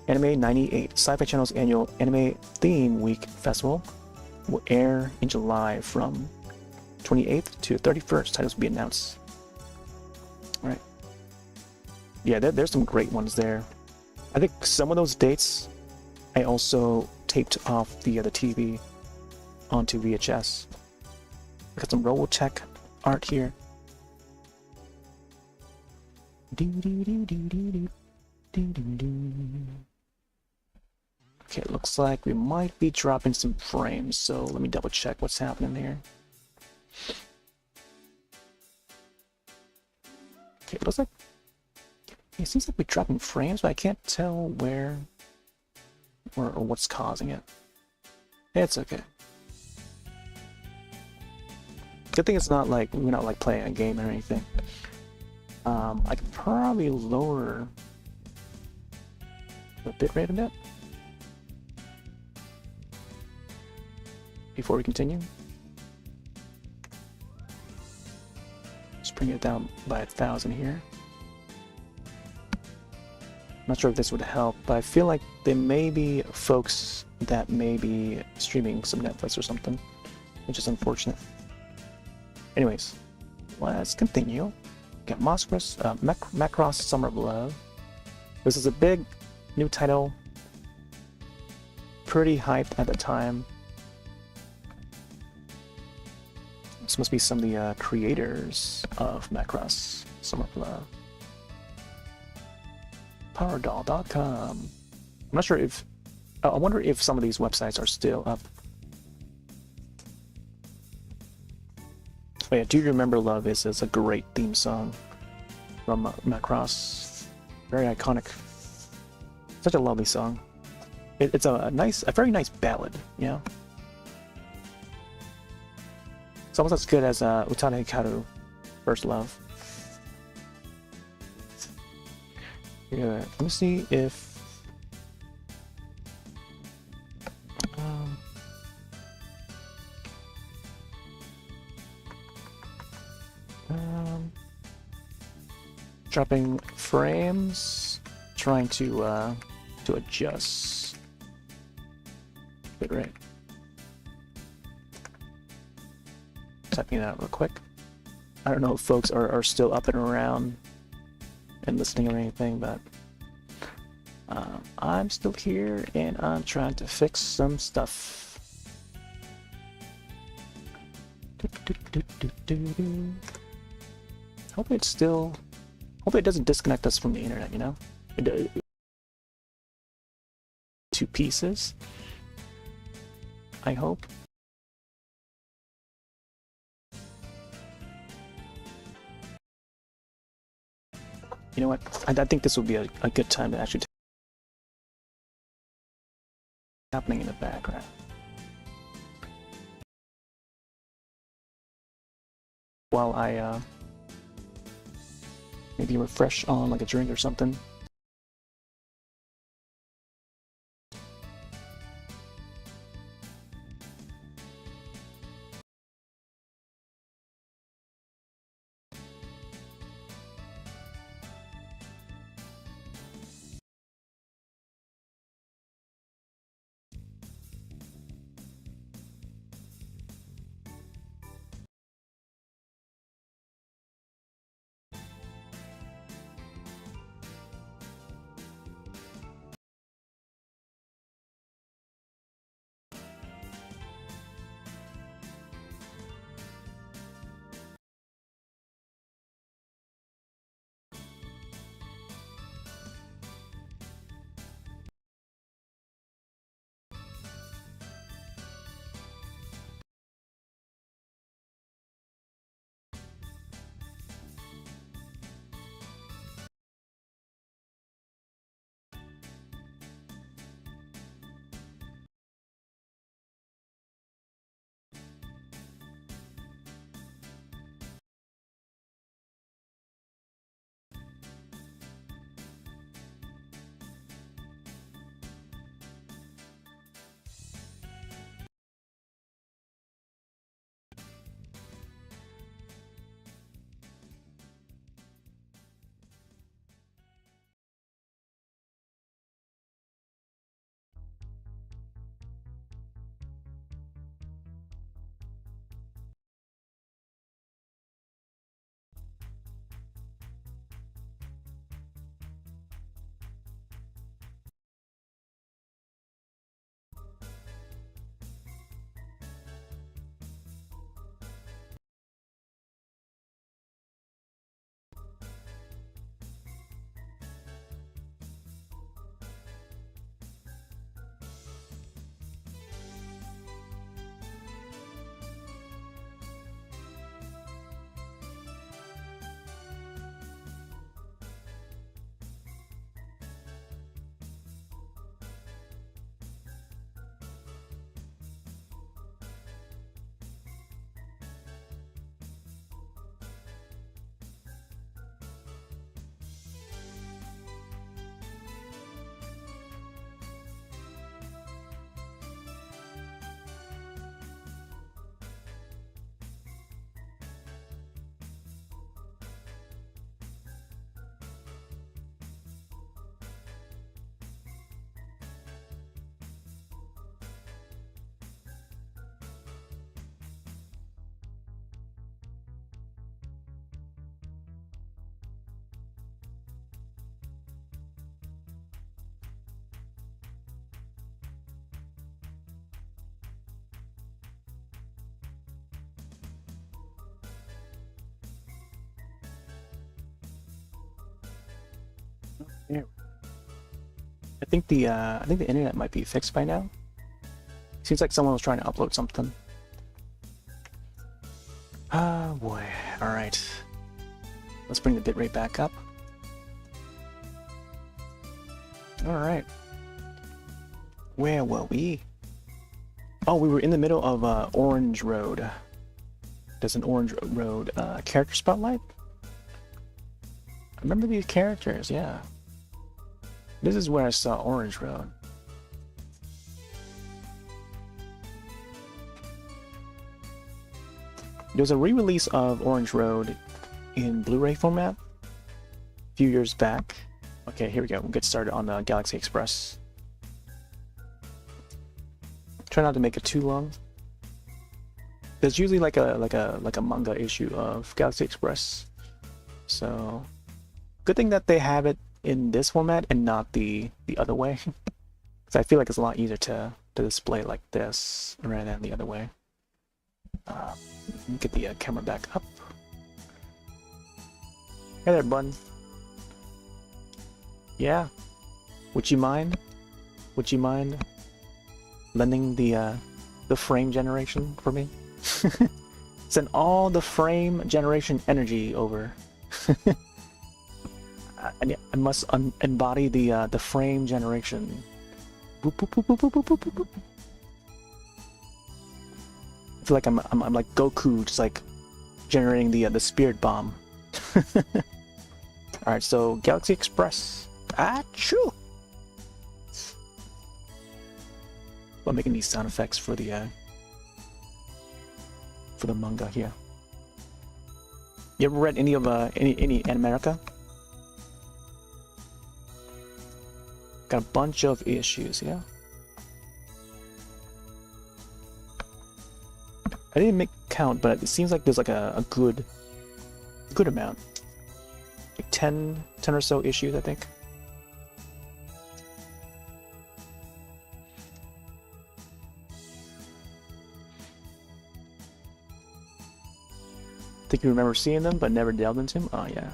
Anime 98, Sci-Fi Channel's annual Anime Theme Week Festival will air in July from 28th to 31st. Titles will be announced. All right. Yeah, there's some great ones there. I think some of those dates I also taped off the TV onto VHS. We got some Robotech art here. Okay, it looks like we might be dropping some frames, so let me double check what's happening here. Okay, it looks like it seems like we're dropping frames, but I can't tell where or what's causing it. It's okay. Good thing it's not like we're not like playing a game or anything. I could probably lower the bitrate a bit before we continue. Just bring it down by 1,000 here. Not sure if this would help, but I feel like there may be folks that may be streaming some Netflix or something, which is unfortunate. Anyways, let's continue. Got Macross Summer of Love. This is a big new title. Pretty hyped at the time. This must be some of the creators of Macross Summer of Love. PowerDoll.com. I'm not sure if... I wonder if some of these websites are still up. Oh yeah, Do You Remember Love is a great theme song from Macross. Very iconic. Such a lovely song. It's a very nice ballad, you know? It's almost as good as Utane Hikaru, First Love. Yeah, let me see if... dropping frames, trying to adjust bitrate. Typing it out real quick. I don't know if folks are still up and around and listening or anything, but I'm still here and I'm trying to fix some stuff. Hopefully it's still... Hopefully it doesn't disconnect us from the internet, you know? Two pieces. I hope. You know what? I think this would be a good time to actually happening in the background. While I maybe refresh on like a drink or something. Yeah. I think the internet might be fixed by now. Seems like someone was trying to upload something. Ah, boy. All right. Let's bring the bitrate back up. All right. Where were we? Oh, we were in the middle of Orange Road. There's an Orange Road character spotlight. I remember these characters, yeah. This is where I saw Orange Road. There's a re-release of Orange Road in Blu-ray format a few years back. Okay, here we go. We'll get started on the Galaxy Express. Try not to make it too long. There's usually like a manga issue of Galaxy Express, so good thing that they have it in this format and not the other way. Because I feel like it's a lot easier to display like this rather than the other way. Get the camera back up. Hey there, bud. Yeah. Would you mind? Would you mind lending the frame generation for me? Send all the frame generation energy over. I must embody the frame generation. Boop, boop, boop, boop, boop, boop, boop, boop. I feel like I'm like Goku, just like generating the spirit bomb. All right, so Galaxy Express. Achoo! I'm making these sound effects for the manga here. You ever read any of any Animerica? Got a bunch of issues, yeah. I didn't make count, but it seems like there's like a good amount. Like 10 or so issues, I think. I think you remember seeing them, but never delved into them. Oh yeah.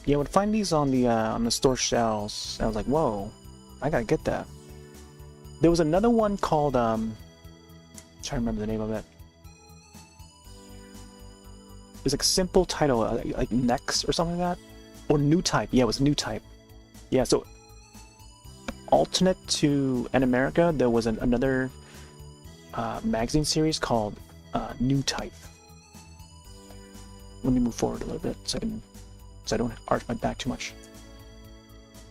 Yeah, I would find these on the store shelves. I was like, whoa, I gotta get that. There was another one called I'm trying to remember the name of it. It was like a simple title, like Next or something like that, or New Type. Yeah, it was New Type. Yeah, so alternate to Animerica, there was another magazine series called New Type. Let me move forward a little bit so I don't arch my back too much.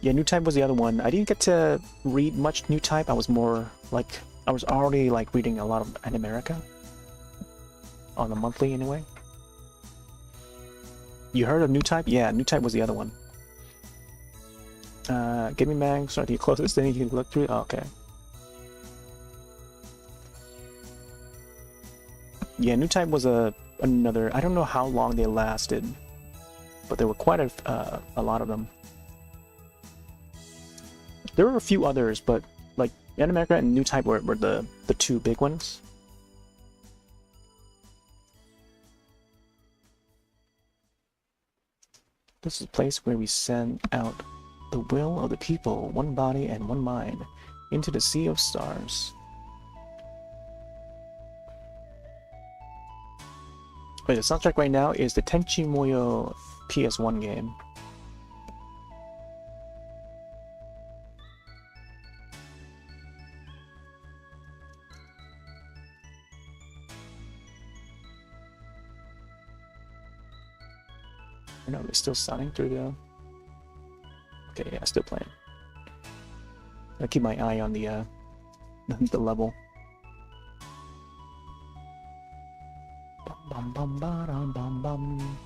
Yeah, New Type was the other one. I didn't get to read much New Type. I was more like, I was already like reading a lot of Animerica on the monthly anyway. You heard of New Type? Yeah, New Type was the other one. Give me mag, start the closest thing you can look through. Oh, okay. Yeah, New Type was another. I don't know how long they lasted, but there were quite a lot of them. There were a few others, but like Animerica and New Type were the two big ones. This is a place where we send out the will of the people, one body and one mind, into the sea of stars. Wait, the soundtrack right now is the Tenchi Muyo PS1 game. No, it's still sounding through the... Okay, yeah, still playing. I keep my eye on the level. Bum bum ba dum bum bum.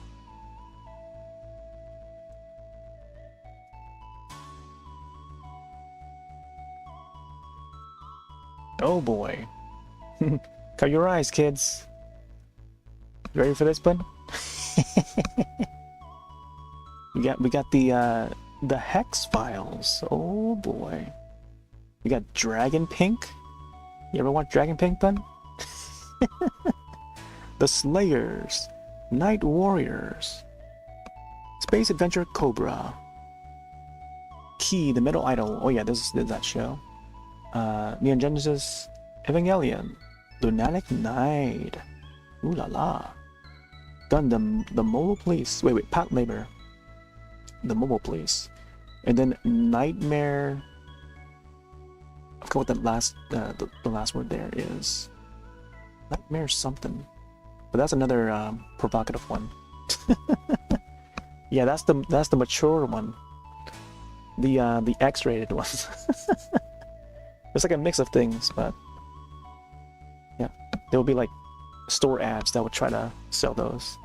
Oh boy. Cover your eyes, kids. You ready for this, bud? We got the Hex Files. Oh boy. We got Dragon Pink. You ever watch Dragon Pink, bud? The Slayers, Night Warriors. It's Space Adventure Cobra. Key, the Metal Idol. Oh yeah, this is that show. Neon Genesis Evangelion. Lunatic Knight. Ooh la la. Gundam, the Mobile Police. Wait, Pat Labor. The Mobile Police. And then Nightmare. I forgot what the last word there is. Nightmare something. But that's another provocative one. Yeah, that's the mature one. The X-rated ones. It's like a mix of things, but yeah, there will be like store ads that would try to sell those.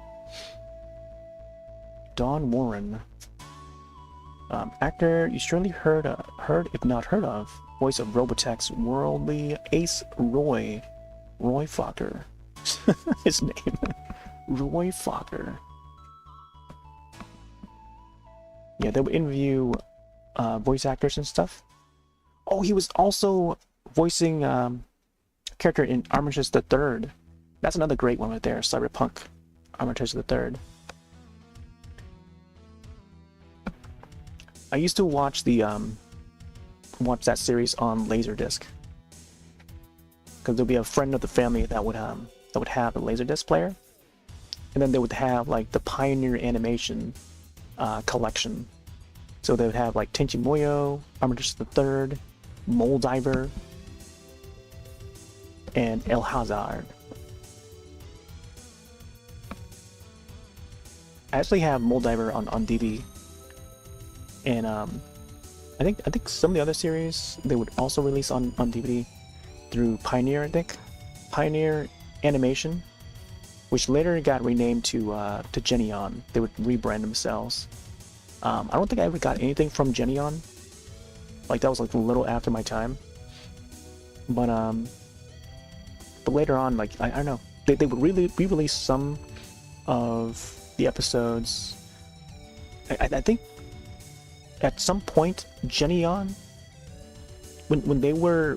Dawn Warren, actor you surely heard if not heard of, voice of Robotech's worldly ace Roy Fokker. His name, Roy Fokker. Yeah, they would interview voice actors and stuff. Oh, he was also voicing a character in Armistice the Third. That's another great one right there, Cyberpunk Armistice the Third. I used to watch that series on Laserdisc, because there'd be a friend of the family that would have a Laserdisc player, and then they would have like the Pioneer Animation collection. So they would have like Tenchi Muyo, Armistice the Third, Moldiver, and El Hazard. I actually have Moldiver on DVD, and I think some of the other series they would also release on DVD through Pioneer. I think Pioneer Animation, which later got renamed to Geneon. They would rebrand themselves. I don't think I ever got anything from Geneon. Like that was like a little after my time. But later on, like I don't know, they would really re-release some of the episodes. I think at some point Geneon, when they were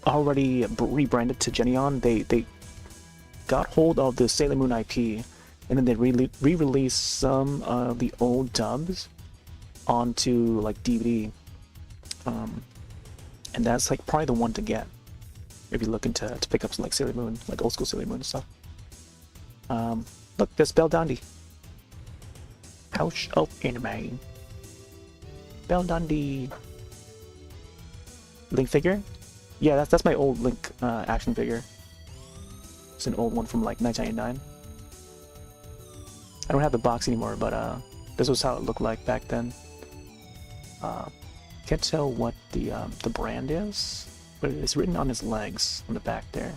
already rebranded to Geneon, they got hold of the Sailor Moon IP, and then they re-released some of the old dubs onto like DVD, and that's like probably the one to get if you're looking to pick up some like Sailor Moon, like old school Sailor Moon and stuff. Look, there's Belle Dundee, House of Anime. Belle Dundee Link figure. Yeah, that's my old Link action figure. It's an old one from like 1999. I don't have the box anymore, but this was how it looked like back then. Can't tell what the brand is, but it's written on his legs on the back there.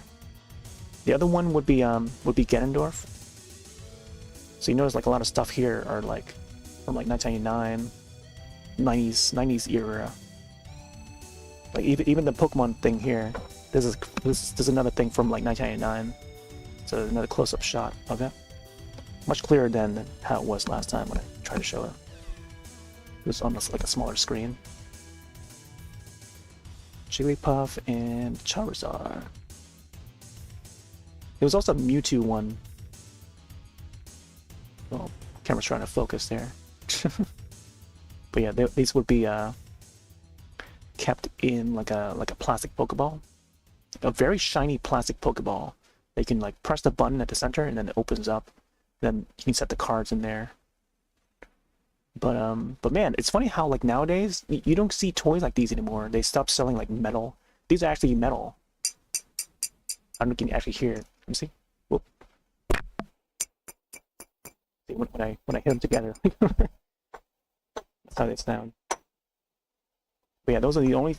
The other one would be Ganondorf. So you notice like a lot of stuff here are like from like 1999, 90s era. Like even the Pokemon thing here. This is another thing from like 1999. So another close-up shot of it. Much clearer than how it was last time when I tried to show it. It was almost like a smaller screen. Jigglypuff and Charizard. There was also a Mewtwo one. Well, camera's trying to focus there. But yeah, these would be kept in like a plastic Pokeball. A very shiny plastic Pokeball. You can like press the button at the center and then it opens up. Then you can set the cards in there. But man, it's funny how like nowadays you don't see toys like these anymore. They stopped selling like metal. These are actually metal. I don't know if you can actually hear it. Let me see. Whoop. See when I hit them together. That's how they sound. But yeah, those are the only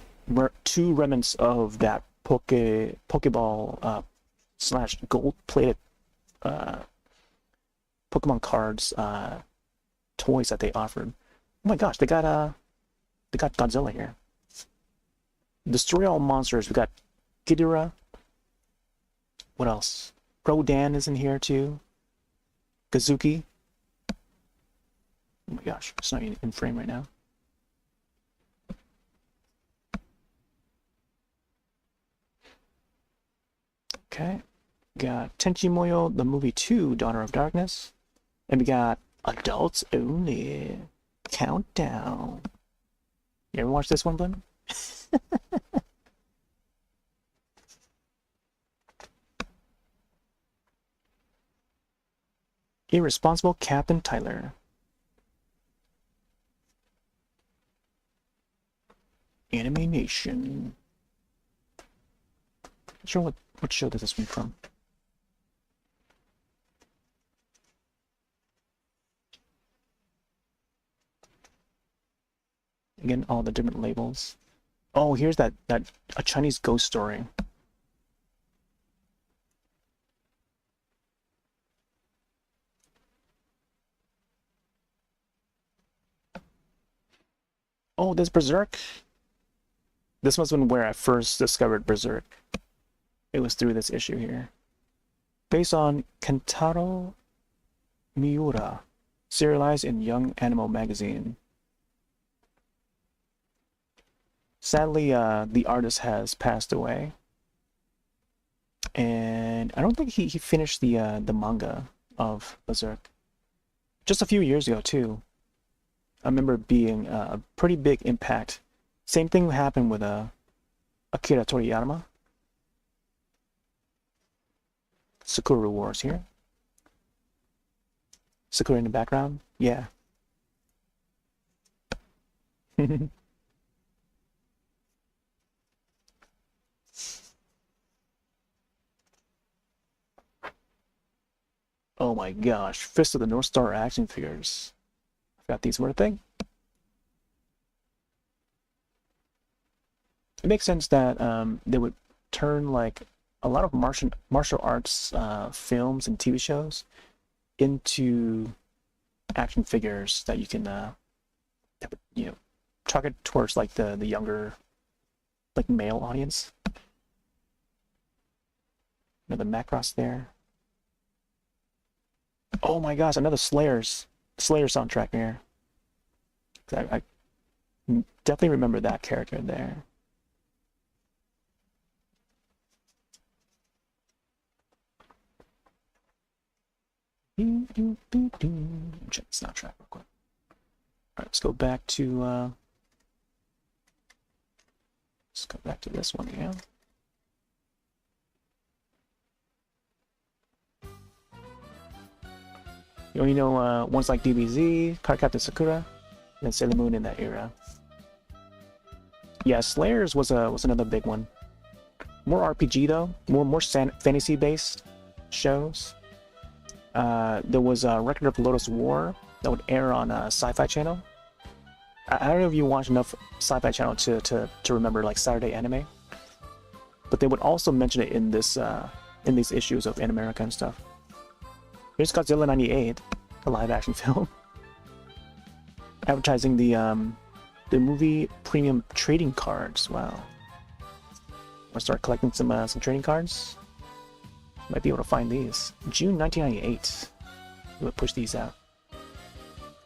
two remnants of that Pokeball slash gold-plated Pokemon cards toys that they offered. Oh my gosh, they got Godzilla here. Destroy all monsters. We got Ghidorah. What else? Rodan is in here too. Kazuki. Oh my gosh, it's not in frame right now. Okay. Got Tenchi Muyo, the movie 2, Daughter of Darkness. And we got Adults only. Countdown. You ever watch this one, Blim? Irresponsible Captain Tyler. Anime Nation. Not sure what show this is from. Again, all the different labels. Oh, here's a Chinese ghost story. Oh, there's Berserk. This must have been where I first discovered Berserk. It was through this issue here. Based on Kentaro Miura, serialized in Young Animal magazine. Sadly, the artist has passed away. And I don't think he finished the manga of Berserk. Just a few years ago, too. I remember being a pretty big impact. Same thing happened with Akira Toriyama. Sakura Wars here. Sakura in the background. Yeah. Oh my gosh. Fist of the North Star action figures. I forgot these were a thing. It makes sense that they would turn like a lot of martial arts films and TV shows into action figures that you can target towards like the younger, like male audience. Another Macross there. Oh my gosh, another Slayer soundtrack here. I definitely remember that character there. Check the soundtrack real quick. Alright, let's go back to this one again. You only know ones like DBZ, Card Captain Sakura, and Sailor Moon in that era. Yeah, Slayers was another big one. More RPG though, more fantasy based shows. There was a Record of Lotus War that would air on Sci-Fi Channel. I don't know if you watch enough Sci-Fi Channel to remember like Saturday anime, but they would also mention it in these issues of Animerica and stuff. Here's Godzilla 98, the live-action film, advertising the movie premium trading cards. Wow, want to start collecting some trading cards? Might be able to find these. June 1998. We would push these out. I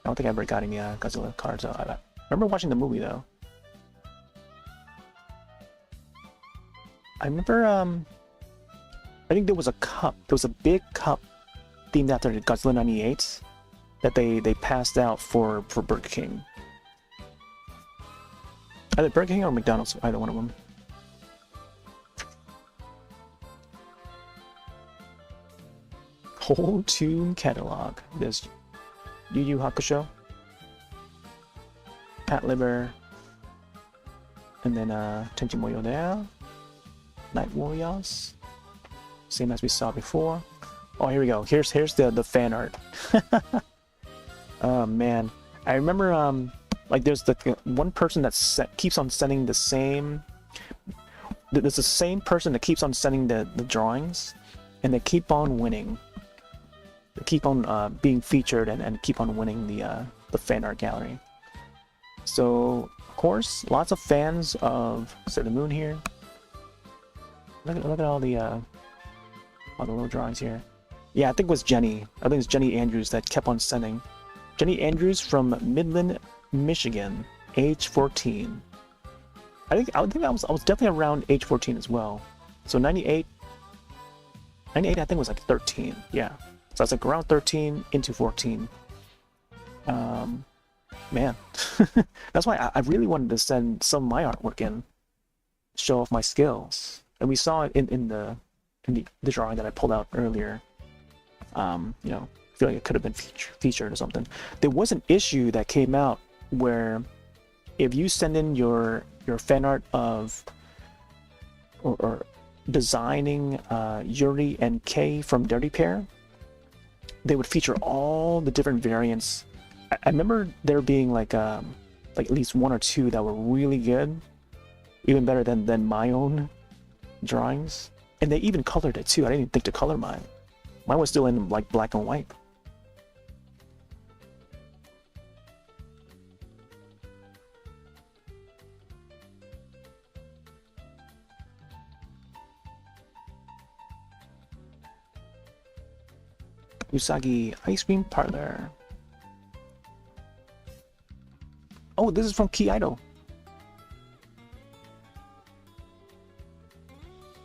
don't think I ever got any Godzilla cards. I remember watching the movie though. I remember I think there was a cup. There was a big cup themed after the Godzilla 98 that they passed out for Burger King. Either Burger King or McDonald's, either one of them. Whole tune catalog. There's Yu Yu Hakusho, Pat Liber, and then Tenchi Muyo there, Night Warriors, same as we saw before. Oh, here we go. Here's the fan art. Oh man, I remember like there's the one person that keeps on sending the same. There's the same person that keeps on sending the drawings, and they keep on winning. They keep on being featured and keep on winning the fan art gallery. So of course, lots of fans of Sailor Moon here. Look at all the little drawings here. Yeah, I think it was Jenny. I think it's Jenny Andrews that kept on sending. Jenny Andrews from Midland, Michigan, age 14. I think I was definitely around age 14 as well. So 98 I think was like 13. Yeah. So I was like around 13 into 14 Man, that's why I really wanted to send some of my artwork in, show off my skills. And we saw it in the drawing that I pulled out earlier. You know, I feel like it could have been featured or something. There was an issue that came out where if you send in your fan art of or designing Yuri and Kei from Dirty Pair, they would feature all the different variants. I remember there being like at least one or two that were really good, even better than my own drawings. And they even colored it too. I didn't even think to color mine. Mine was still in like black and white. Usagi Ice Cream Parlor. Oh, this is from Key Idol.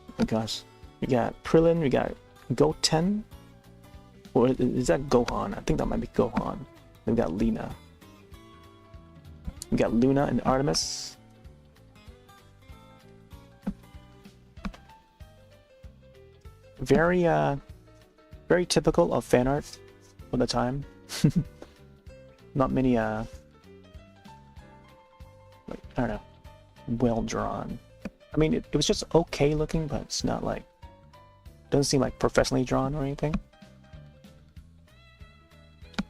Oh my gosh. We got Krillin, we got Goten. Or is that Gohan? I think that might be Gohan. Then we got Lena. We got Luna and Artemis. Very very typical of fan art of the time. Not many like, I don't know, well drawn. I mean, it was just okay looking, but it's not like, doesn't seem like professionally drawn or anything.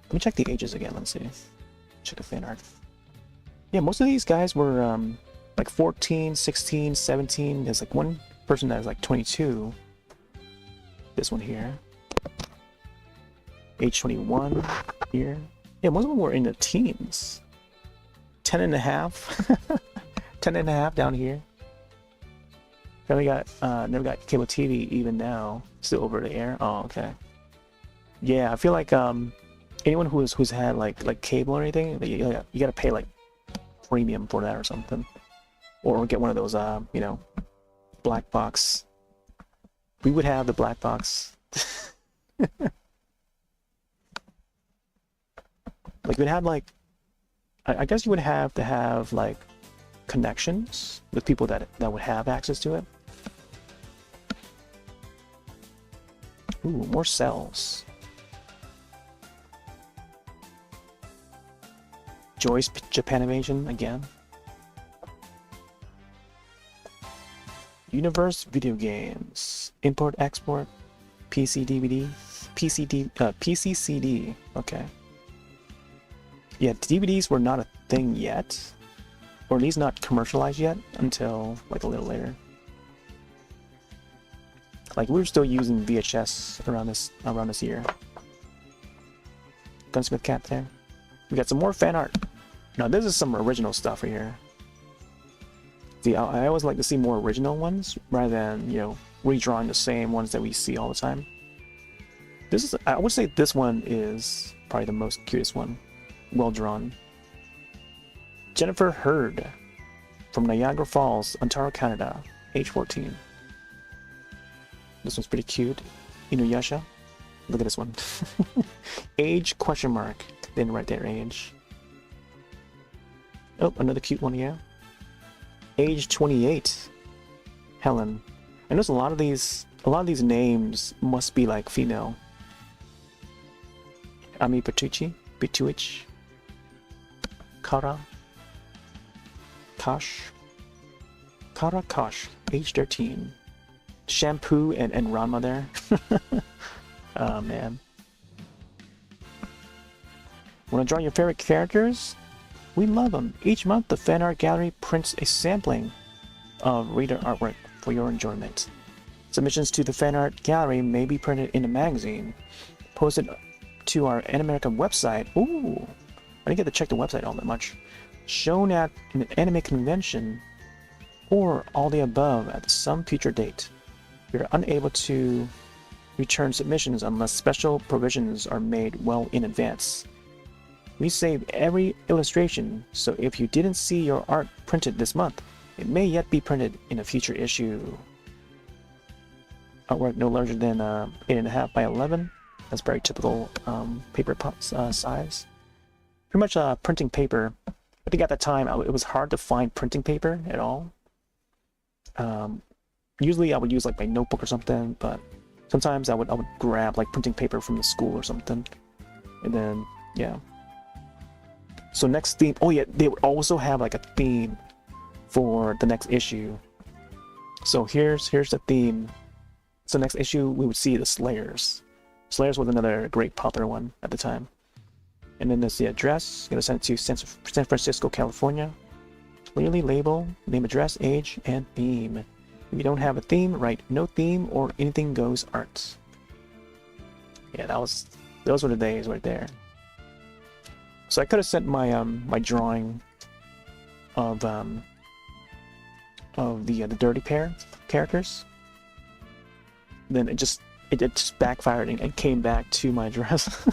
Let me check the ages again. Let's see. Check the fan art. Yeah, most of these guys were like 14, 16, 17. There's like one person that was like 22. This one here. Age 21 here. Yeah, most of them were in the teens. 10 and a half. 10 and a half down here. Then we got never got cable TV even now. Still over the air. Oh, okay. Yeah, I feel like anyone who's had like cable or anything, you gotta pay like premium for that or something, or get one of those you know, black box. We would have the black box. Like we'd have like, I guess you would have to have like connections with people that would have access to it. Ooh, more cells. Joy's Japanimation again. Universe Video Games. Import Export. PC DVD. PC CD. Okay. Yeah, DVDs were not a thing yet, or at least not commercialized yet until like a little later. Like we were still using VHS around this year. Gunsmith Cat there. We got some more fan art. Now this is some original stuff right here. See, I always like to see more original ones rather than, you know, redrawing the same ones that we see all the time. This is, I would say this one is probably the most cutest one. Well drawn. Jennifer Hurd from Niagara Falls, Ontario, Canada, age 14. This one's pretty cute. Inuyasha. Look at this one. Age question mark. Then right there, age. Oh, another cute one, yeah. Age 28. Helen. I notice a lot of these names must be like female. Ami Pituich. Kara Kosh, age 13. Shampoo and Ranma there. Oh man. Want to draw your favorite characters? We love them. Each month the fan art gallery prints a sampling of reader artwork for your enjoyment. Submissions to the fan art gallery may be printed in a magazine, posted to our Animerica website. Ooh, I didn't get to check the website all that much. Shown at an anime convention, or all the above at some future date. We are unable to return submissions unless special provisions are made well in advance. We save every illustration, so if you didn't see your art printed this month, it may yet be printed in a future issue. Artwork no larger than 8.5 by 11. That's very typical paper size. pretty much printing paper. I think at that time it was hard to find printing paper at all. Usually I would use like my notebook or something, but sometimes I would grab like printing paper from the school or something. And then yeah. So next theme, oh yeah, they would also have like a theme for the next issue. So here's the theme. So next issue we would see the Slayers. Slayers was another great popular one at the time. And then there's the address. Gonna send it to San Francisco, California. Clearly label, name, address, age, and theme. If you don't have a theme, write no theme or anything goes art. Yeah, those were the days right there. So I could have sent my my drawing of the dirty pair characters. Then it just backfired and came back to my address.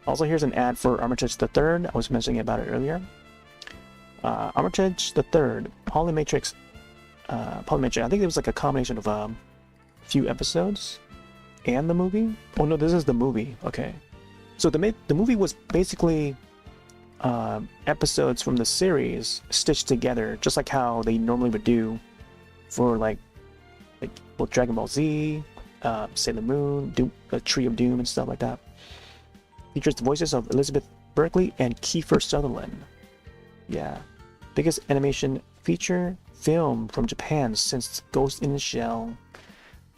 Also, here's an ad for Armitage the Third. I was mentioning about it earlier. Armitage the Third, Polymatrix. I think it was like a combination of a few episodes and the movie. Oh no, this is the movie. Okay, so the movie was basically episodes from the series stitched together, just like how they normally would do for like both Dragon Ball Z, Sailor Moon, Tree of Doom, and stuff like that. Features the voices of Elizabeth Berkley and Kiefer Sutherland. Yeah, biggest animation feature film from Japan since Ghost in the Shell,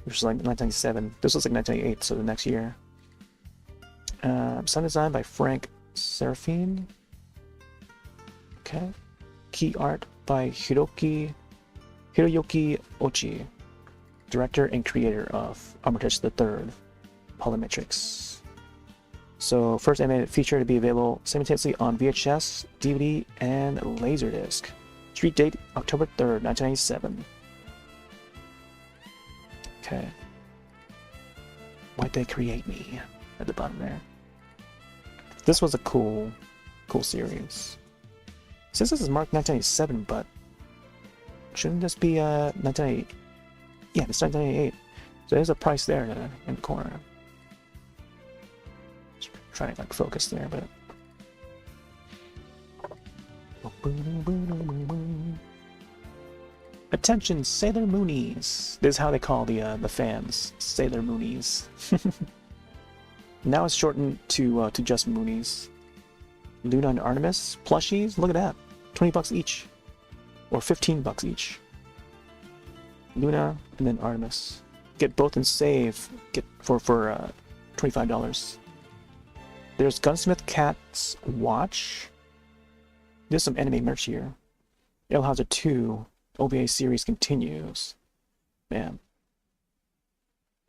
which was like 1997. This was like 1998, so the next year. Sound design by Frank Serafine. Okay. Key art by Hiroyuki Ochi, director and creator of Armitage the Third, Polymatrix. So, first animated feature to be available simultaneously on VHS, DVD, and Laserdisc. Street date October 3rd, 1997. Okay. Why'd they create me? At the bottom there. This was a cool series. Since this is marked 1997, but shouldn't this be 1998? Yeah, it's 1998. So there's a price there in the corner. Just trying to like focus there, but. Attention, Sailor Moonies. This is how they call the fans, Sailor Moonies. Now it's shortened to just Moonies. Luna and Artemis plushies. Look at that, $20 each, or $15 each. Luna and then Artemis. Get both and save. Get for $25. There's Gunsmith Cat's watch. There's some anime merch here. Hellhauser 2 OVA series continues. Man,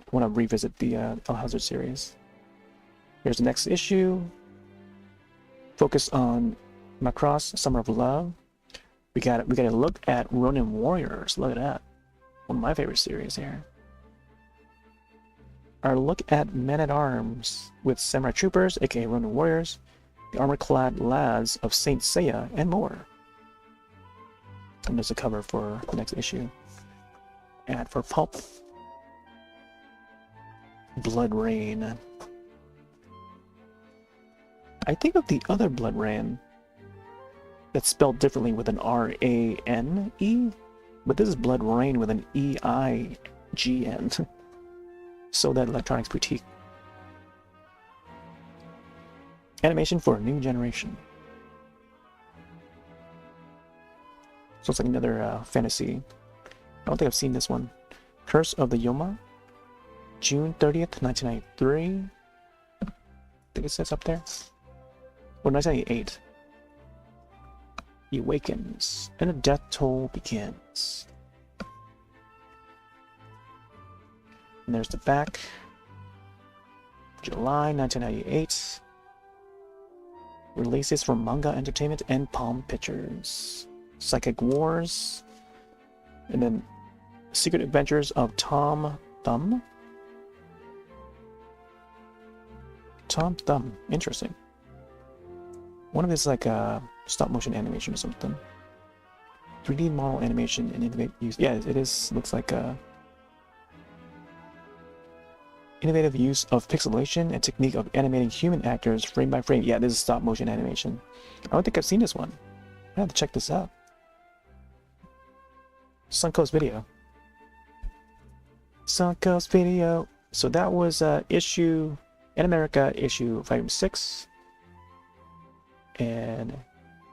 I want to revisit the Hellhauser series. Here's the next issue. Focus on Macross Summer of Love. We got a look at Ronin Warriors. Look at that. One of my favorite series here. Our look at Men at Arms with Samurai Troopers, aka Ronin Warriors, the armor-clad lads of Saint Seiya, and more. And there's a cover for the next issue. Ad for Pulp. Blood Rain. I think of the other Blood Rain that's spelled differently with an R-A-N-E, but this is Blood Rain with an E-I-G-N. So that Electronics Boutique. Animation for a new generation. So it's like another fantasy. I don't think I've seen this one. Curse of the Yoma. June 30th, 1993. I think it says up there. Or 1998. He awakens, and a death toll begins. And there's the back. July 1998. Releases from Manga Entertainment and Palm Pictures. Psychic Wars. And then Secret Adventures of Tom Thumb. Tom Thumb. Interesting. One of his like stop motion animation or something. 3D model animation and intimate use. Yeah, it is. Looks like innovative use of pixelation and technique of animating human actors frame by frame. Yeah, this is stop motion animation. I don't think I've seen this one. I have to check this out. Suncoast Video. Suncoast Video. So that was issue Animerica issue volume 6 and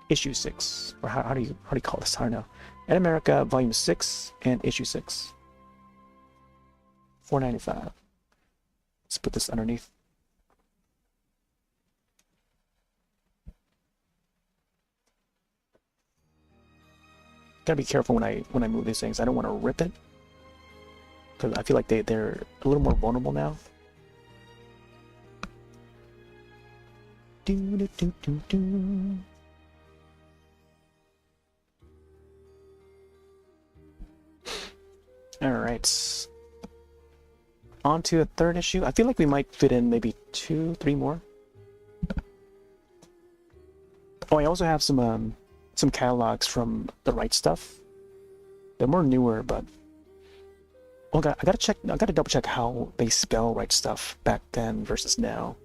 issue 6. Or how do you call this? I don't know. Animerica volume 6 and issue 6. $4.95. Let's put this underneath. Gotta be careful when I move these things. I don't want to rip it, because I feel like they're a little more vulnerable now. All right. On to a third issue. I feel like we might fit in maybe 2, 3 more. Oh, I also have some catalogs from the Right Stuff. They're more newer, but I gotta double check how they spell Right Stuff back then versus now.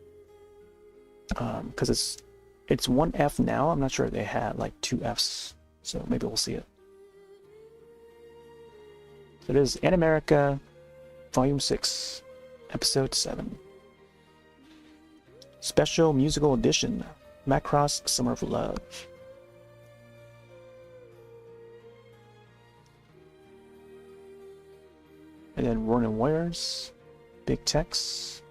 Because it's 1 F now. I'm not sure if they had like 2 Fs, so maybe we'll see it. So it is Animerica Volume 6, Episode 7. Special Musical Edition, Macross Summer of Love. And then Ronin Warriors, Big Tex,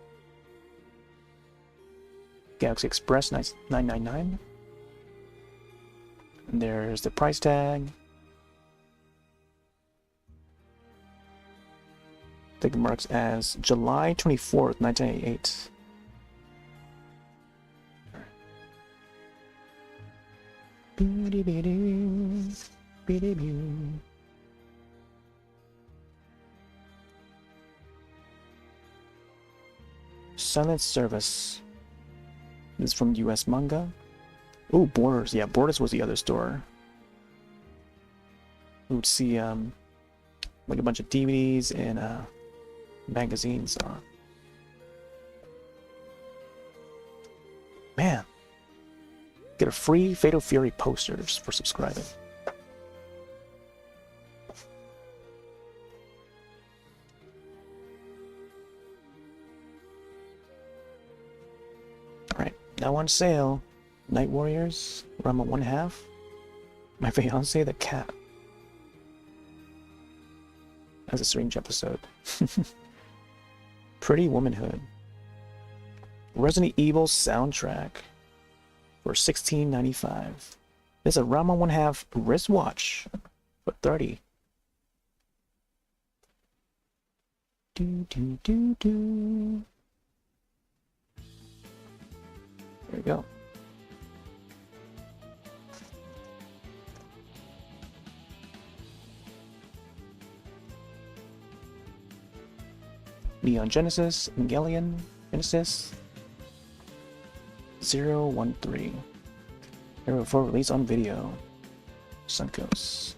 Galaxy Express 999. And there's the price tag. I think it marks as July 24th, 1988. Silent Service. This is from US Manga. Oh, Borders. Yeah, Borders was the other store. We would see like a bunch of DVDs and magazines. Man, get a free Fatal Fury posters for subscribing. Alright, now on sale, Night Warriors, Rama 1/2, My Fiancé the Cat. That's a strange episode. Pretty Womanhood. Resident Evil soundtrack for $16.95. There's a Rama 1/2 wristwatch for $30. There we go. Neon Genesis, Evangelion, Genesis 013. Here before release on video. Suncoast.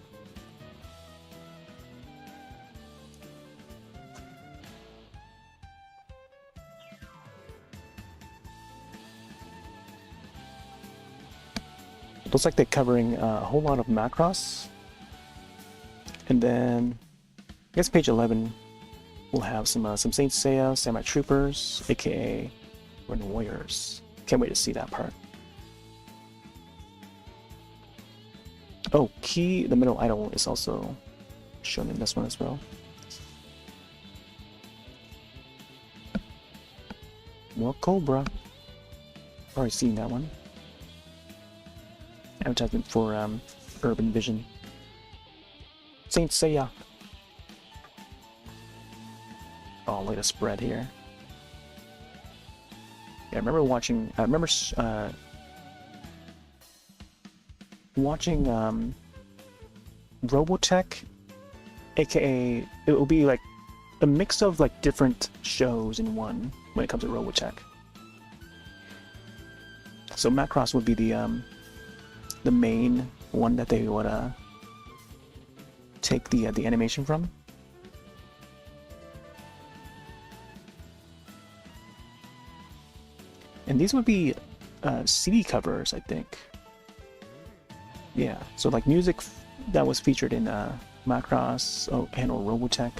Looks like they're covering a whole lot of Macross. And then, I guess page 11 will have some Saint Seiya, Samurai Troopers, aka Ronin Warriors. Can't wait to see that part. Oh, Key, the Middle Idol, is also shown in this one as well. More Cobra. Already seen that one. Advertisement for Urban Vision. Saint Seiya. Oh, look at the spread here. Yeah, I remember watching. I remember watching Robotech, aka it will be like a mix of like different shows in one when it comes to Robotech. So Macross would be the main one that they would take the animation from. And these would be CD covers, I think. Yeah, so like music that was featured in Macross and or Robotech.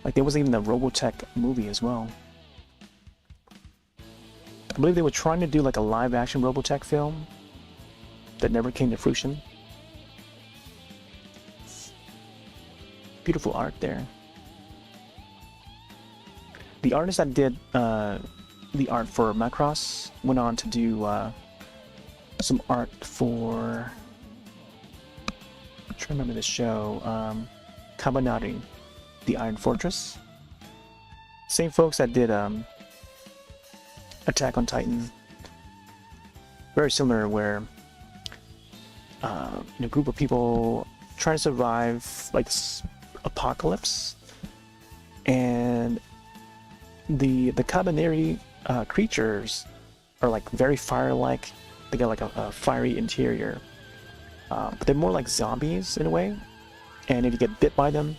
Like there was even the Robotech movie as well. I believe they were trying to do like a live action Robotech film that never came to fruition. Beautiful art there. The artist that did the art for Macross went on to do some art for, I'm trying to remember this show, Kabanari, the Iron Fortress. Same folks that did Attack on Titan. Very similar, where a group of people trying to survive like this apocalypse, and the Kabanari creatures are like very fire-like. They got like a fiery interior, but they're more like zombies in a way. And if you get bit by them,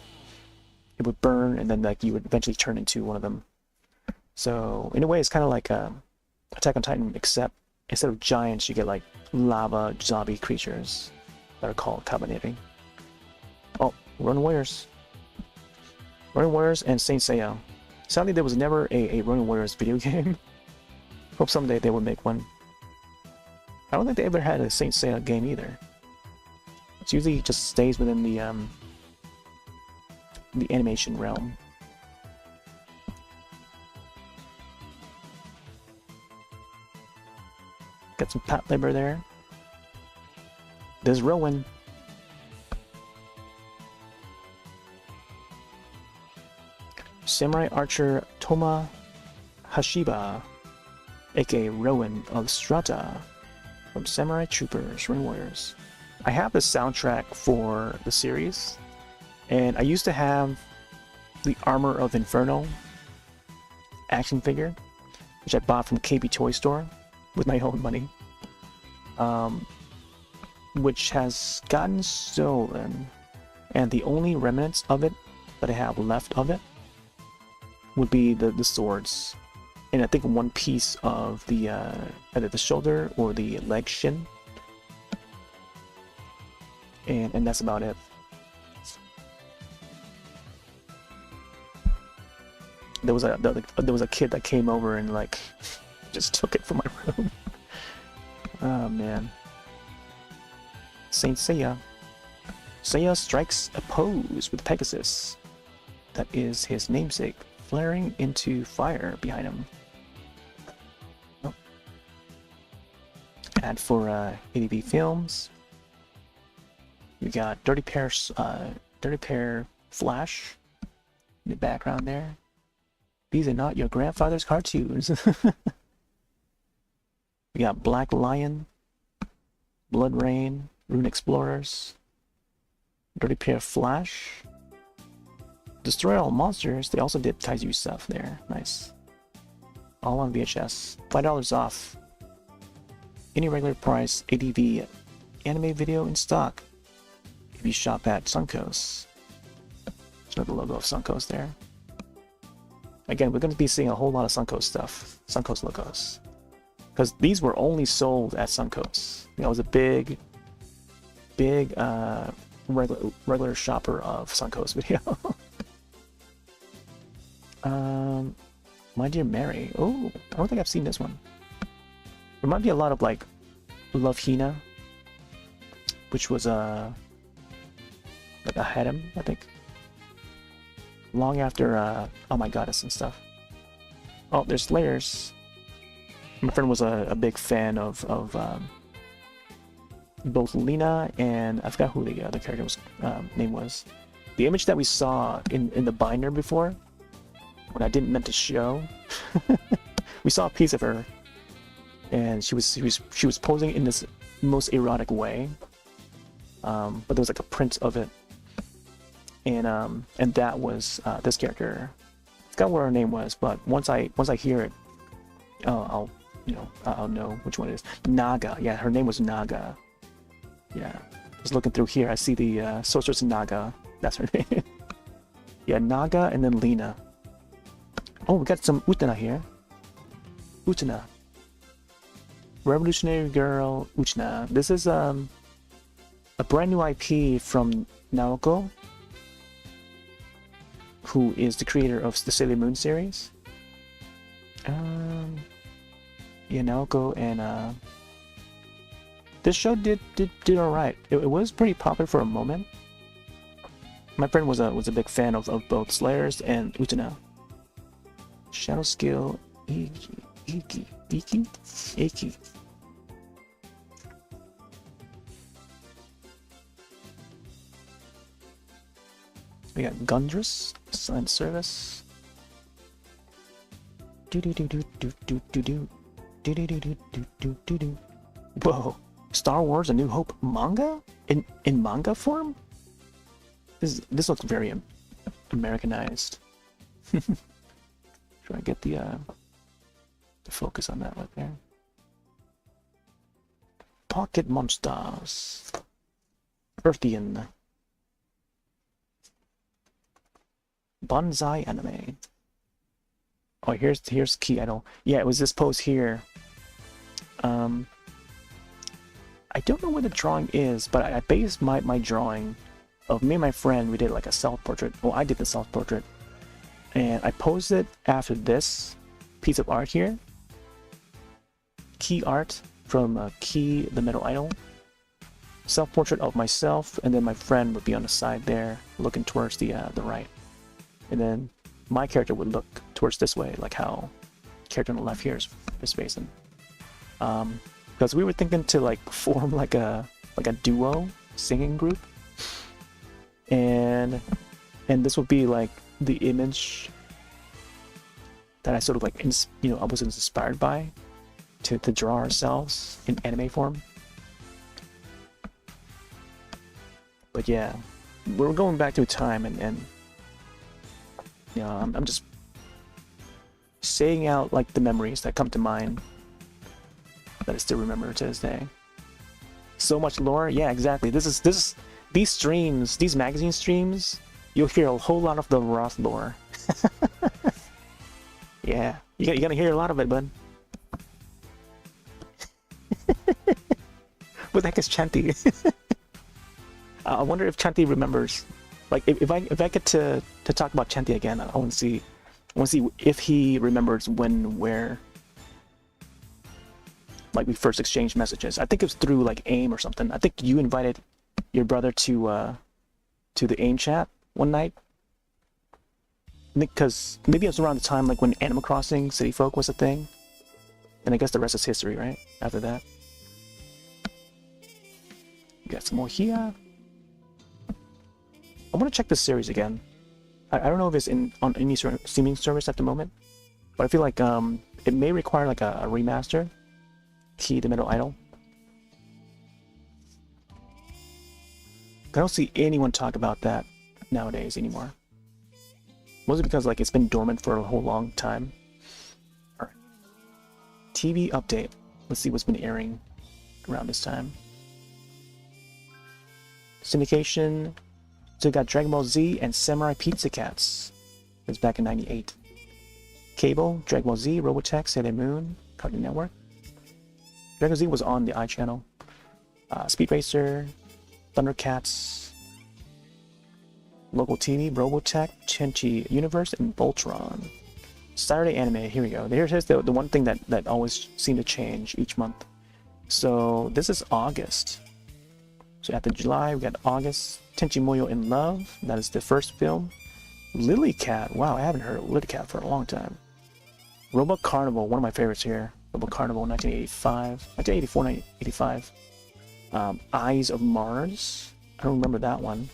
it would burn, and then like you would eventually turn into one of them. So in a way, it's kind of like Attack on Titan, except instead of giants, you get like lava zombie creatures that are called Kabanari. Oh, Ronin Warriors. Ronin Warriors and Saint Seiya. Sadly, there was never a Ronin Warriors video game. Hope someday they will make one. I don't think they ever had a Saint Seiya game either. It usually just stays within the animation realm. Got some Pat Labor there. There's Rowan. Samurai Archer Toma Hashiba, aka Rowan of Strata, from Samurai Troopers, Ronin Warriors. I have the soundtrack for the series, and I used to have the Armor of Inferno action figure, which I bought from KB Toy Store with my own money, which has gotten stolen, and the only remnants of it that I have left of it would be the swords, and I think one piece of the either the shoulder or the leg shin, and that's about it. There was a kid that came over and like just took it from my room. Oh man. Saint Seiya. Seiya strikes a pose with Pegasus. That is his namesake, flaring into fire behind him. Oh. Ad for ADV Films. You got Dirty Pair Flash in the background there. These are not your grandfather's cartoons. We got Black Lion, Blood Rain, Rune Explorers, Dirty Pair Flash, Destroy All Monsters. They also did Taizu stuff there. Nice. All on VHS. $5 off. Any regular price ADV anime video in stock if you shop at Suncoast. There's another logo of Suncoast there. Again, we're going to be seeing a whole lot of Suncoast stuff. Suncoast logos. Because these were only sold at Suncoast. You know, I was a big regular shopper of Suncoast video. My Dear Mary. Oh, I don't think I've seen this one. There might be a lot of like Love Hina, which was like a harem, I think. Long after Oh My Goddess and stuff. Oh, there's layers. My friend was a big fan of both Lena and I forgot who the other character's name was. The image that we saw in the binder before, when I didn't meant to show, we saw a piece of her, and she was posing in this most erotic way, but there was like a print of it, and that was this character. I forgot what her name was, but once I hear it, I'll know which one it is. Naga. Yeah, her name was Naga. Yeah, just looking through here, I see the Sorceress Naga. That's her name. Yeah, Naga and then Lena. Oh, we got some Utena here. Utena. Revolutionary Girl Uchina. This is a brand new IP from Naoko, who is the creator of the Sailor Moon series. Yeah, Naoko, and this show did alright. It was pretty popular for a moment. My friend was a big fan of both Slayers and Utena. Shadow Skill Iki. We got Gundress, Silent Service. Whoa! Star Wars: A New Hope manga in manga form. This looks very Americanized. Try to get the focus on that right there. Pocket Monsters. Earthian. Bonsai Anime. Oh, here's key idol. Yeah, it was this pose here. I don't know where the drawing is, but I based my drawing of me and my friend. We did like a self-portrait. Well, I did the self-portrait, and I posed it after this piece of art here. Key art from Key, the Metal Idol. Self-portrait of myself, and then my friend would be on the side there, looking towards the right. And then my character would look towards this way, like how the character on the left here is facing. Because we were thinking to like form like a duo singing group, and this would be like the image that I sort of like I was inspired by to draw ourselves in anime form. But yeah, we're going back to a time and you know, I'm just saying out like the memories that come to mind that I still remember to this day. So much lore, yeah, exactly. These streams, these magazine streams, you'll hear a whole lot of the Roth lore. Yeah, you're gonna hear a lot of it, bud. What the heck is Chanty? I wonder if Chanty remembers. Like if I get to talk about Chanty again, I want to see if he remembers when, where, like we first exchanged messages. I think it was through like AIM or something. I think you invited your brother to the AIM chat one night. I think because maybe it was around the time like when Animal Crossing City Folk was a thing. And I guess the rest is history, right? After that. We got some more here. I want to check this series again. I don't know if it's on any sort of streaming service at the moment, but I feel like it may require like a remaster. Key the Metal Idol. I don't see anyone talk about that nowadays anymore. Mostly because like it's been dormant for a whole long time. All right. TV update. Let's see what's been airing around this time. Syndication. So we got Dragon Ball Z and Samurai Pizza Cats. It was back in '98. Cable, Dragon Ball Z, Robotech, Sailor Moon, Cartoon Network. Dragon Ball Z was on the iChannel. Speed Racer, Thundercats, Local TV, Robotech, Chenchi Universe, and Voltron. Saturday anime, here we go. Here's the one thing that always seemed to change each month. So this is August. So after July, we got August. Tenchi Muyo in Love, that is the first film. Lily Cat, wow, I haven't heard of Lily Cat for a long time. Robot Carnival, one of my favorites here. Robot Carnival, 1985, 1984, 1985. Eyes of Mars, I don't remember that one.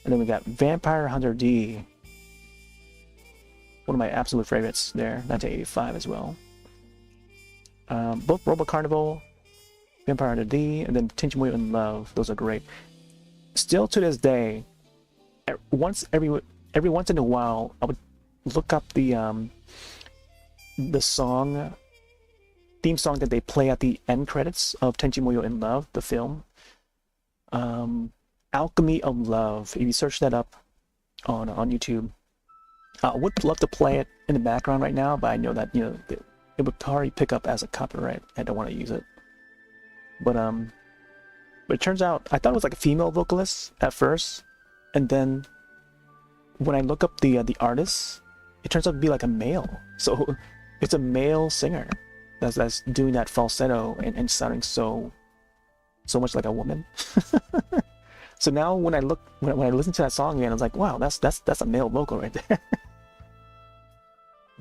And then we got Vampire Hunter D, one of my absolute favorites there, 1985 as well. Both Robot Carnival, Vampire Hunter D, and then Tenchi Muyo in Love, those are great. Still to this day, every once in a while, I would look up the theme song that they play at the end credits of Tenchi Muyo in Love, the film. Alchemy of Love. If you search that up on YouTube, I would love to play it in the background right now, but I know that it would probably pick up as a copyright. I don't want to use it. But it turns out I thought it was like a female vocalist at first, and then when I look up the artist, it turns out to be like a male. So it's a male singer that's doing that falsetto and sounding so much like a woman. So now when I listen to that song again, I was like, wow, that's a male vocal right there.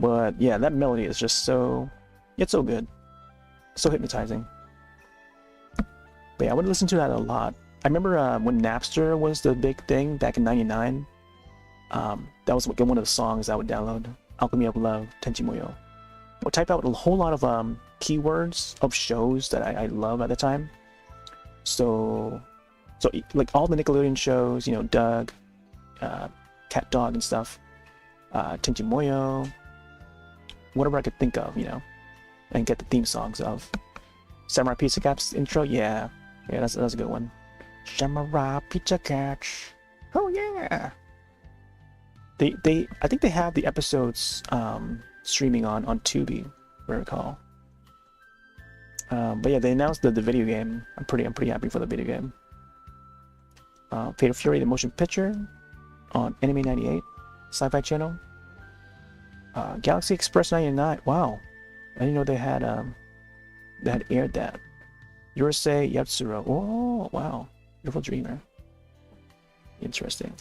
But yeah, that melody is just it's so good, so hypnotizing. But yeah, I would listen to that a lot. I remember when Napster was the big thing back in '99. That was one of the songs I would download. Alchemy of Love, Tenchimoyo. I would type out a whole lot of keywords of shows that I love at the time. So like all the Nickelodeon shows, you know, Doug, Cat Dog and stuff, Tenchimoyo, whatever I could think of, you know, and get the theme songs of Samurai Pizza Cat's intro. Yeah, that's a good one. Samurai Pizza Cat. Oh yeah. I think they have the episodes streaming on Tubi, if I recall. But yeah, they announced the video game. I'm pretty happy for the video game. Fatal Fury, the motion picture, on Anime 98, Sci-Fi Channel. Galaxy Express 99. Wow, I didn't know they had aired that. Yorosei Yatsuro. Oh wow, Beautiful Dreamer. Interesting.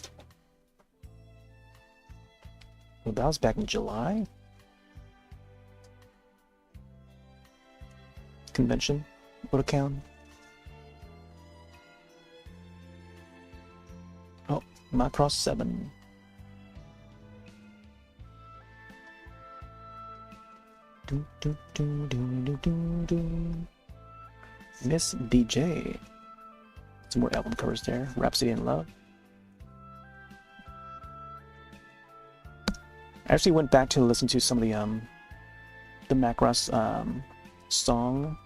Well, that was back in July. Convention would count. Oh, Macross 7. Miss DJ. Some more album covers there. Rhapsody in Love. I actually went back to listen to some of the Macross song.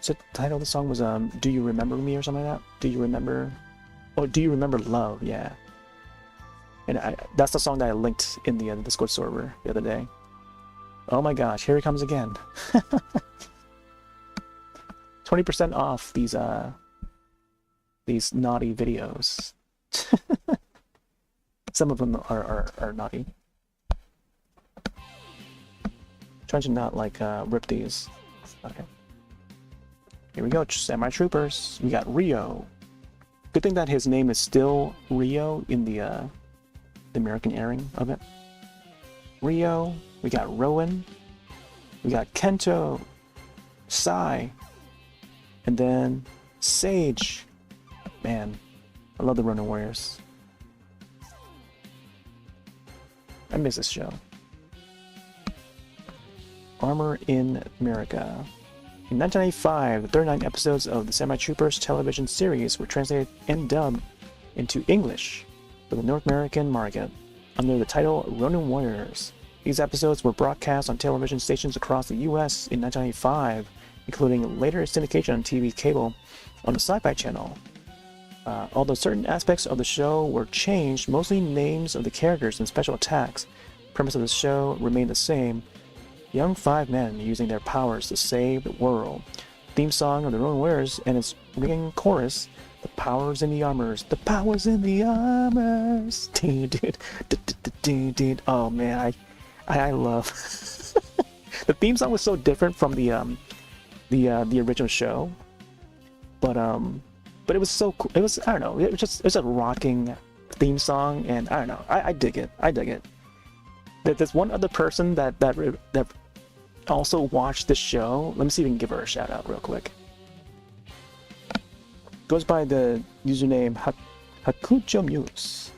So the title of the song was Do You Remember Me or something like that? Do you remember? Oh, Do You Remember Love? Yeah. And that's the song that I linked in the Discord server the other day. Oh my gosh, here he comes again. 20% off these naughty videos. Some of them are naughty. Trying to not like rip these. Okay. Here we go, Samurai Troopers. We got Rio. Good thing that his name is still Rio in the American airing of it. Rio. We got Rowan. We got Kento. Sai. And then Sage. Man, I love the Ronin Warriors. I miss this show. Armor in America. In 1995, the 39 episodes of the Samurai Troopers television series were translated and dubbed into English for the North American market under the title Ronin Warriors. These episodes were broadcast on television stations across the US in 1995, including later syndication on TV cable on the Sci-Fi Channel. Although certain aspects of the show were changed, mostly names of the characters and special attacks, the premise of the show remained the same. Young five men using their powers to save the world. The theme song of the Ronin Warriors and its ringing chorus, the powers in the armors, the powers in the armors. Dude. Oh man, I love the theme song was so different from the original show, but it was so cool. It was, I don't know, it was a rocking theme song, and I don't know, I dig it. There's one other person that also watched the show. Let me see if we can give her a shout out real quick. Goes by the username Hakucho Muse.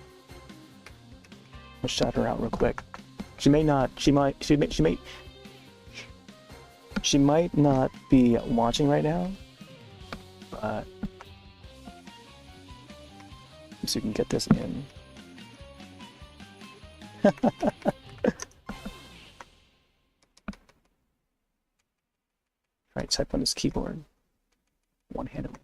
I'll shout her out real quick. She might not be watching right now, but so you can get this in. Right, type on this keyboard one-handedly.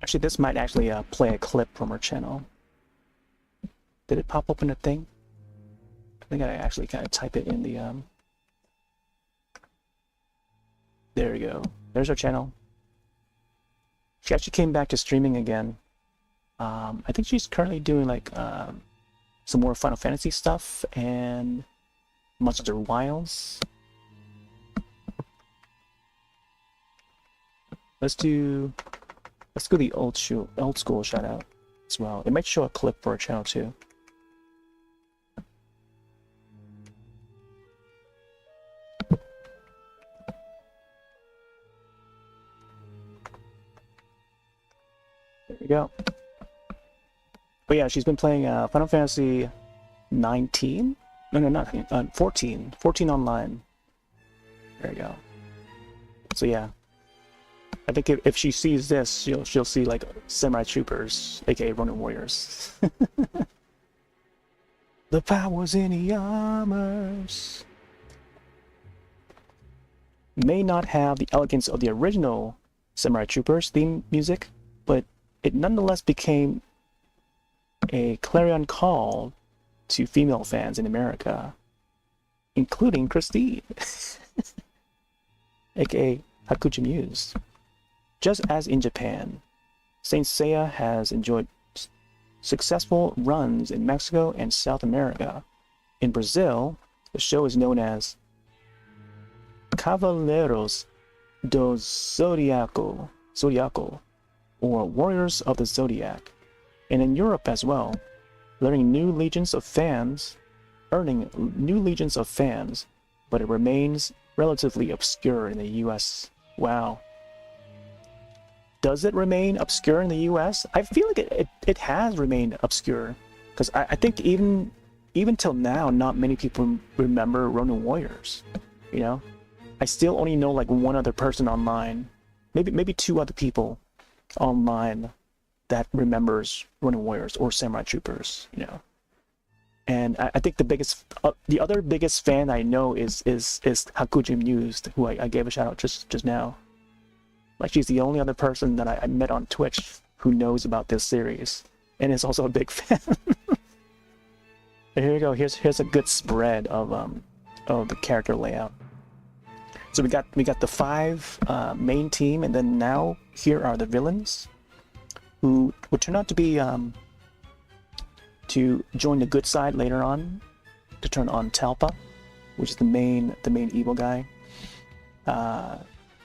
Actually, this might actually play a clip from her channel. Did it pop up in a thing? I think I actually kind of type it in the there we go. There's our channel. She actually came back to streaming again. I think she's currently doing like some more Final Fantasy stuff and Monster Wilds. Let's go the old school shout out as well. It might show a clip for her channel too. There we go. But yeah, she's been playing Final Fantasy 19? No, not 14. 14 online. There we go. So yeah. I think if she sees this, she'll see like Samurai Troopers, aka Ronin Warriors. The powers in the armors may not have the elegance of the original Samurai Troopers theme music, but it nonetheless became a clarion call to female fans in America, including Christine, aka Hakuchi Muse. Just as in Japan, Saint Seiya has enjoyed successful runs in Mexico and South America. In Brazil, the show is known as Cavaleiros do Zodiaco, or Warriors of the Zodiac, and in Europe as well, earning new legions of fans, but it remains relatively obscure in the US. Wow. Does it remain obscure in the US? I feel like it has remained obscure, because I think even till now, not many people remember Ronin Warriors. You know, I still only know like one other person online, maybe two other people online that remembers Ronin Warriors or Samurai Troopers. You know, and I think the other biggest fan I know is Hakuji Muse, who I gave a shout out just now. Like, she's the only other person that I met on Twitch who knows about this series, and is also a big fan. And here you go. Here's a good spread of the character layout. So we got the 5 main team, and then now here are the villains, who would turn out to be to join the good side later on, to turn on Talpa, which is the main evil guy.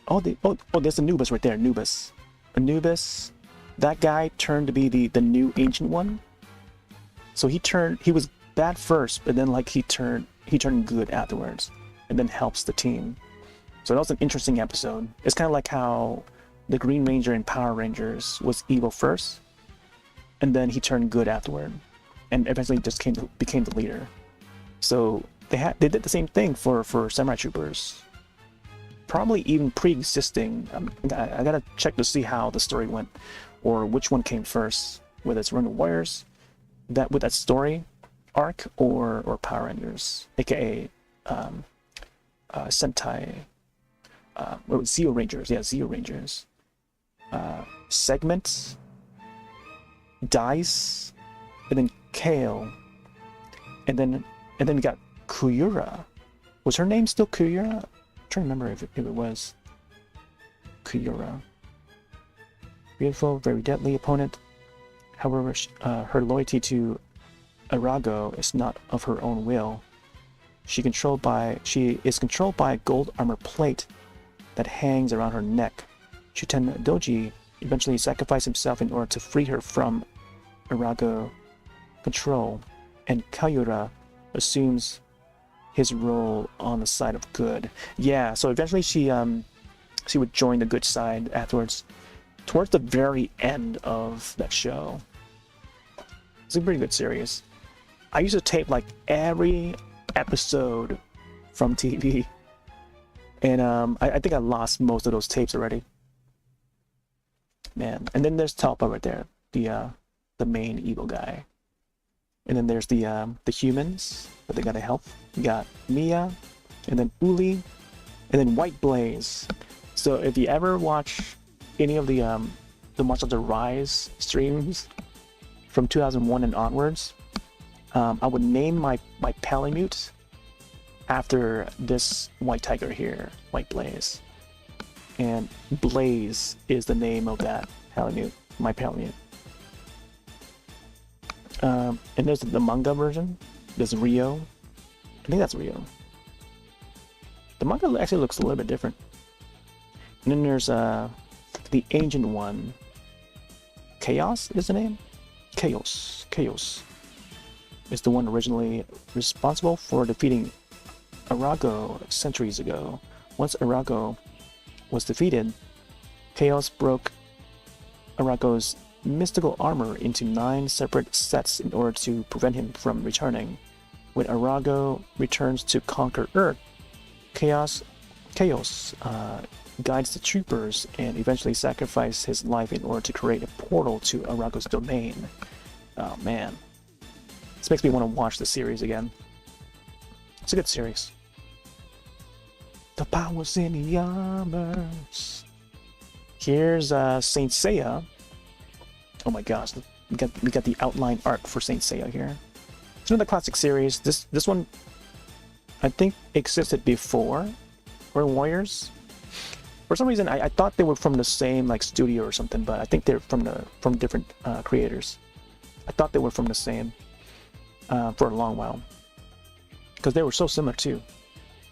There's Anubis right there. Anubis, that guy turned to be the new ancient one. So he was bad first, but then like he turned good afterwards, and then helps the team. So that was an interesting episode. It's kind of like how the Green Ranger in Power Rangers was evil first, and then he turned good afterward, and eventually just became the leader. So they did the same thing for Samurai Troopers. Probably even pre-existing. I gotta check to see how the story went, or which one came first, whether it's Ronin Warriors, with that story arc, or Power Rangers, aka Sentai, Zeo Rangers. Yeah, Zeo Rangers. Segment, Dice, and then Kale, and then we got Kuyura. Was her name still Kuyura? I'm trying to remember if it was Kuyura. Beautiful, very deadly opponent. However, her loyalty to Arago is not of her own will. She is controlled by a gold armor plate that hangs around her neck. Shuten Doji eventually sacrificed himself in order to free her from Arago control, and Kayura assumes his role on the side of good. Yeah, so eventually she would join the good side afterwards, towards the very end of that show. It's a pretty good series. I used to tape like every episode from TV, and I think I lost most of those tapes already. Man, and then there's Talpa right there, the main evil guy. And then there's the humans, but they gotta help. You got Mia, and then Uli, and then White Blaze. So if you ever watch any of the the Monster Hunter Rise streams from 2001 and onwards, I would name my Palamute after this white tiger here, White Blaze. And Blaze is the name of that Palamute, my Palamute. And there's the manga version. There's Rio. I think that's Rio. The manga actually looks a little bit different. And then there's the ancient one. Chaos is the name? Chaos. Chaos is the one originally responsible for defeating Arago centuries ago. Once Arago was defeated, Chaos broke Arago's mystical armor into 9 separate sets in order to prevent him from returning. When Arago returns to conquer Earth, Chaos guides the troopers and eventually sacrifices his life in order to create a portal to Arago's domain. Oh man. This makes me want to watch the series again. It's a good series. The power's in the armors. Here's Saint Seiya. Oh my gosh, we got the outline art for Saint Seiya here. It's another classic series. This one, I think, existed before World Warriors. For some reason, I thought they were from the same like studio or something, but I think they're from different creators. I thought they were from the same for a long while because they were so similar too.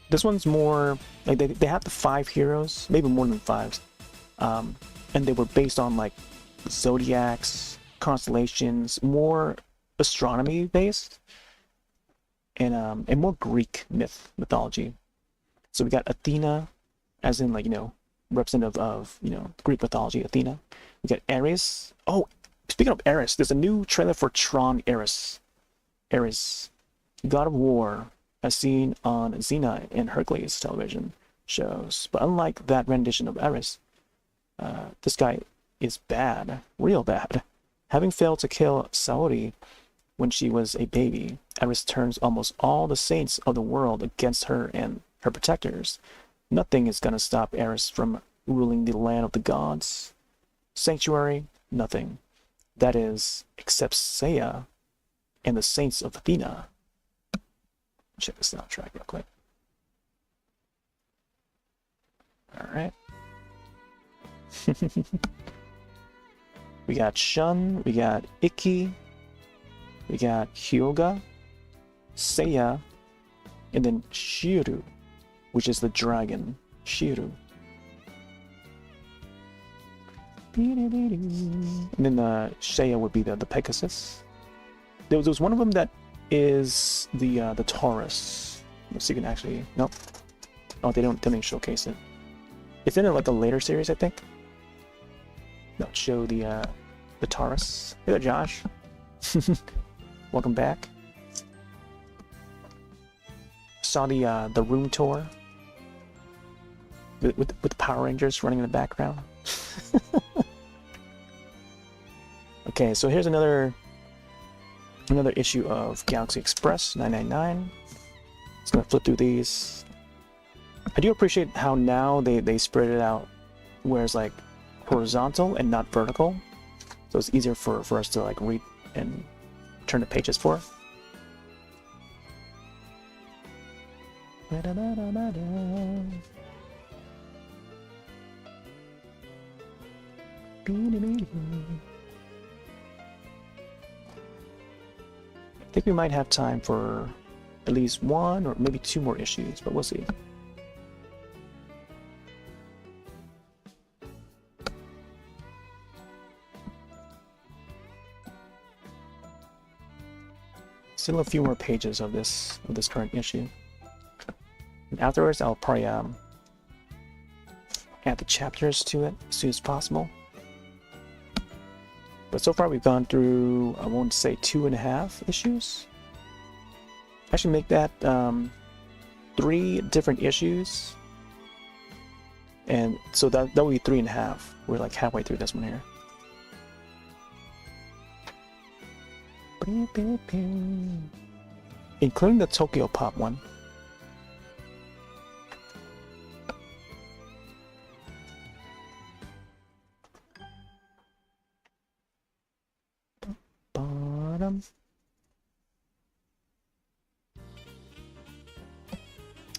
This one's more like they have the 5 heroes, maybe more than 5, and they were based on like zodiacs, constellations, more astronomy based, and more Greek mythology. So we got Athena, as in like, you know, representative of, you know, Greek mythology, Athena. We got Ares. Oh, speaking of Ares, there's a new trailer for Tron Ares. Ares, God of War, as seen on Xena and Hercules television shows. But unlike that rendition of Ares, this guy is bad, real bad. Having failed to kill Saori when she was a baby, Ares turns almost all the saints of the world against her and her protectors. Nothing is gonna stop Ares from ruling the land of the gods. Sanctuary, nothing. That is, except Seiya and the saints of Athena. Check the soundtrack real quick. Alright. We got Shun, we got Ikki, we got Hyoga, Seiya, and then Shiru, which is the dragon. Shiru. And then Seiya would be the Pegasus. There was one of them that is the Taurus. Let's see if you can actually... Nope. Oh, they don't showcase it. It's in like a later series, I think. They'll show the Taurus. Hey there, Josh. Welcome back. Saw the room tour with the Power Rangers running in the background. Okay, so here's another issue of Galaxy Express 999. Just gonna flip through these. I do appreciate how now they spread it out where it's like horizontal and not vertical, so it's easier for us to like read and turn the pages for. I think we might have time for at least 1 or maybe 2 more issues, but we'll see. Still a few more pages of this current issue. And afterwards, I'll probably add the chapters to it as soon as possible. But so far we've gone through, I won't say 2.5 issues. I should make that 3 different issues. And so that will be 3.5. We're like halfway through this one here. Including the Tokyopop one. bottom.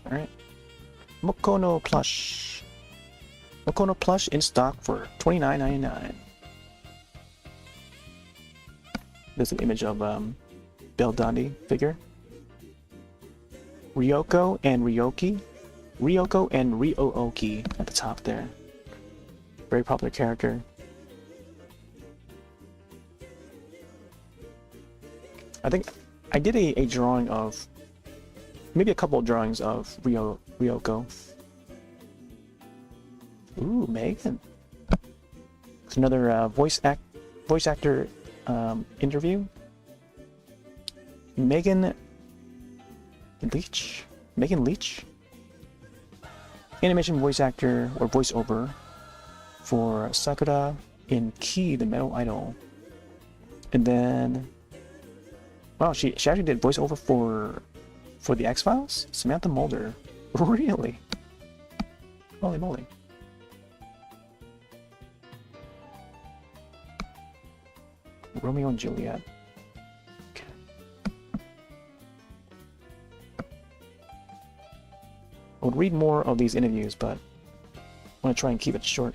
Alright. Mokono plush. Mokono plush in stock for $29.99. There's an image of Belle Dundee figure. Ryoko and Ryoki. Ryoko and Ryooki at the top there. Very popular character. I think I did a drawing of, maybe a couple of drawings of Ryoko. Ooh, Megan. It's another voice actor interview. Megan Leach. Animation voice actor or voiceover for Sakura in Key, the Metal Idol. And then, wow, she actually did voiceover for the X-Files? Samantha Mulder. Really? Holy moly. Romeo and Juliet. Okay. I would read more of these interviews, but I want to try and keep it short.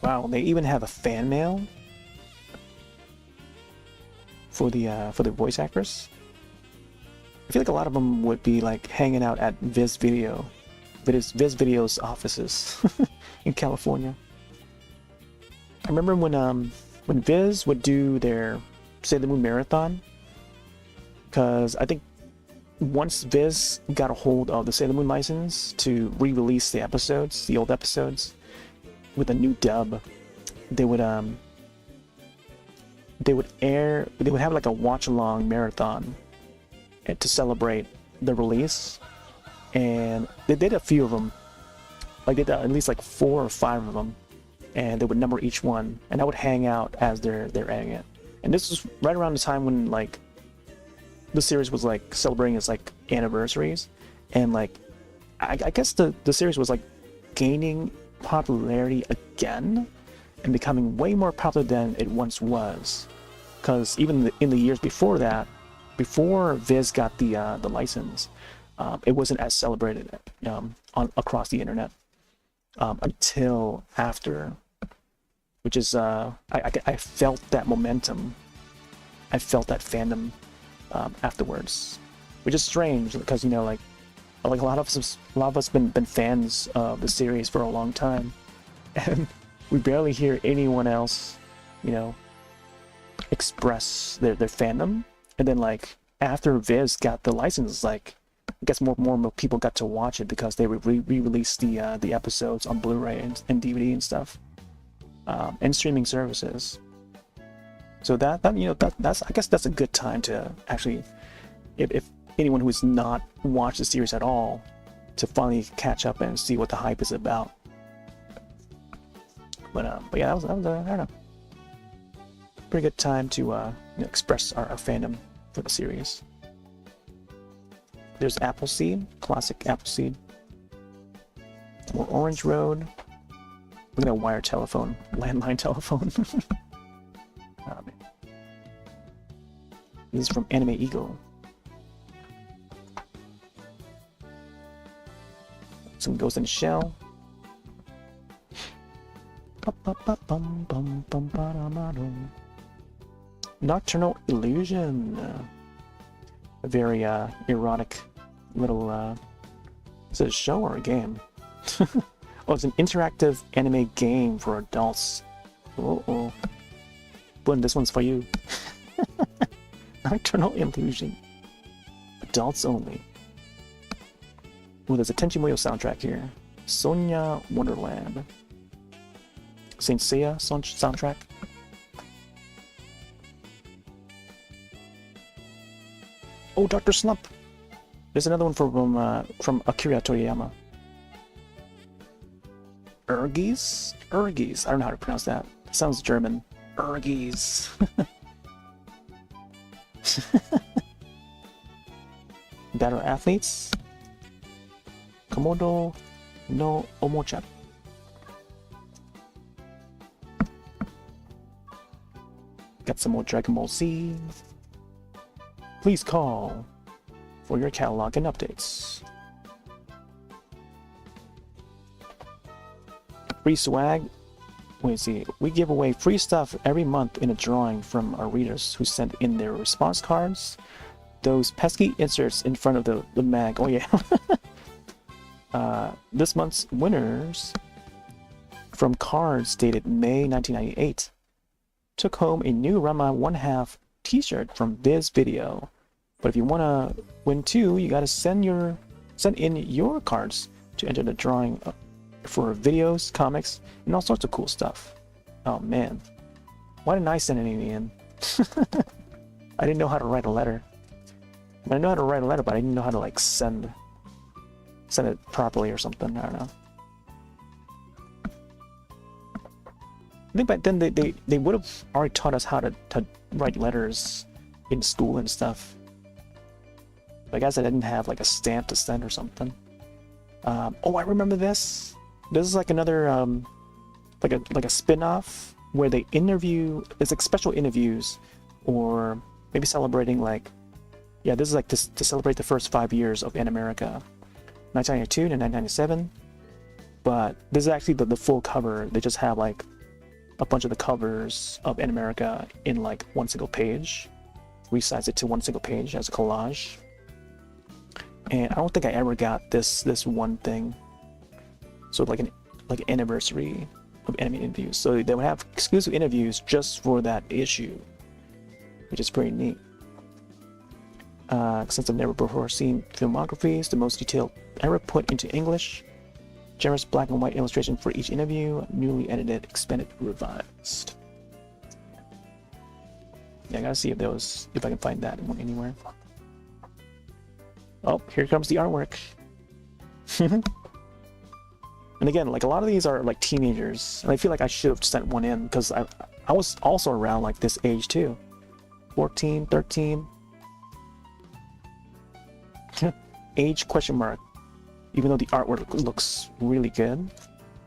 Wow, they even have a fan mail for the voice actress. I feel like a lot of them would be like hanging out at Viz Video's offices in California. I remember when Viz would do their Sailor Moon marathon, because I think once Viz got a hold of the Sailor Moon license to re-release the episodes, the old episodes, with a new dub, they would have like a watch-along marathon to celebrate the release, and they did a few of them. Like they did at least like 4 or 5 of them, and they would number each one, and I would hang out as they're airing it. And this was right around the time when like the series was like celebrating its like anniversaries, and like I guess the series was like gaining popularity again and becoming way more popular than it once was. Because even in the years before that, before Viz got the license, it wasn't as celebrated across the internet until after, which is I felt that momentum, I felt that fandom afterwards, which is strange because, you know, like a lot of us been fans of the series for a long time, and we barely hear anyone else, you know, express their fandom. And then like after Viz got the license, like I guess more people got to watch it because they re-released the episodes on Blu-ray and DVD and stuff, and streaming services. So that you know, that's I guess that's a good time to actually, if anyone who's not watched the series at all, to finally catch up and see what the hype is about. But yeah, that was I don't know, pretty good time to you know, express our fandom for the series. There's Appleseed, classic Appleseed. More Orange Road. Look at that wire telephone, landline telephone. Oh, man. This is from Anime Eagle. Some Ghost in the Shell. Nocturnal Illusion. A very erotic little is it a show or a game? Oh, it's an interactive anime game for adults. Oh, Boom, this one's for you. Nocturnal Illusion, adults only. Oh, there's a Tenchi Muyo soundtrack here. Sonya Wonderland. Saint Seiya soundtrack. Oh, Dr. Slump. There's another one from Akira Toriyama. Urgies? Urgies. I don't know how to pronounce that. It sounds German. Urgies. Battle Athletes. Komodo no Omocha. Got some more Dragon Ball Z. Please call for your catalog and updates. Free swag. Wait, see, we give away free stuff every month in a drawing from our readers who send in their response cards. Those pesky inserts in front of the mag. Oh yeah. This month's winners from cards dated May 1998 took home a new Rama 1/2 t-shirt from this video. But if you want to win too, you gotta send in your cards to enter the drawing for videos, comics, and all sorts of cool stuff. Oh man, why didn't I send any in? I didn't know how to write a letter. I know how to write a letter, but I didn't know how to like send it properly or something. I don't know. I think back then they would have already taught us how to write letters in school and stuff. But I guess I didn't have like a stamp to send or something. Oh, I remember this. This is like another like a spin-off where they interview. It's like special interviews, or maybe celebrating like, yeah, this is like to celebrate the first 5 years of Animerica, 1992 to 1997. But this is actually the full cover. They just have like a bunch of the covers of Animerica in like one single page, resize it to one single page as a collage. And I don't think I ever got this one thing. So like an anniversary of anime interviews. So they would have exclusive interviews just for that issue, which is pretty neat. Since I've never before seen filmographies, the most detailed ever put into English. Generous black and white illustration for each interview, newly edited, expanded, revised. Yeah, I gotta see if I can find that one anywhere. Oh, here comes the artwork. And again, like a lot of these are like teenagers, and I feel like I should have sent one in because I was also around like this age too. 14, 13. Age question mark. Even though the artwork looks really good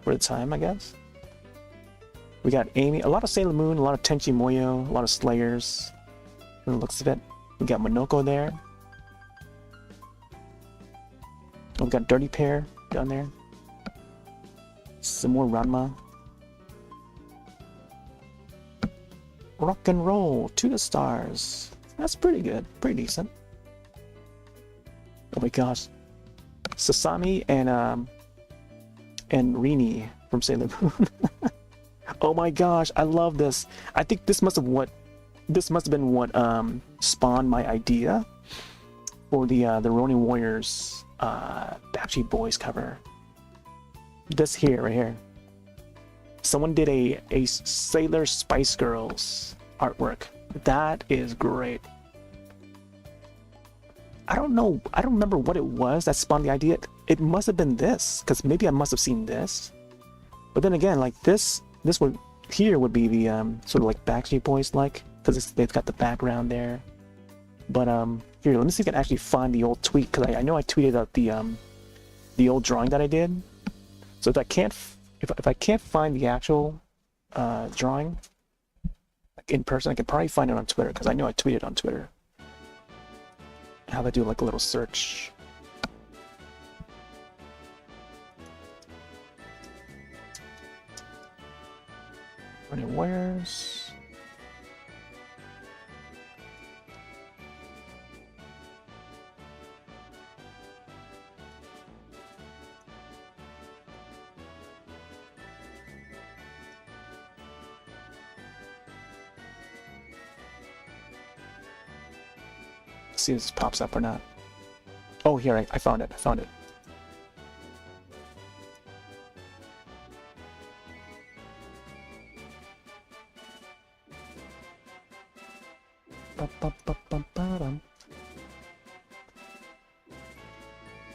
for the time, I guess. We got Amy, a lot of Sailor Moon, a lot of Tenchi Muyo, a lot of Slayers. From the looks of it. We got Monoko there. Oh, we got Dirty Pair down there. Some more Ranma. Rock and Roll to the Stars. That's pretty good, pretty decent. Oh my gosh. Sasami and Rini from Sailor Moon. Oh my gosh, I love this. I think this must have been what spawned my idea for the Ronin Warriors Backstreet Boys cover. This here, right here. Someone did a Sailor Spice Girls artwork. That is great. I don't know. I don't remember what it was that spawned the idea. It must have been this, because maybe I must have seen this. But then again, like this one here would be the sort of like Backstreet Boys like, because they've got the background there. But here, let me see if I can actually find the old tweet, because I know I tweeted out the old drawing that I did. So if I can't find the actual drawing like in person, I could probably find it on Twitter, because I know I tweeted on Twitter. How do I do like a little search? Running Warriors. See if this pops up or not. Oh, here, I found it. I found it.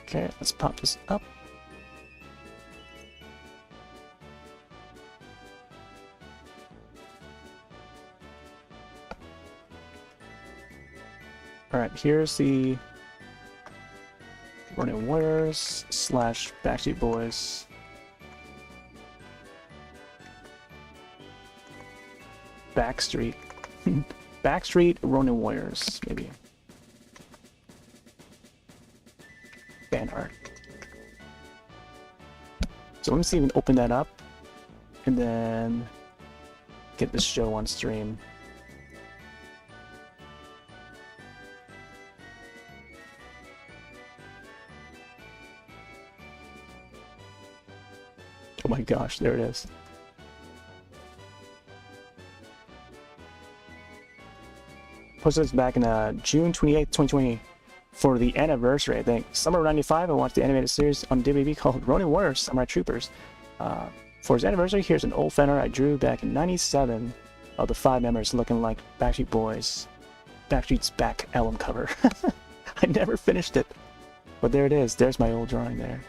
Okay, let's pop this up. Alright, here's the Ronin Warriors / Backstreet Boys. Backstreet. Backstreet Ronin Warriors, maybe. Fan art. So let me see if we can open that up and then get this show on stream. Oh my gosh, there it is. Posted this back in June 28th, 2020 for the anniversary, I think. Summer of 95, I watched the animated series on DVD called Ronin Warriors Samurai Troopers. For his anniversary, here's an old fan art I drew back in 97 of the 5 members looking like Backstreet Boys. Backstreet's back album cover. I never finished it, but there it is. There's my old drawing there.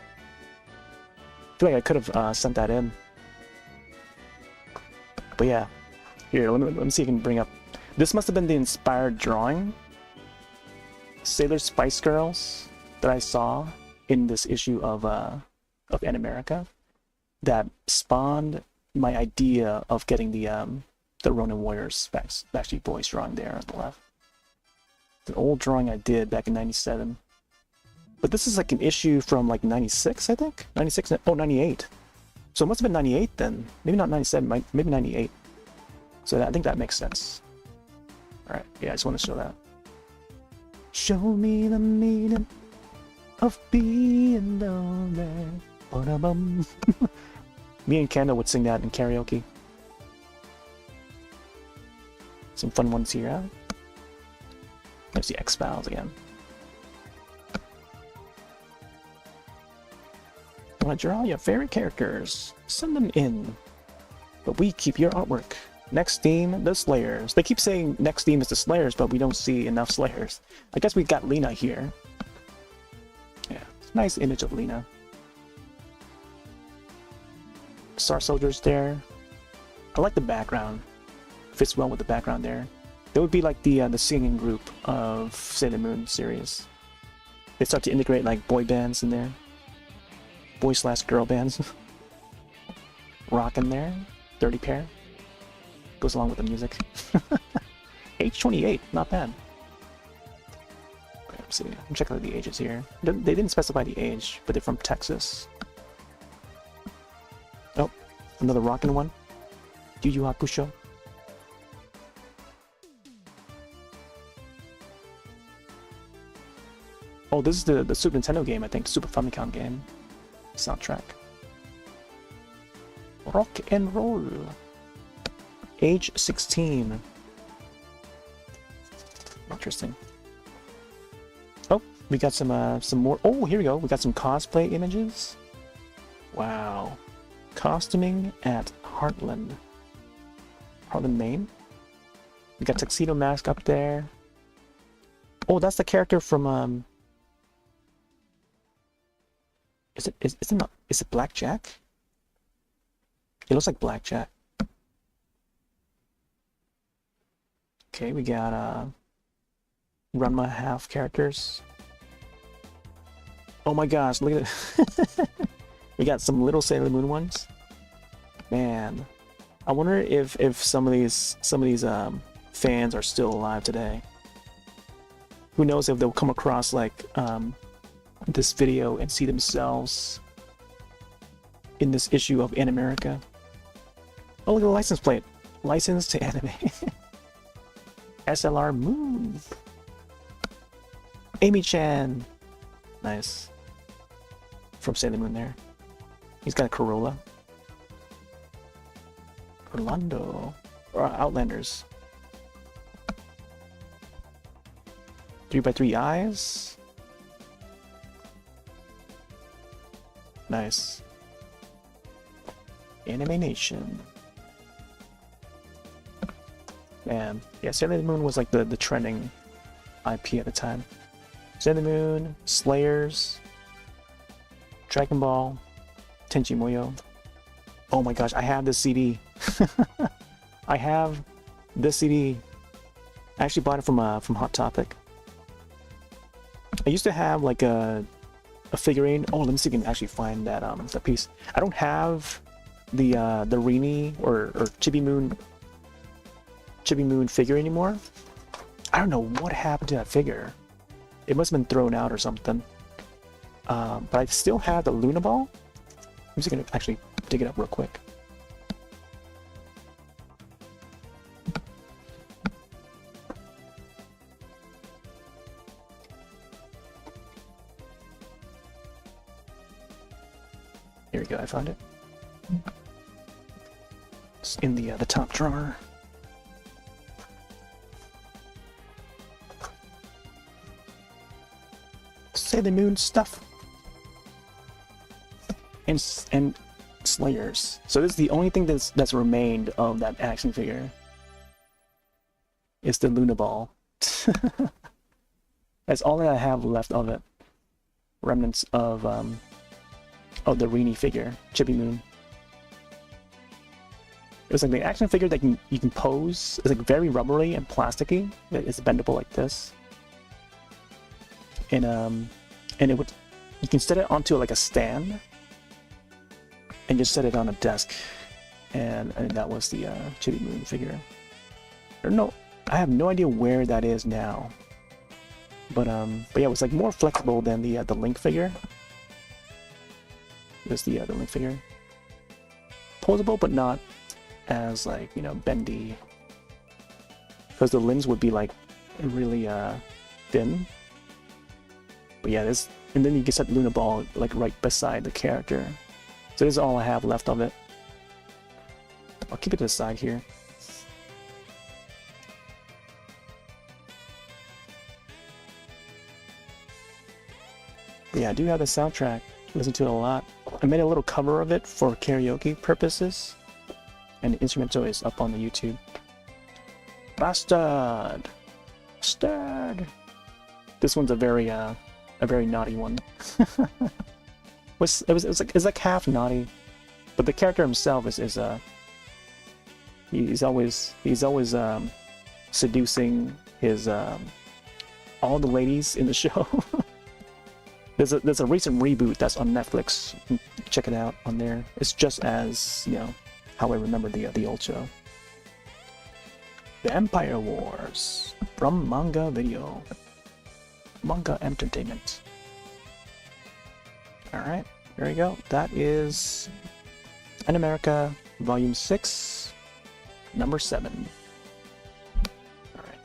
I feel like I could have sent that in. But yeah, here, let me see if I can bring up. This must have been the inspired drawing. Sailor Spice Girls that I saw in this issue of Animerica that spawned my idea of getting the Ronin Warriors Backstreet Boys drawing there on the left. It's an old drawing I did back in 97. But this is like an issue from like 96, I think? 96, oh, 98. So it must have been 98 then. Maybe not 97, maybe 98. So I think that makes sense. Alright, yeah, I just want to show that. Show me the meaning of being lonely. Ba-da-bum. Me and Kendall would sing that in karaoke. Some fun ones here, huh? There's the X-Files again. Want to draw your favorite characters? Send them in. But we keep your artwork. Next theme, the Slayers. They keep saying next theme is the Slayers, but we don't see enough Slayers. I guess we got Lena here. Yeah, it's a nice image of Lena. Star Soldiers there. I like the background. Fits well with the background there. That would be like the singing group of Sailor Moon series. They start to integrate like boy bands in there. Boy/girl bands. Rock in there. Dirty pair. Goes along with the music. Age 28, not bad. Let's see. I'm checking out the ages here. They didn't specify the age, but they're from Texas. Oh, another rockin' one. Yu Yu Hakusho. Oh, this is the Super Nintendo game, I think. Super Famicom game. Soundtrack. Rock and roll. Age 16. Interesting. Oh, we got some more. Oh, here we go. We got some cosplay images. Wow. Costuming at Heartland, Maine. We got Tuxedo Mask up there. Oh, that's the character from Is it Blackjack? It looks like Blackjack. Okay, we got Ranma half characters. Oh my gosh, look at it. We got some little Sailor Moon ones. Man, I wonder if some of these fans are still alive today. Who knows if they'll come across like this video and see themselves in this issue of Animerica. Oh, look at the license plate. Licensed to anime. SLR Move. Amy-chan. Nice. From Sailor Moon there. He's got a Corolla. Orlando. Or Outlanders. 3x3 eyes. Nice. Anime Nation. Man, yeah, Sailor Moon was like the trending IP at the time. Sailor Moon, Slayers, Dragon Ball, Tenchi Muyo. Oh my gosh, I have this CD. I have this CD. I actually bought it from Hot Topic. I used to have like a figurine. Oh, let me see if I can actually find that that piece. I don't have the Rini or Chibi Chibi Moon figure anymore. I don't know what happened to that figure. It must have been thrown out or something. But I still have the Luna Ball. I'm just gonna actually dig it up real quick. Here we go, I found it. It's in the top drawer. Sailor Moon stuff. And Slayers. So this is the only thing that's remained of that action figure. It's the Luna Ball. That's all that I have left of it. Remnants of the Rini figure, Chibi Moon. It was like the action figure that you can pose. It's like very rubbery and plasticky. It's bendable like this. And you can set it onto like a stand and just set it on a desk. And that was the Chibi Moon figure. I have no idea where that is now. But yeah, it was like more flexible than the Link figure. There's the Link figure. Posable, but not as like, you know, bendy. Because the limbs would be like really thin. But yeah, and then you can set Luna Ball like right beside the character. So this is all I have left of it. I'll keep it to the side here. But yeah, I do have the soundtrack. Listen to it a lot. I made a little cover of it for karaoke purposes. And the instrumental is up on the YouTube. Bastard! Bastard! This one's a very naughty one. It's like half naughty, but the character himself is he's always seducing his all the ladies in the show. There's a recent reboot that's on Netflix. Check it out on there. It's just as, you know, how I remember the old show. The Empire Wars from Manga Video. Manga Entertainment. Alright, there we go. That is Animerica Volume 6, Number 7. Alright.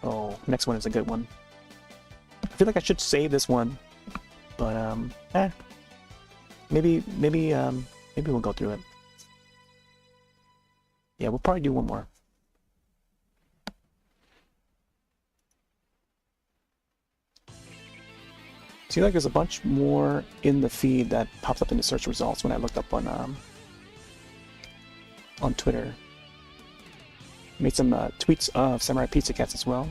Oh, next one is a good one. I feel like I should save this one, but maybe we'll go through it. Yeah, we'll probably do one more. See, like there's a bunch more in the feed that pops up in the search results when I looked up on Twitter. Made some tweets of Samurai Pizza Cats as well.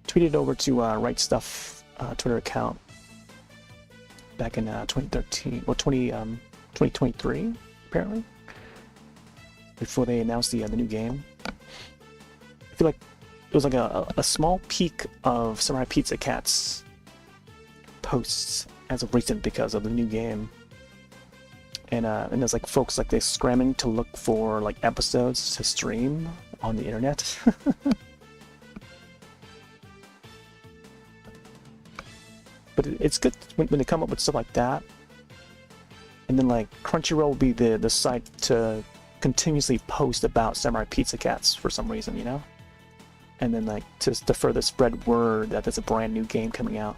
Tweeted over to Right Stuff Twitter account back in 2013 or 2023 apparently, before they announced the new game. I feel like it was like a small peak of Samurai Pizza Cats posts as of recent because of the new game, and there's like folks like they're scrambling to look for like episodes to stream on the internet. But it's good when they come up with stuff like that, and then like Crunchyroll will be the site to continuously post about Samurai Pizza Cats for some reason, you know, and then like to further spread word that there's a brand new game coming out,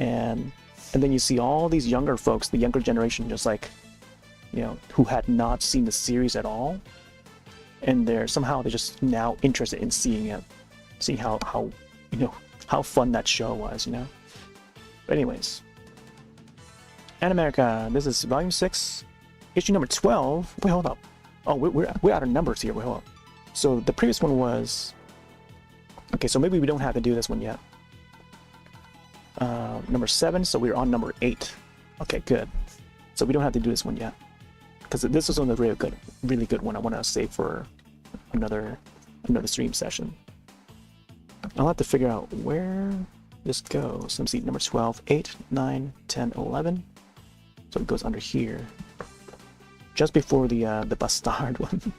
and then you see all these younger folks, the younger generation, just like, you know, who had not seen the series at all, and they're just now interested in seeing it, seeing how you know how fun that show was, you know. But anyways, Animerica, this is Volume 6, issue number 12. Wait, hold up. Oh, we're out of numbers here. Wait, hold up. So the previous one was... Okay, so maybe we don't have to do this one yet. Number 7, so we're on number 8. Okay, good. So we don't have to do this one yet, because this was one of the really good one I want to save for another stream session. I'll have to figure out where this goes. Let's see, number 12, 8, 9, 10, 11. So it goes under here, just before the Bastard one.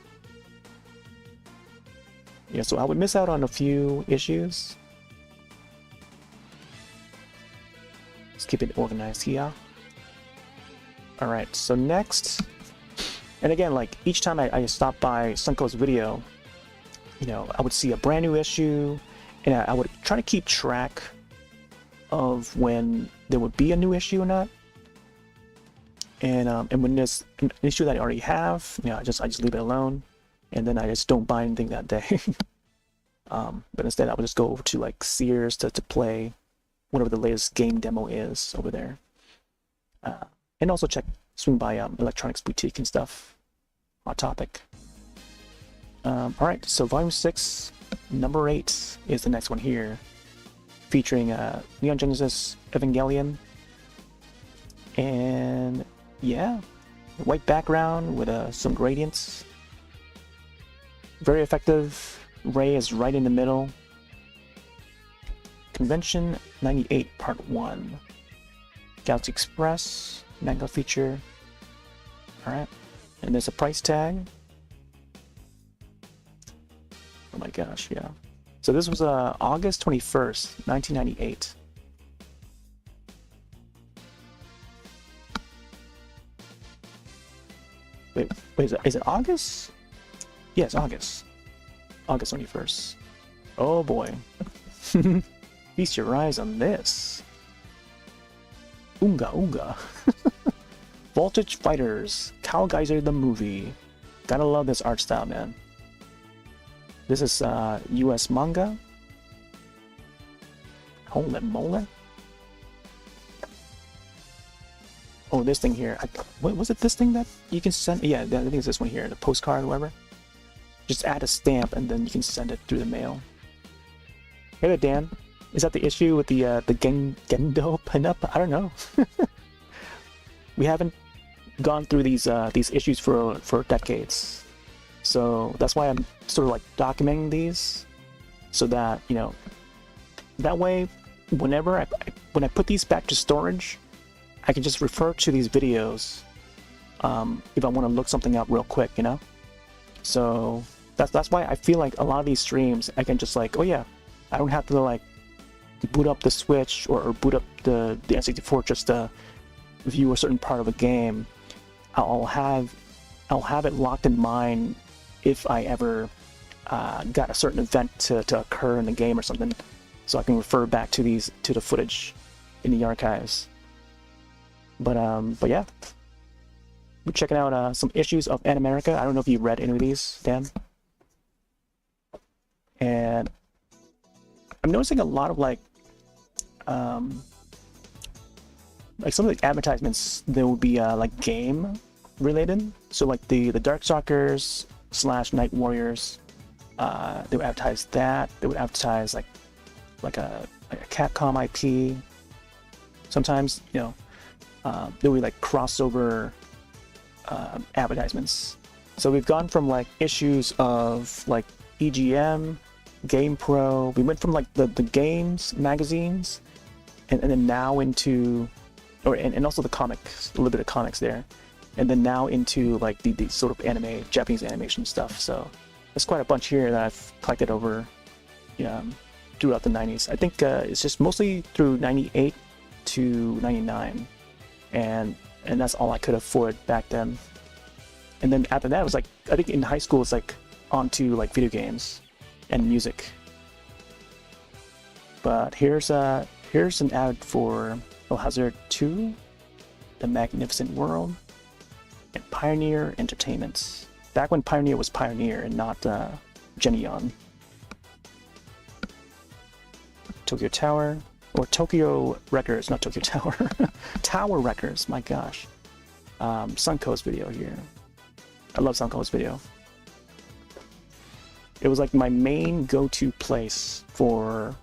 Yeah, so I would miss out on a few issues. Let's keep it organized here. Alright, so next, and again, like each time I stop by Sunko's video, you know, I would see a brand new issue, and I would try to keep track of when there would be a new issue or not. And when there's an issue that I already have, you know, I just leave it alone, and then I just don't buy anything that day. But instead, I would just go over to like Sears to play whatever the latest game demo is over there, and also swing by Electronics Boutique and stuff. Hot topic. All right, so Volume 6, number 8 is the next one here, featuring Neon Genesis Evangelion, and yeah, white background with some gradients. Very effective. Ray is right in the middle. Convention 98 Part 1. Galaxy Express, manga feature. Alright, and there's a price tag. Oh my gosh, yeah. So this was August 21st, 1998. Wait, is it August? Yes, August. August 21st. Oh boy. Feast your eyes on this. Oonga Oonga. Voltage Fighters. Cowgeyser the movie. Gotta love this art style, man. This is US manga. Holy moly. Oh, this thing here. What was it? This thing that you can send? Yeah, I think it's this one here. The postcard or whatever. Just add a stamp and then you can send it through the mail. Hey there, Dan. Is that the issue with the Gendo pinup? I don't know. We haven't gone through these issues for decades, so that's why I'm sort of like documenting these, so that, you know, that way whenever when I put these back to storage, I can just refer to these videos if I want to look something up real quick, you know. So that's why I feel like a lot of these streams I can just like, oh yeah, I don't have to like boot up the Switch or boot up the N64 just to view a certain part of a game. I'll have it locked in mind if I ever got a certain event to occur in the game or something, so I can refer back to the footage in the archives. But yeah, we're checking out some issues of Animerica. I don't know if you read any of these, Dan. And I'm noticing a lot of like some of the advertisements, there will be like game related. So like the Darkstalkers / Night Warriors, they would advertise that. They would advertise like a Capcom IP. Sometimes, you know, there will be like crossover advertisements. So we've gone from like issues of like EGM, GamePro. We went from like the games magazines, and then now into, and also the comics, a little bit of comics there, and then now into like the sort of anime, Japanese animation stuff. So there's quite a bunch here that I've collected over, throughout the 90s. I think it's just mostly through 98 to 99, and that's all I could afford back then. And then after that, it was like, I think in high school it's like onto like video games and music. But here's an ad for Hazard 2, The Magnificent World, and Pioneer Entertainment. Back when Pioneer was Pioneer and not Geneon. Tokyo Tower, or Tokyo Records, not Tokyo Tower. Tower Records, my gosh. Sunko's video here. I love Sunko's video. It was like my main go-to place for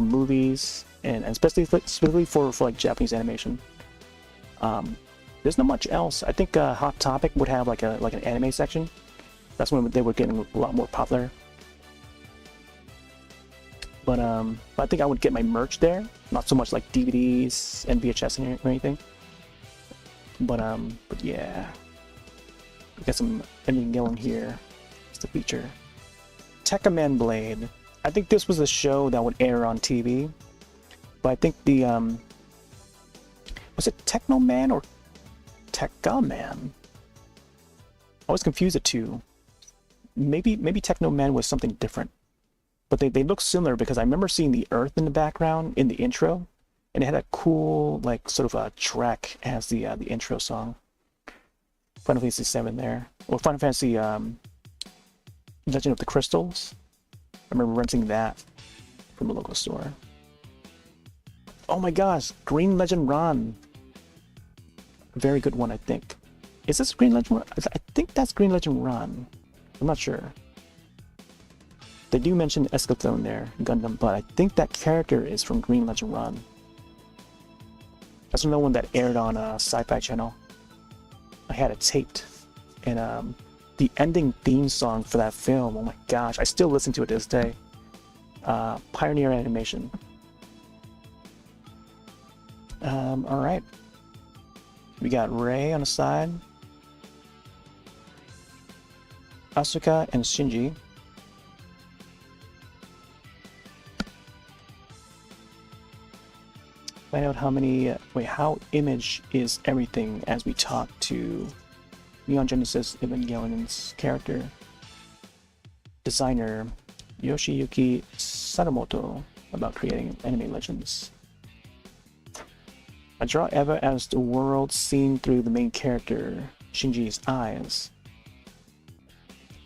movies, and specifically for like Japanese animation. There's not much else. I think Hot Topic would have like an anime section. That's when they were getting a lot more popular. But I think I would get my merch there, not so much like DVDs and VHS or anything. But yeah, we got some ending going here. It's the feature. Tekkaman Blade. I think this was a show that would air on TV, but I think the was it Techno Man or Tekka Man? I was confused the two. Maybe Techno Man was something different, but they look similar because I remember seeing the Earth in the background in the intro, and it had a cool like sort of a track as the intro song. Final Fantasy VII there, or Final Fantasy Legend of the Crystals. I remember renting that from a local store. Oh my gosh, Green Legend Ron. Very good one, I think. Is this Green Legend Ron? I think that's Green Legend Ron. I'm not sure. They do mention Escaflowne there, Gundam, but I think that character is from Green Legend Ron. That's another one that aired on a Sci-Fi Channel. I had it taped, and the ending theme song for that film, oh my gosh, I still listen to it to this day. Pioneer Animation. Alright. We got Rei on the side. Asuka and Shinji. Find out how many, how image is everything as we talk to Neon Genesis Evangelion's character, designer Yoshiyuki Sadamoto, about creating anime legends. I draw Eva as the world seen through the main character, Shinji's eyes.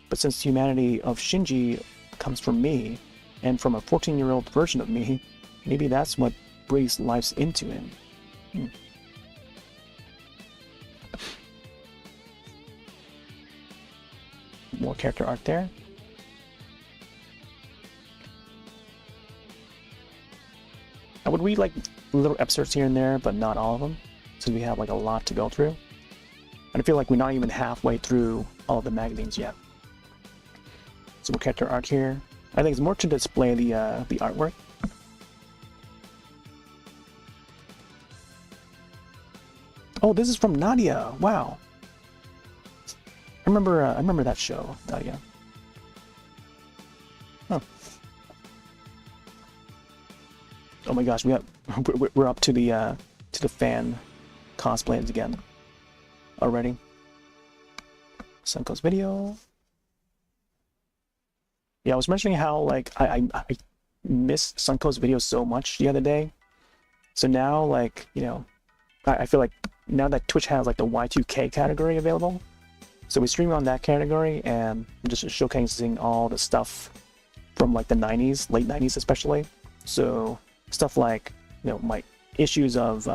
But since humanity of Shinji comes from me, and from a 14-year-old version of me, maybe that's what breathes life into him. More character art there. I would read like little excerpts here and there, but not all of them, since we have like a lot to go through. And I feel like we're not even halfway through all of the magazines yet. Some more character art here. I think it's more to display the artwork. Oh, this is from Nadia. Wow. I remember that show, Nadia. Huh. Oh my gosh, we're up to the fan cosplays again already. Sunko's video. Yeah, I was mentioning how like I missed Sunko's video so much the other day. So now, like, you know, I feel like now that Twitch has like the Y2K category available, so we stream on that category and just showcasing all the stuff from like the 90s, late 90s especially. So stuff like, you know, my issues of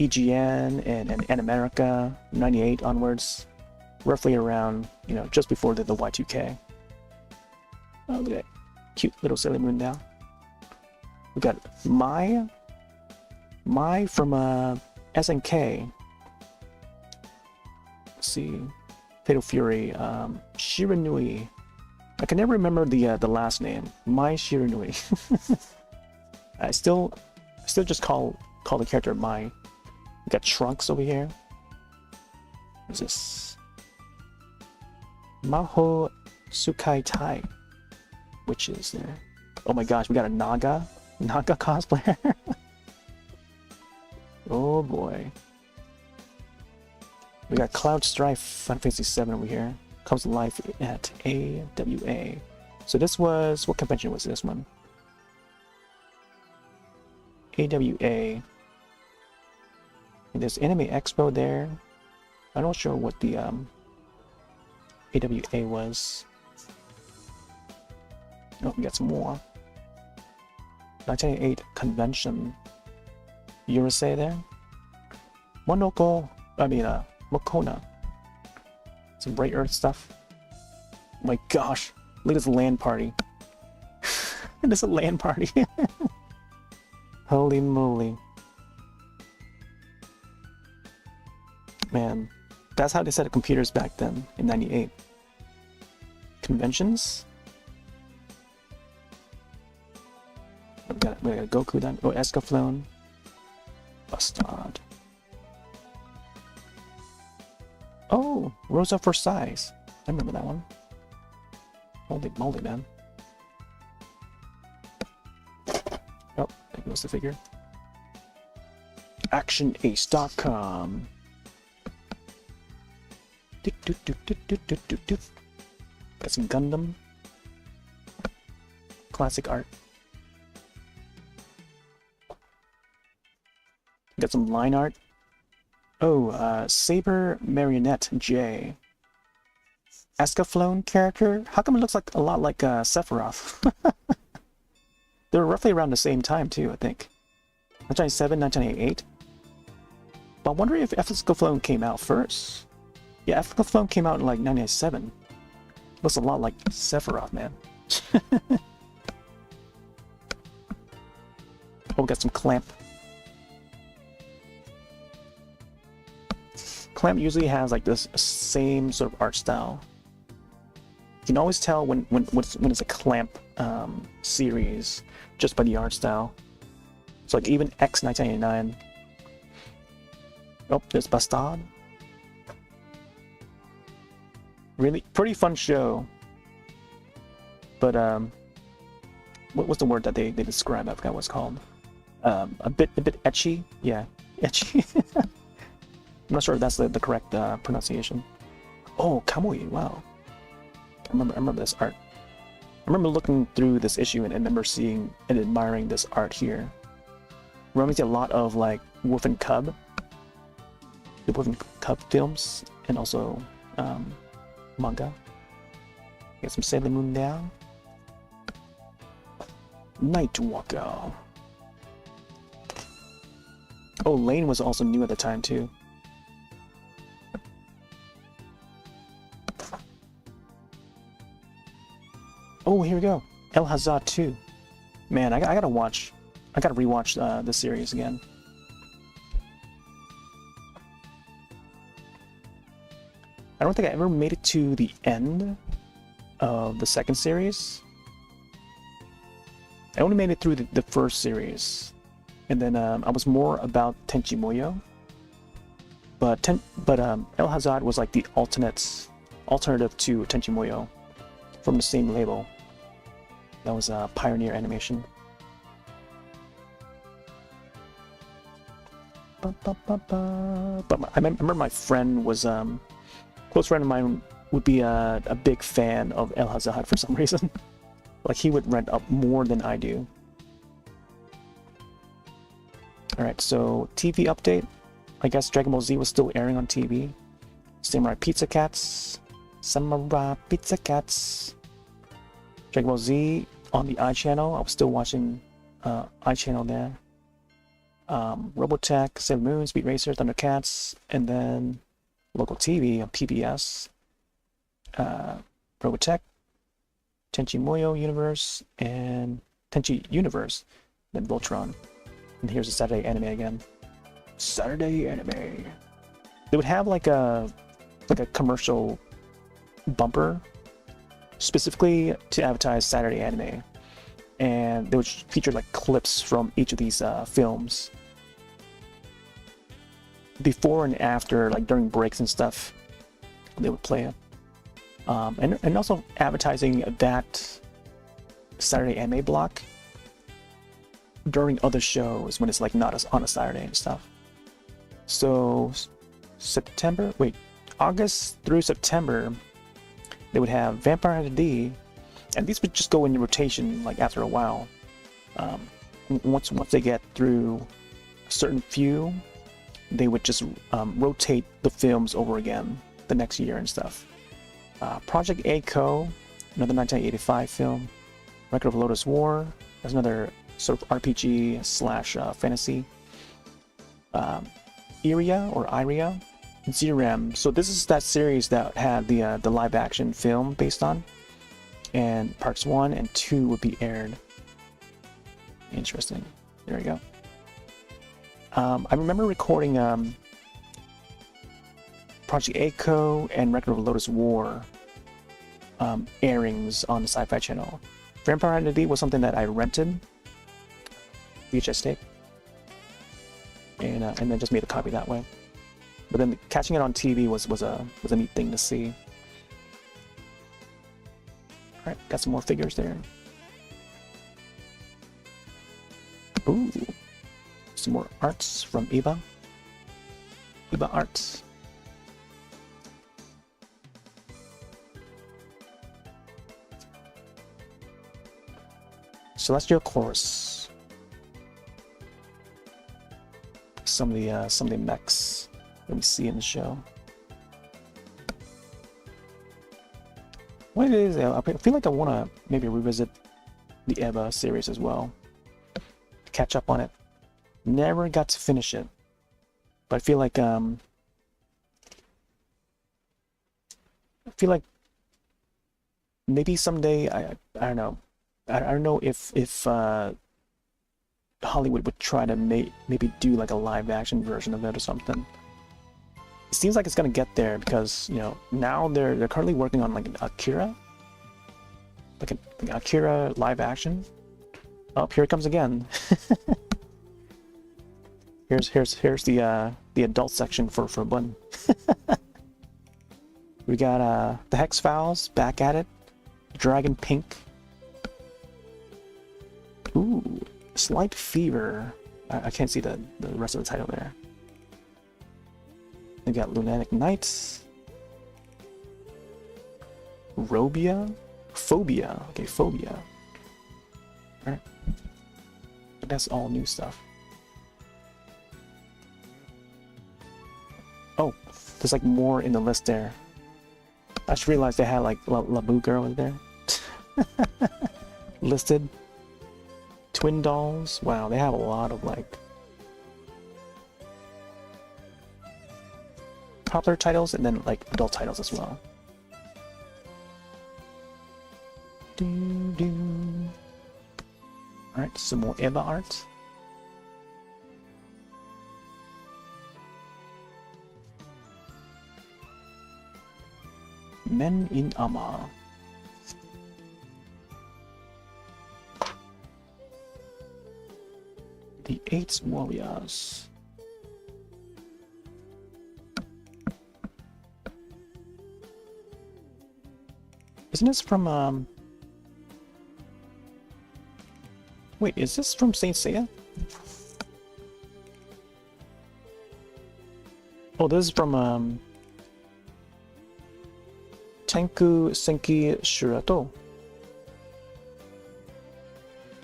EGN and Animerica 98 onwards, roughly around, you know, just before the Y2K. Oh, look at that cute little Sailor Moon now. We got Mai from SNK. Let's see, Fatal Fury, Shiranui. I can never remember the last name. Mai Shiranui. I still just call the character Mai. We got Trunks over here. What's this? Maho Sukai Tai. Witches there. Oh my gosh, we got a Naga cosplayer. Oh boy. We got Cloud Strife Final Fantasy VII over here. Comes to life at AWA. So this was, what convention was this one? AWA. And there's Anime Expo there. I'm not sure what the AWA was. Oh, we got some more. 1988 convention. Urusei there. Mokona. Some Bright Earth stuff. Oh my gosh, look at this LAN party. This is a LAN party. Holy moly. Man, that's how they set up computers back then in '98. Conventions? We got Goku done. Oh, Escaflowne. Bastard. Oh, Rosa for Size. I remember that one. Holy moly, man. Oh, there goes the figure. ActionAce.com. Got some Gundam. Classic art. Got some line art. Oh, Saber Marionette J. Escaflowne character? How come it looks like a lot like Sephiroth? They're roughly around the same time too, I think. 1997, 1988. But I wonder if Escaflowne came out first. Yeah, Escaflowne came out in like 1997. Looks a lot like Sephiroth, man. Oh, we got some Clamp. Clamp usually has like this same sort of art style. You can always tell when it's a Clamp series just by the art style. So like even X 1989. Oh, there's Bastard. Really pretty fun show. But what's the word that they describe? I forgot what it's called. A bit etchy. Yeah, etchy. I'm not sure if that's the correct pronunciation. Oh, Kamui, wow. I remember this art. I remember looking through this issue and I remember seeing and admiring this art here. Reminds me a lot of like Wolf and Cub. The Wolf and Cub films and also manga. Get some Sailor Moon down. Nightwalker. Oh, Lane was also new at the time too. Oh, here we go. El Hazard 2. Man, I gotta rewatch this series again. I don't think I ever made it to the end of the second series. I only made it through the first series, and then I was more about Tenchi Muyo. But El Hazard was like the alternative to Tenchi Muyo from the same label. That was Pioneer Animation. But I remember my friend was close friend of mine would be a big fan of El Hazard for some reason. Like he would rent up more than I do. Alright, so TV update. I guess Dragon Ball Z was still airing on TV. Samurai Pizza Cats. Samurai Pizza Cats. Dragon Ball Z on the iChannel. I was still watching iChannel there. Robotech, Sailor Moon, Speed Racer, Thundercats, and then local TV on PBS. Robotech, Tenchi Muyo Universe, and Tenchi Universe, then Voltron. And here's the Saturday Anime again. Saturday Anime. They would have like a commercial bumper specifically to advertise Saturday Anime, and they would feature like clips from each of these films before and after, like during breaks and stuff. They would play it, and also advertising that Saturday Anime block during other shows when it's like not on a Saturday and stuff. So August through September, they would have Vampire Hunter D, and these would just go in rotation like after a while. Once they get through a certain few, they would just rotate the films over again the next year and stuff. Project A-ko, another 1985 film. Record of Lotus War, that's another sort of RPG / fantasy. Iria, Zerem. So this is that series that had the live action film based on, and parts 1 and 2 would be aired. Interesting. There we go. I remember recording Project A-ko and Record of Lotus War airings on the Sci-Fi Channel. Vampire Hunter D was something that I rented VHS tape, and then just made a copy that way. But then catching it on TV was a neat thing to see. All right, got some more figures there. Ooh, some more arts from Eva. Eva Arts. Celestial Chorus. Some of the mechs that we see in the show. What it is, I feel like I want to maybe revisit the Eva series as well. Catch up on it. Never got to finish it, but I feel like maybe someday I don't know. I don't know if Hollywood would try to maybe do like a live action version of it or something. It seems like it's gonna get there because, you know, now they're currently working on like an Akira, like an Akira live action. Oh, here it comes again. here's the adult section for Bun. We got the Hex Files back at it. Dragon Pink. Ooh, Slight Fever. I can't see the rest of the title there. We got Lunatic Knights. Robia? Phobia. Okay, Phobia. Alright. But that's all new stuff. Oh, there's like more in the list there. I just realized they had like Labu Girl in there. Listed. Twin Dolls. Wow, they have a lot of like popular titles and then like adult titles as well. Alright, some more Eva art. Men in Armor. The Eight Warriors. Isn't this from wait, is this from Saint Seiya? Oh, this is from Tenku Senki Shurato.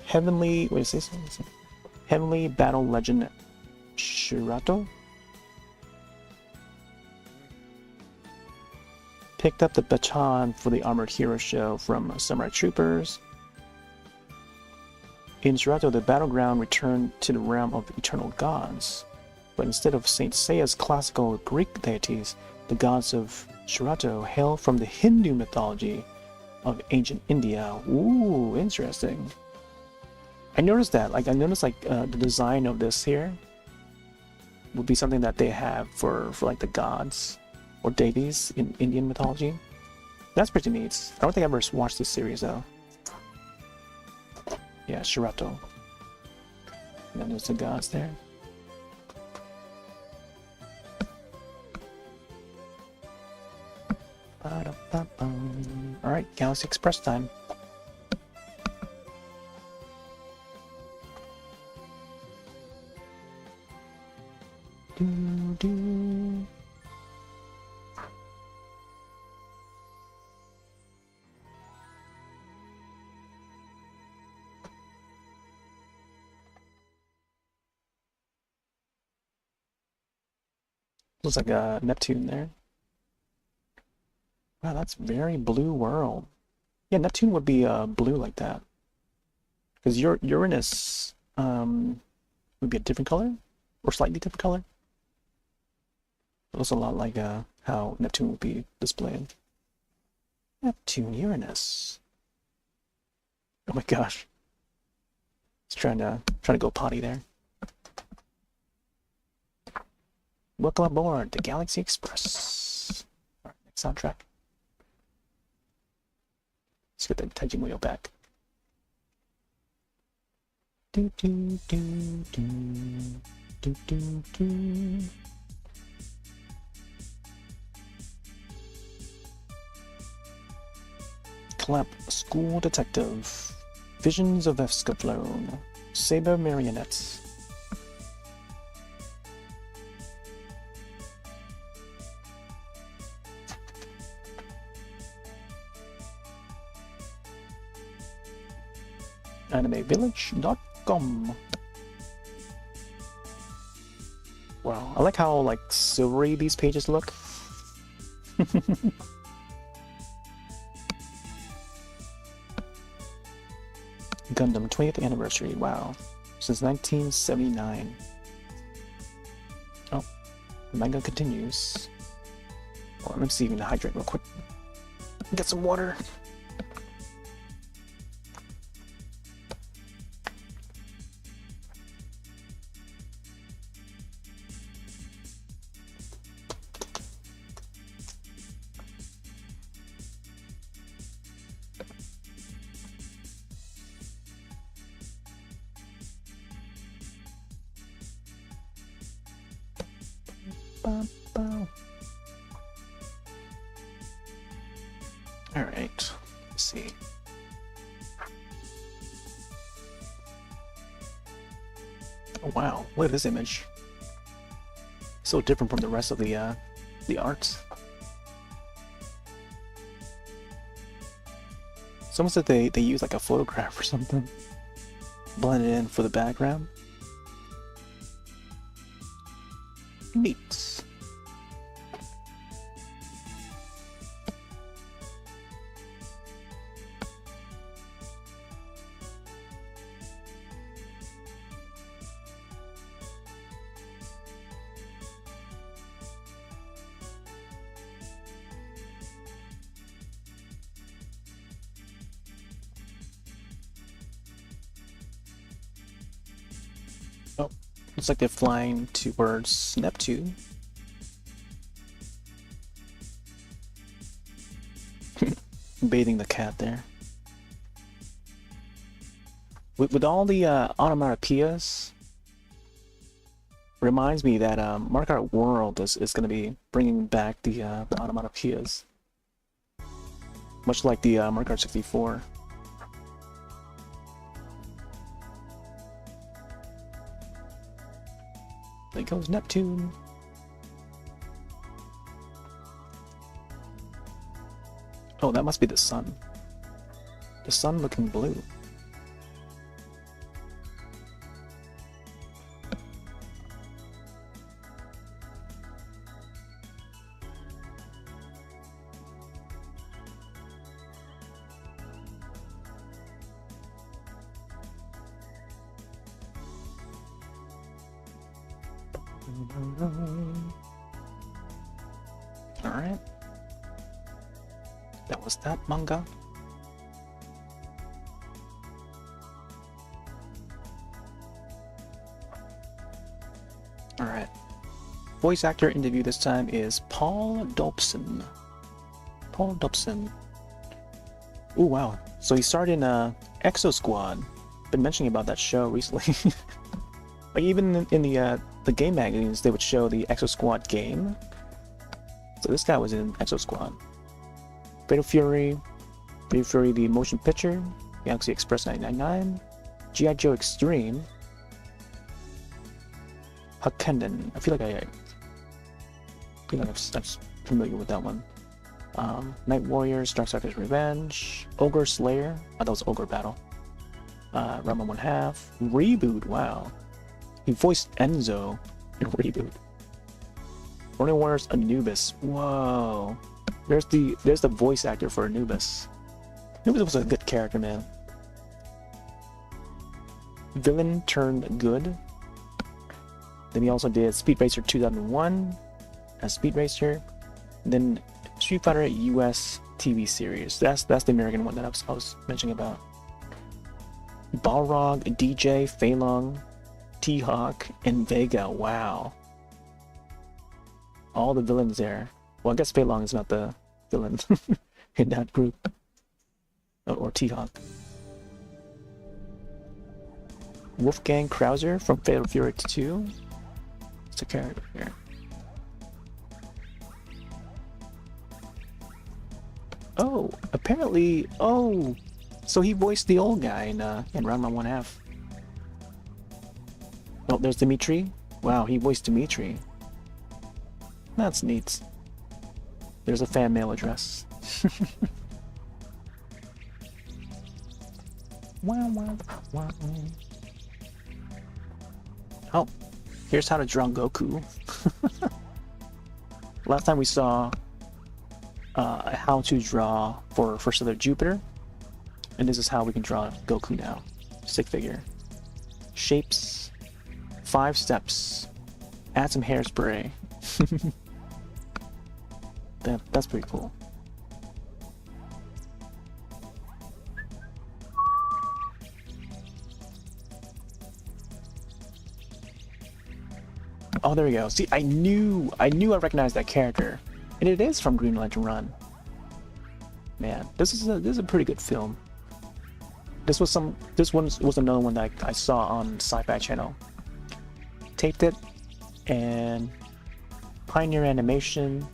Heavenly, what is this? Heavenly Battle Legend Shurato. Picked up the baton for the Armored Hero show from Samurai Troopers. In Shurato, the battleground returned to the realm of eternal gods, but instead of Saint Seiya's classical Greek deities, the gods of Shurato hail from the Hindu mythology of ancient India. Ooh, interesting. I noticed that. Like, I noticed like the design of this here would be something that they have for like the gods or deities in Indian mythology. That's pretty neat. I don't think I've ever watched this series though. Yeah, Shurato. And then there's the gods there. Alright, Galaxy Express time. Looks like a Neptune there. Wow, that's very blue world. Yeah, Neptune would be blue like that. Because Uranus would be a different color or slightly different color. It looks a lot like how Neptune would be displayed. Neptune, Uranus. Oh my gosh. It's trying to go potty there. Welcome aboard the Galaxy Express. Alright, next soundtrack. Let's get the Taijin wheel back. Do do do do do do do. Clamp, School Detective, Visions of Escaflowne, Saber Marionettes. AnimeVillage.com. Wow, I like how like silvery these pages look. Gundam 20th anniversary. Wow, since 1979. Oh, the manga continues. Well, let me see if we can hydrate real quick. Get some water. Alright, let's see. Oh wow, look at this image. So different from the rest of the art. It's almost like they use like a photograph or something. Blended in for the background. Neat. Oh, looks like they're flying towards Neptune. Bathing the cat there. With all the onomatopoeias, reminds me that Mark Art World is going to be bringing back the onomatopoeias, much like the Mark Art 64. There goes Neptune. Oh, that must be the sun. The sun looking blue. Alright. That was that manga. Alright. Voice actor interview this time is Paul Dobson. Paul Dobson. Oh wow. So he starred in Exo Squad. Been mentioning about that show recently. Like even in the game magazines, they would show the Exo Squad game. So this guy was in Exo Squad. Fatal Fury the motion picture, Galaxy Express 999, G.I. Joe Extreme, Hakkenden. I feel like I'm familiar with that one. Night Warriors, Darkstalkers Revenge, Ogre Slayer. Oh, that was Ogre Battle. Rama 1/2, Reboot. Wow, he voiced Enzo in Reboot. Ronin Warriors Anubis. Whoa. There's the voice actor for Anubis. Anubis was a good character, man. Villain turned good. Then he also did Speed Racer 2001 as Speed Racer. And then Street Fighter US TV series. That's the American one that I was mentioning about. Balrog, DJ, Fei Long, T-Hawk, and Vega. Wow. All the villains there. Well, I guess Fei Long is not the villain in that group. Or T-Hawk. Wolfgang Krauser from Fatal Fury 2. It's a character here. Oh, apparently, oh, so he voiced the old guy in Ranma 1F. Oh, there's Dimitri. Wow, he voiced Dimitri. That's neat. There's a fan mail address. Wow, wow, wow. Oh, here's how to draw Goku. Last time we saw how to draw for First Other Jupiter, and this is how we can draw Goku now. Stick figure. Shapes. 5 steps. Add some hairspray. That's pretty cool. Oh, there we go. See, I knew I recognized that character, and it is from Green Lantern Run. Man, this is a pretty good film. This one was another one that I saw on Sci-Fi Channel. Taped it, and Pioneer Animation.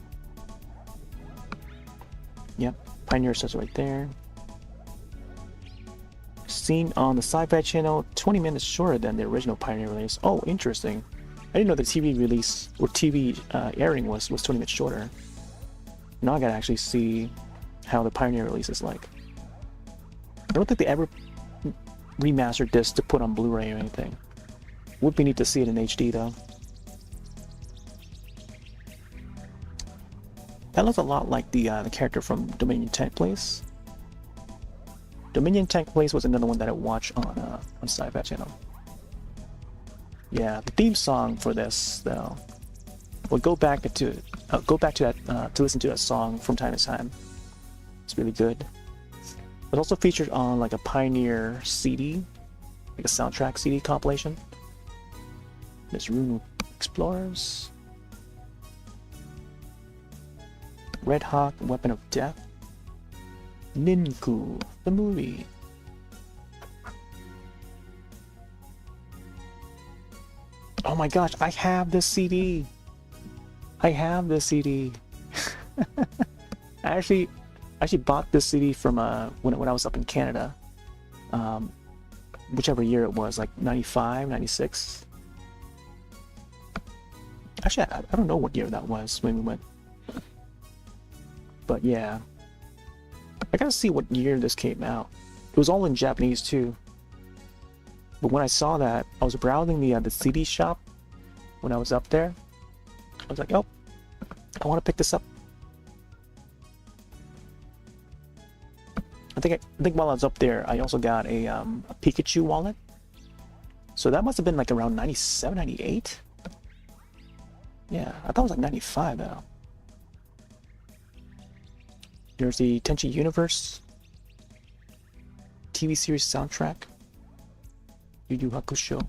Yep, Pioneer says right there. Seen on the Sci-Fi Channel, 20 minutes shorter than the original Pioneer release. Oh, interesting. I didn't know the TV release or TV airing was 20 minutes shorter. Now I gotta actually see how the Pioneer release is like. I don't think they ever remastered this to put on Blu-ray or anything. Would be neat to see it in HD though. That looks a lot like the character from Dominion Tank Place. Dominion Tank Place was another one that I watched on Sci-Fi Channel. Yeah, the theme song for this though. We'll go back to that to listen to that song from time to time. It's really good. It's also featured on like a Pioneer CD, like a soundtrack CD compilation. There's Rune Explorers, Red Hawk, Weapon of Death, Ninku, the movie. Oh my gosh, I have this CD. I have this CD. I actually bought this CD from when I was up in Canada. Whichever year it was, like 95, 96. Actually, I don't know what year that was when we went. But yeah. I gotta see what year this came out. It was all in Japanese too. But when I saw that, I was browsing the CD shop when I was up there. I was like, oh, I want to pick this up. I think while I was up there, I also got a Pikachu wallet. So that must have been like around 97, 98. Yeah, I thought it was like 95 though. There's the Tenchi Universe TV series soundtrack. Yu Yu Hakusho.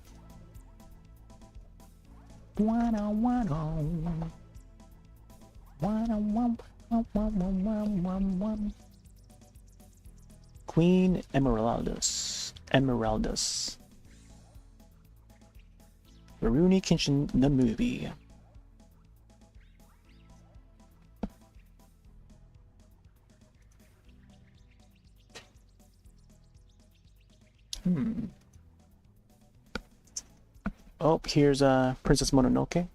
Queen Emeraldus. Rurouni Kenshin the movie. Oh, here's Princess Mononoke.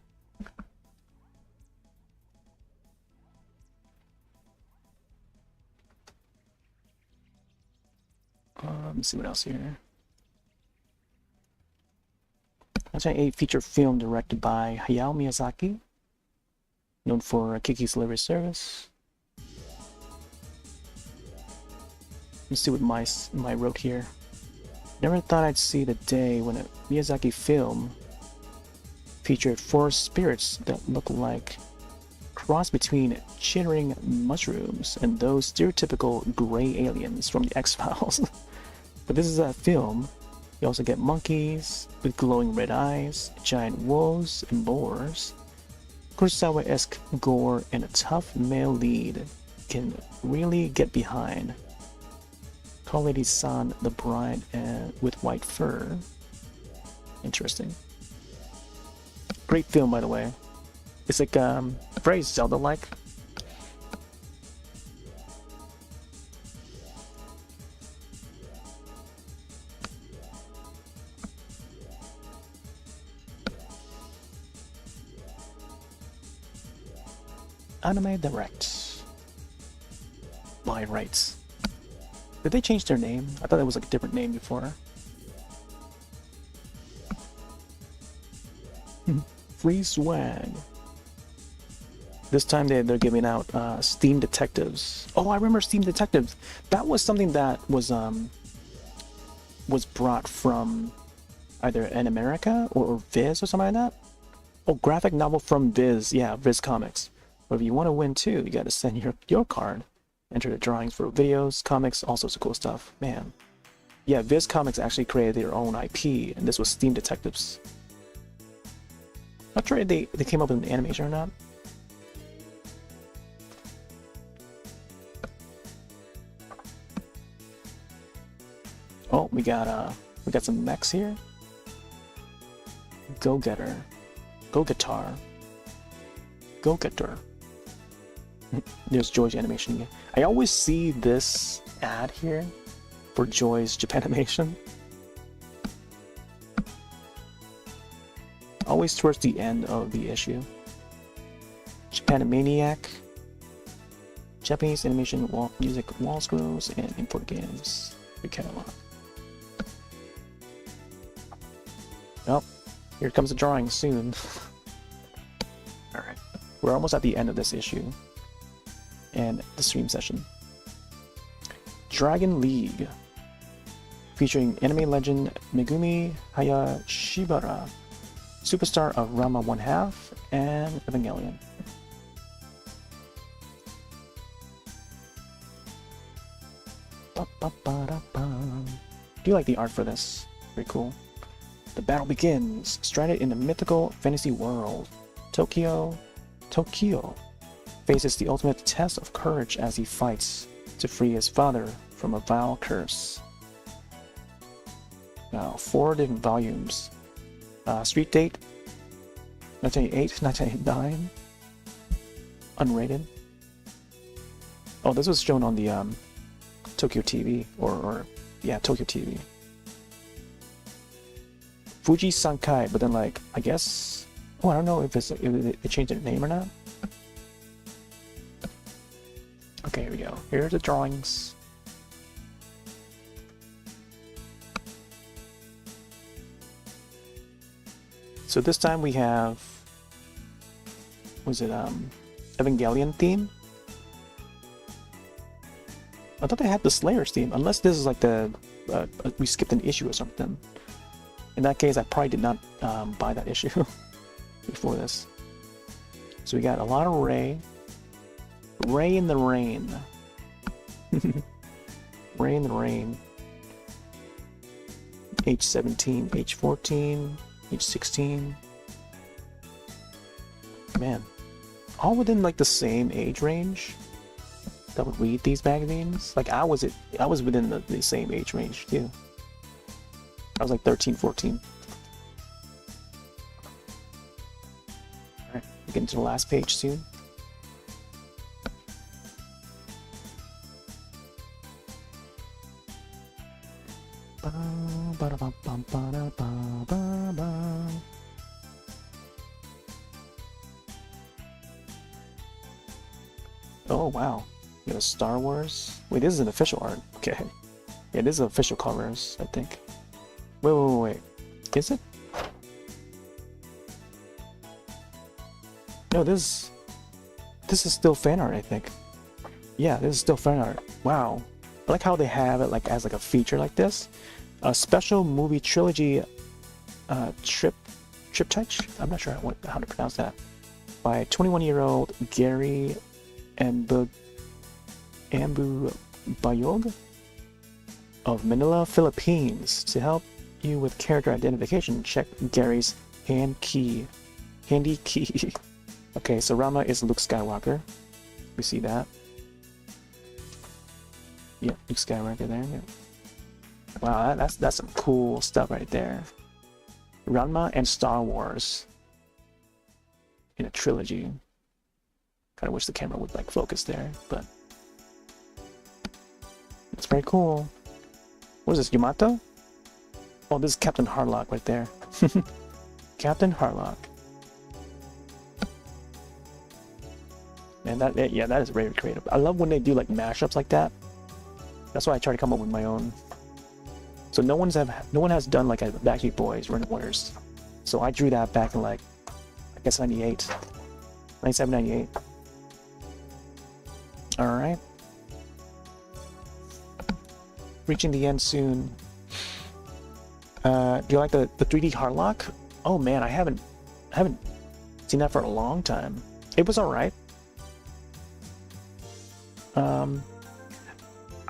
Let me see what else here. That's a feature film directed by Hayao Miyazaki, known for Kiki's Delivery Service. Let's see what my wrote here. Never thought I'd see the day when a Miyazaki film featured 4 spirits that look like cross between chittering mushrooms and those stereotypical gray aliens from the X-Files. But this is a film. You also get monkeys with glowing red eyes, giant wolves and boars, Kurosawa-esque gore, and a tough male lead can really get behind. Call Lady San the bride with white fur. Interesting. Great film, by the way. It's like very Zelda-like. Anime Direct. By rights. Did they change their name? I thought it was like a different name before. Free swag. This time they're giving out Steam Detectives. Oh, I remember Steam Detectives. That was something that was brought from either Animerica or Viz or something like that. Oh, graphic novel from Viz. Yeah, Viz Comics. But if you want to win too, you got to send your card. Enter the drawings for videos, comics, all sorts of cool stuff. Man. Yeah, Viz Comics actually created their own IP, and this was Steam Detectives. Not sure if they came up with an animation or not. Oh, we got some mechs here. Go-getter. Go-guitar. Go-getter. There's Joy's animation again. I always see this ad here for Joy's Japanimation. Always towards the end of the issue. Japanimaniac. Japanese animation, music, wall scrolls, and import games. Big catalog. Well, here comes the drawing soon. Alright. We're almost at the end of this issue. And the stream session. Dragon League. Featuring anime legend Megumi Hayashibara, superstar of Ranma 1/2 and Evangelion. Do you like the art for this? Very cool. The battle begins, stranded in a mythical fantasy world. Tokyo faces the ultimate test of courage as he fights to free his father from a vile curse. Now, 4 different volumes. Street date 1988, 1989. Unrated. Oh, this was shown on the Tokyo TV, yeah, Tokyo TV. Fuji Sankai, but then like I guess, oh, I don't know if it changed their name or not. Okay, here we go. Here are the drawings. So this time we have, was it Evangelion theme? I thought they had the Slayers theme, unless this is like the we skipped an issue or something. In that case, I probably did not buy that issue before this. So we got a lot of Ray. Ray in the Rain. Ray in the Rain. Age 17, age 14, age 16. Man, all within like the same age range that would read these magazines. Like I was within the same age range too. I was like 13, 14. Alright, we're getting to the last page soon. Oh wow, you got a Star Wars. Wait, this is an official art. Okay, yeah, this is official covers, I think. Wait. Is it? No, this is still fan art, I think. Yeah, this is still fan art. Wow. I like how they have it like as like a feature like this. A special movie trilogy triptych? I'm not sure how to pronounce that. By 21-year-old Gary Ambu Bayog of Manila, Philippines. To help you with character identification, check Gary's handy key. Okay, so Rama is Luke Skywalker. We see that. Yeah, Luke Skywalker there. Yeah. Wow, that's some cool stuff right there. Ranma and Star Wars in a trilogy. Kind of wish the camera would like focus there, but it's very cool. What is this, Yamato? Oh, this is Captain Harlock right there. Captain Harlock. And that is very creative. I love when they do like mashups like that. That's why I try to come up with my own. So no one has done like a Backstreet Boys Running Warriors. So I drew that back in like, I guess 98, 97, 98. All right. Reaching the end soon. Do you like the 3D hardlock? Oh man, I haven't seen that for a long time. It was all right.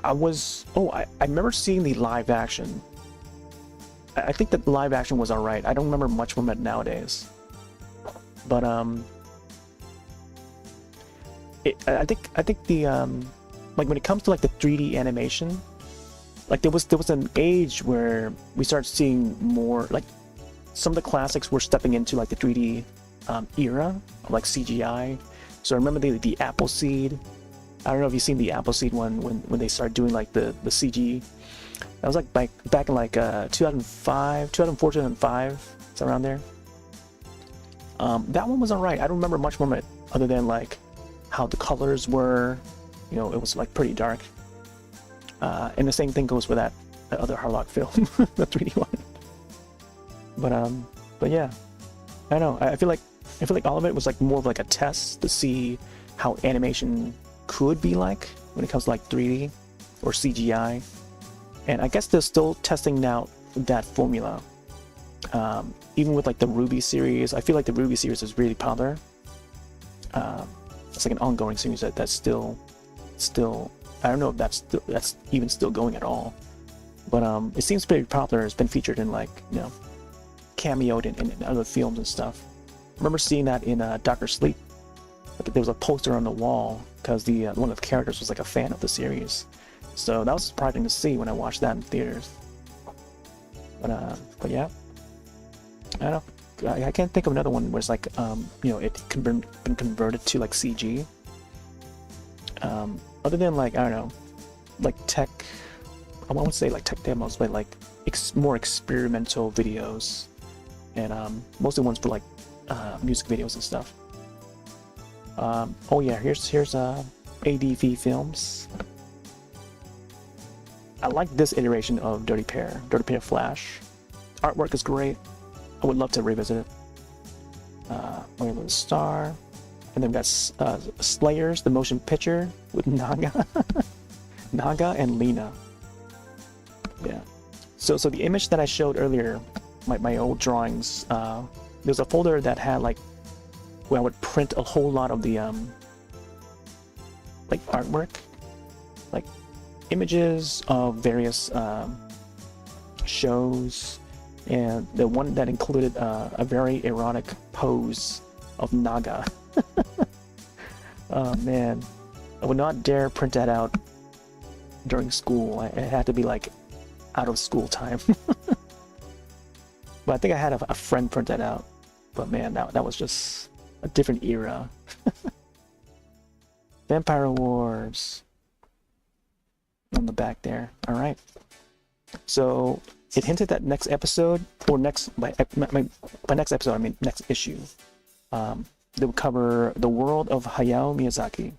I remember seeing the live action. I think that live action was all right. I don't remember much from it nowadays. But I think the like when it comes to like the 3D animation, like there was an age where we started seeing more, like some of the classics were stepping into like the 3D era of like CGI. So I remember the Appleseed. I don't know if you've seen the Appleseed one when they started doing like the CG. That was like back in like 2004, 2005. It's around there. That one was alright. I don't remember much from it other than like how the colors were. You know, it was like pretty dark. And the same thing goes for that other Harlock film, the 3D one. But yeah, I don't know. I feel like all of it was like more of like a test to see how animation could be like when it comes to like 3D or CGI. And I guess they're still testing out that formula. Even with like the Ruby series, I feel like the Ruby series is really popular. It's like an ongoing series that's still I don't know if that's even still going at all. But it seems pretty popular. It's been featured in like, you know, cameoed in other films and stuff. I remember seeing that in Dr. Sleep. Like, there was a poster on the wall because one of the characters was like a fan of the series. So that was surprising to see when I watched that in theaters. But yeah, I don't know. I can't think of another one where it's like you know, it's been converted to like CG. Other than like, I don't know, like tech, I won't say like tech demos, but like more experimental videos, and mostly ones for like music videos and stuff. Oh yeah, here's ADV Films. I like this iteration of Dirty Pair Flash. Artwork is great. I would love to revisit it. Where was Star? And then we got Slayers, the motion picture with Naga, Naga and Lena. Yeah. So the image that I showed earlier, my old drawings. There's a folder that had like where I would print a whole lot of the like artwork, like images of various shows, and the one that included a very erotic pose of Naga. Oh man, I would not dare print that out during school. It had to be like out of school time. But I think I had a friend print that out. But man, that was just a different era. Vampire Wars on the back there. All right. So it hinted that next episode, or by next episode I mean next issue, they will cover the world of Hayao Miyazaki.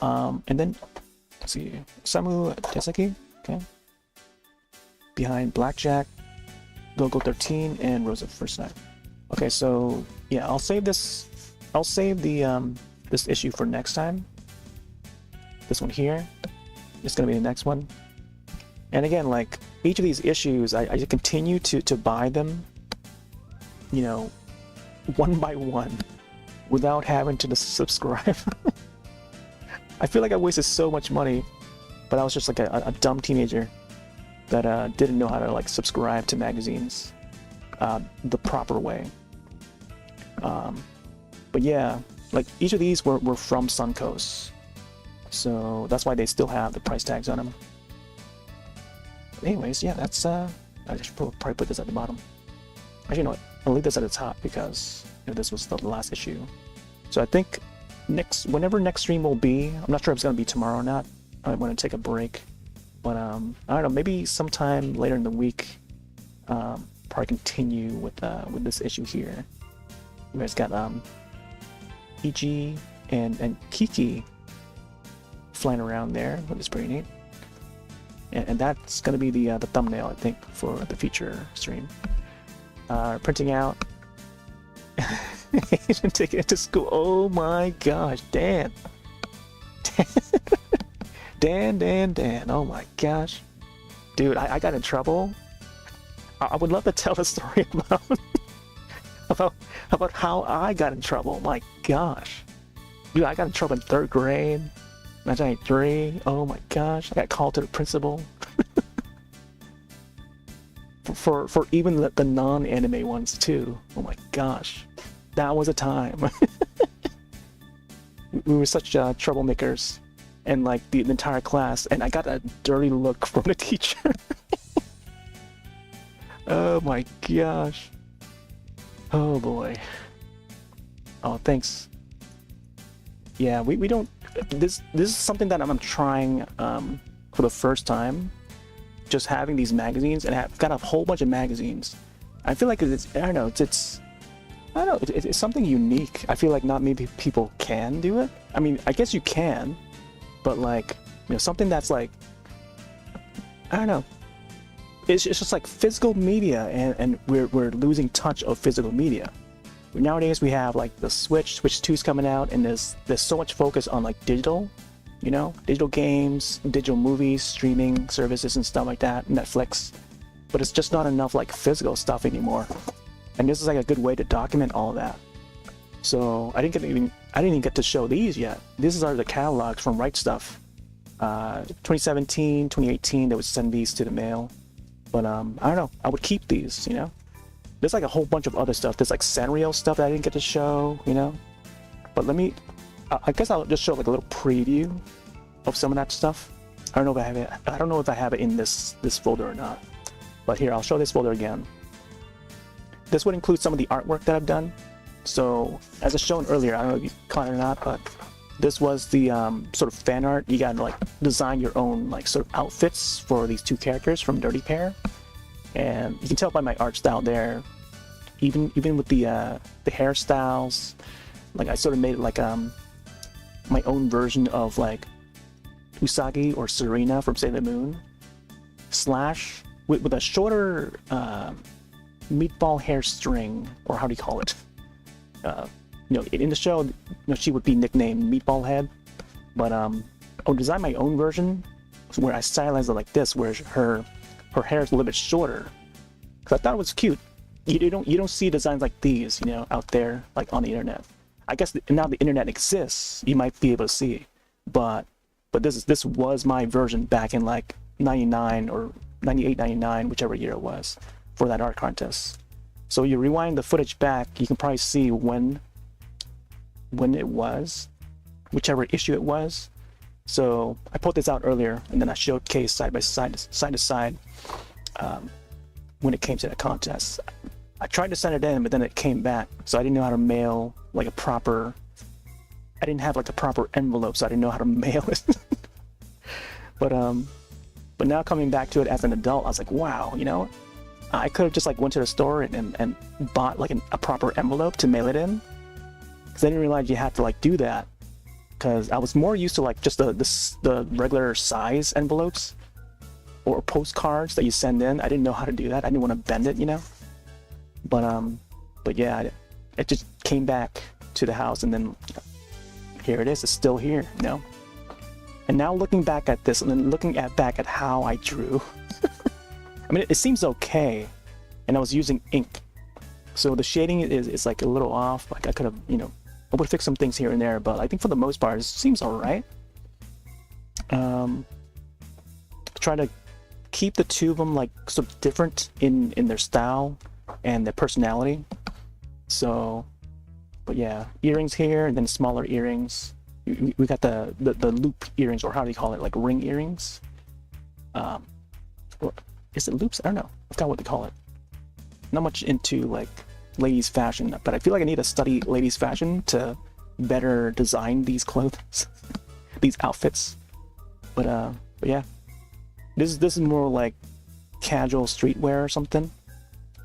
And then let's see, Osamu Tezuka, okay, behind Blackjack, Go-Go 13, and Rose at First Sight. Okay, so yeah, I'll save this issue for next time. This one here is gonna be the next one. And again, like each of these issues, I continue to buy them, you know, one by one, without having to subscribe. I feel like I wasted so much money, but I was just like a dumb teenager that didn't know how to like subscribe to magazines the proper way. But yeah, like each of these were from Suncoast, so that's why they still have the price tags on them. But anyways, yeah, that's I should probably put this at the bottom. Actually, you know what? I'll leave this at the top because, you know, this was the last issue. So I think whenever next stream will be, I'm not sure if it's gonna be tomorrow or not. I want to take a break, but I don't know, maybe sometime later in the week, probably continue with this issue here. You guys got EG and Kiki flying around there, which is pretty neat. And that's gonna be the thumbnail, I think, for the feature stream. Printing out. Taking it to school. Oh my gosh, Dan. Dan. Oh my gosh. Dude, I got in trouble. I would love to tell a story about how I got in trouble. My gosh. Dude, I got in trouble in 3rd grade. 1993. Oh my gosh. I got called to the principal. for even the non-anime ones too. Oh my gosh. That was a time. We were such troublemakers, and like the entire class, and I got a dirty look from the teacher. Oh my gosh. Oh boy. Oh, thanks. Yeah, we don't. This is something that I'm trying for the first time. Just having these magazines, and I've got a whole bunch of magazines. I feel like it's, I don't know, it's something unique. I feel like not many people can do it. I mean, I guess you can, but like, you know, something that's like, I don't know. It's just like physical media, and we're losing touch of physical media. Nowadays we have like the Switch 2's coming out, and there's so much focus on like digital, you know, digital games, digital movies, streaming services and stuff like that, Netflix. But it's just not enough like physical stuff anymore. And this is like a good way to document all of that. So I didn't even get to show these yet. These are the catalogs from Right Stuff. 2017, 2018, they would send these to the mail. But I don't know, I would keep these, you know. There's like a whole bunch of other stuff. There's like Sanrio stuff that I didn't get to show, you know. But I guess I'll just show like a little preview of some of that stuff. I don't know if I have it. I don't know if I have it in this folder or not. But here, I'll show this folder again. This would include some of the artwork that I've done. So as I shown earlier, I don't know if you caught it or not, but this was the sort of fan art. You gotta like design your own like sort of outfits for these 2 characters from Dirty Pair. And you can tell by my art style there, even with the hairstyles, like I sort of made like my own version of like Usagi or Serena from Sailor Moon, slash with a shorter meatball hair string, or how do you call it? You know, in the show, you know, she would be nicknamed Meatball Head, but I'll design my own version where I stylize it like this, where her hair is a little bit shorter, because I thought it was cute. You don't see designs like these, you know, out there like on the internet. I guess now the internet exists, you might be able to see, but this was my version back in like 99 or 98, 99, whichever year it was, for that art contest. So you rewind the footage back, you can probably see when it was, whichever issue it was. So I put this out earlier, and then I showcased side to side when it came to the contest. I tried to send it in, but then it came back, so I didn't know how to mail like a proper. I didn't have like a proper envelope, so I didn't know how to mail it. But now coming back to it as an adult, I was like, wow, you know, I could have just like went to the store and bought like a proper envelope to mail it in, because I didn't realize you had to like do that. Because I was more used to like just the regular size envelopes or postcards that you send in. I didn't know how to do that. I didn't want to bend it, you know. But yeah, it just came back to the house, and then here it is. It's still here, you know. And now looking back at this, and then looking back at how I drew, I mean, it seems okay. And I was using ink, so the shading is like a little off. Like I could have, you know, I would fix some things here and there, but I think for the most part, it seems all right. Try to keep the 2 of them like sort of different in their style and their personality. So, but yeah, earrings here, and then smaller earrings. We got the loop earrings, or how do you call it, like ring earrings? Or is it loops? I don't know. I forgot what they call it. Not much into like ladies fashion, but I feel like I need to study ladies fashion to better design these clothes, these outfits. But yeah, this is more like casual streetwear or something,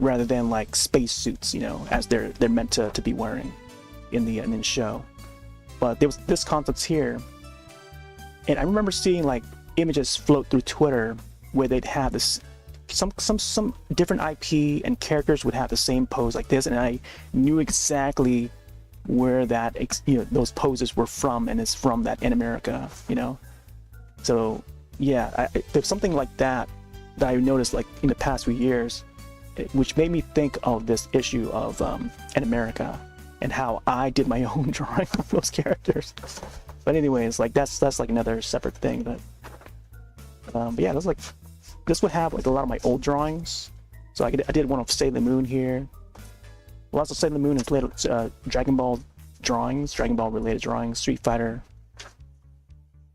rather than like space suits, you know, as they're meant to be wearing in the show. but there was this concept here, and I remember seeing like images float through Twitter where they'd have this some different IP and characters would have the same pose like this, and I knew exactly where that those poses were from, and it's from that Animerica, So yeah, there's something like that I noticed like in the past few years, which made me think of this issue of Animerica and how I did my own drawing of those characters. But anyways, like that's like another separate thing. But yeah, this would have like a lot of my old drawings. So I did one of Sailor Moon here. Lots of Sailor Moon and later Dragon Ball drawings, Dragon Ball related drawings, Street Fighter.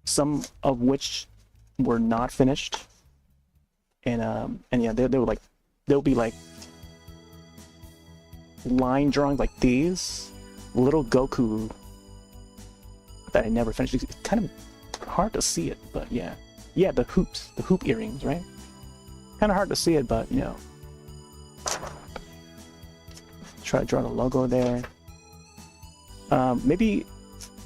Some of which were not finished. And yeah, they'll be like line drawings like these, little Goku that I never finished. It's kind of hard to see it, but yeah, the hoop earrings, right? Kind of hard to see it, but try to draw the logo there. Maybe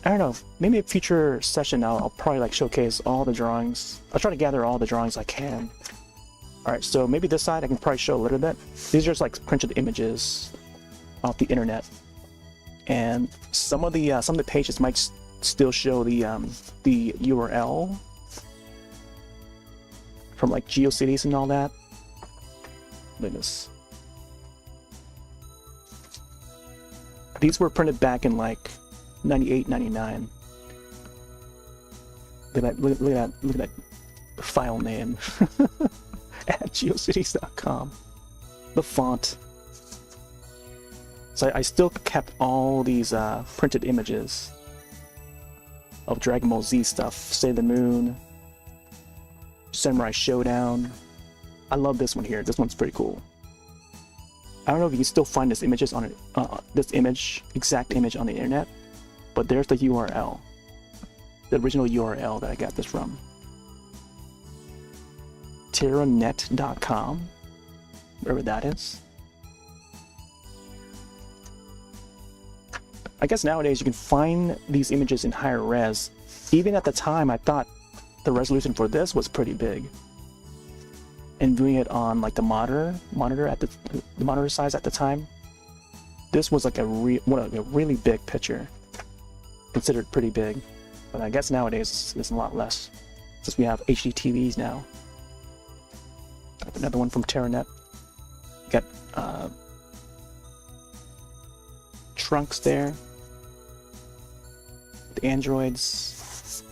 I don't know. Maybe a future session I'll probably like showcase all the drawings. I'll try to gather all the drawings I can. All right, so maybe this side I can probably show a little bit. These are just like printed images off the internet, and some of the pages might still show the URL from like GeoCities and all that. Look at this. These were printed back in like 98, 99. Look at that file name at geocities.com. The font. So I still kept all these printed images of Dragon Ball Z stuff. Sailor Moon, Samurai Showdown. I love this one here. This one's pretty cool. I don't know if you can still find this images on exact image on the internet, but there's the URL, the original URL that I got this from. Terranet.com, wherever that is. I guess nowadays you can find these images in higher res. Even at the time, I thought the resolution for this was pretty big. And doing it on like the monitor at the monitor size at the time, this was like a really big picture, considered pretty big. But I guess nowadays it's a lot less, since we have HD TVs now. Another one from Terranet. Got Trunks there. The androids.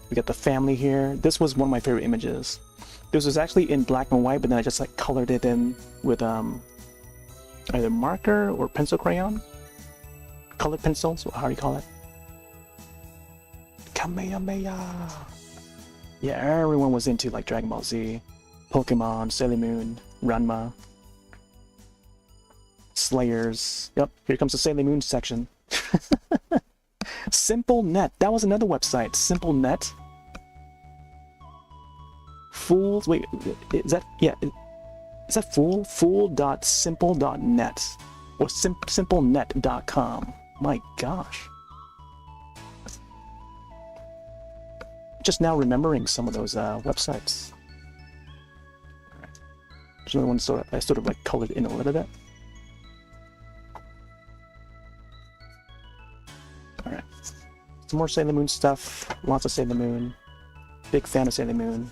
We got the family here. This was one of my favorite images. This was actually in black and white, but then I just like colored it in with either marker or pencil crayon. Colored pencils, how do you call it? Kamehameha! Yeah, everyone was into like Dragon Ball Z, Pokemon, Sailor Moon, Ranma, Slayers. Yep, here comes the Sailor Moon section. SimpleNet, that was another website, SimpleNet. Fools, wait, is that, yeah, is that fool.simple.net or simplenet.com? My gosh. Just now remembering some of those websites. There's another one I sort of like colored in a little bit. Alright. Some more Sailor Moon stuff. Lots of Sailor Moon. Big fan of Sailor Moon.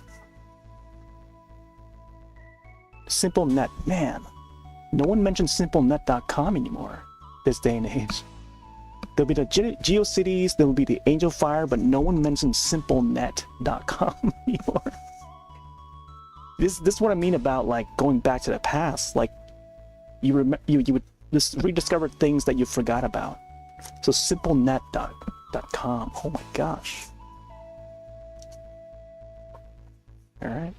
SimpleNet, man, no one mentions simplenet.com anymore this day and age. There'll be the GeoCities, there'll be the Angel Fire, but no one mentions simplenet.com anymore. This is what I mean about like going back to the past. Like you would just rediscover things that you forgot about. So simplenet.com. Oh my gosh. All right.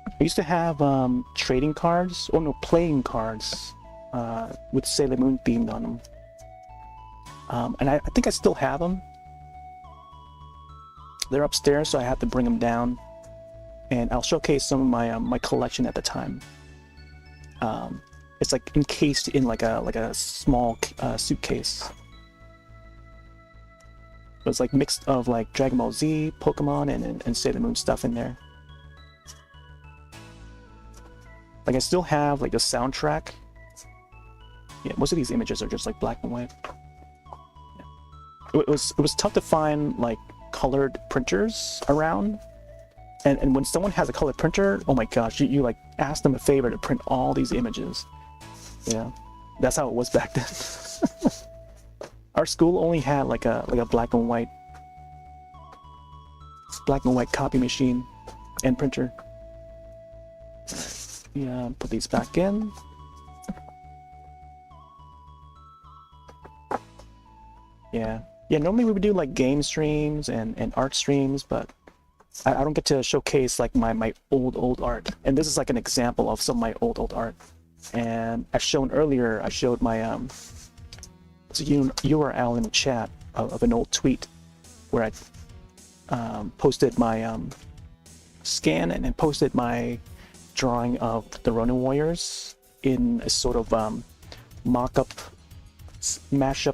I used to have trading cards, or no, playing cards with Sailor Moon themed on them. And I think I still have them. They're upstairs, so I have to bring them down. And I'll showcase some of my my collection at the time. It's like encased in like a small suitcase. It was like mixed of like Dragon Ball Z, Pokemon, and Sailor Moon stuff in there. Like I still have like the soundtrack. Yeah, most of these images are just like black and white. Yeah. It was tough to find like colored printers around. And when someone has a colored printer, oh my gosh, you like ask them a favor to print all these images. Yeah, that's how it was back then. Our school only had like a black and white copy machine and printer. Yeah, put these back in. Yeah, normally we would do like game streams and art streams, but I don't get to showcase like my old art. And this is like an example of some of my old art. And as shown earlier, I showed my it's a URL in the chat of an old tweet where I posted my scan and then posted my drawing of the Ronin warriors in a sort of mashup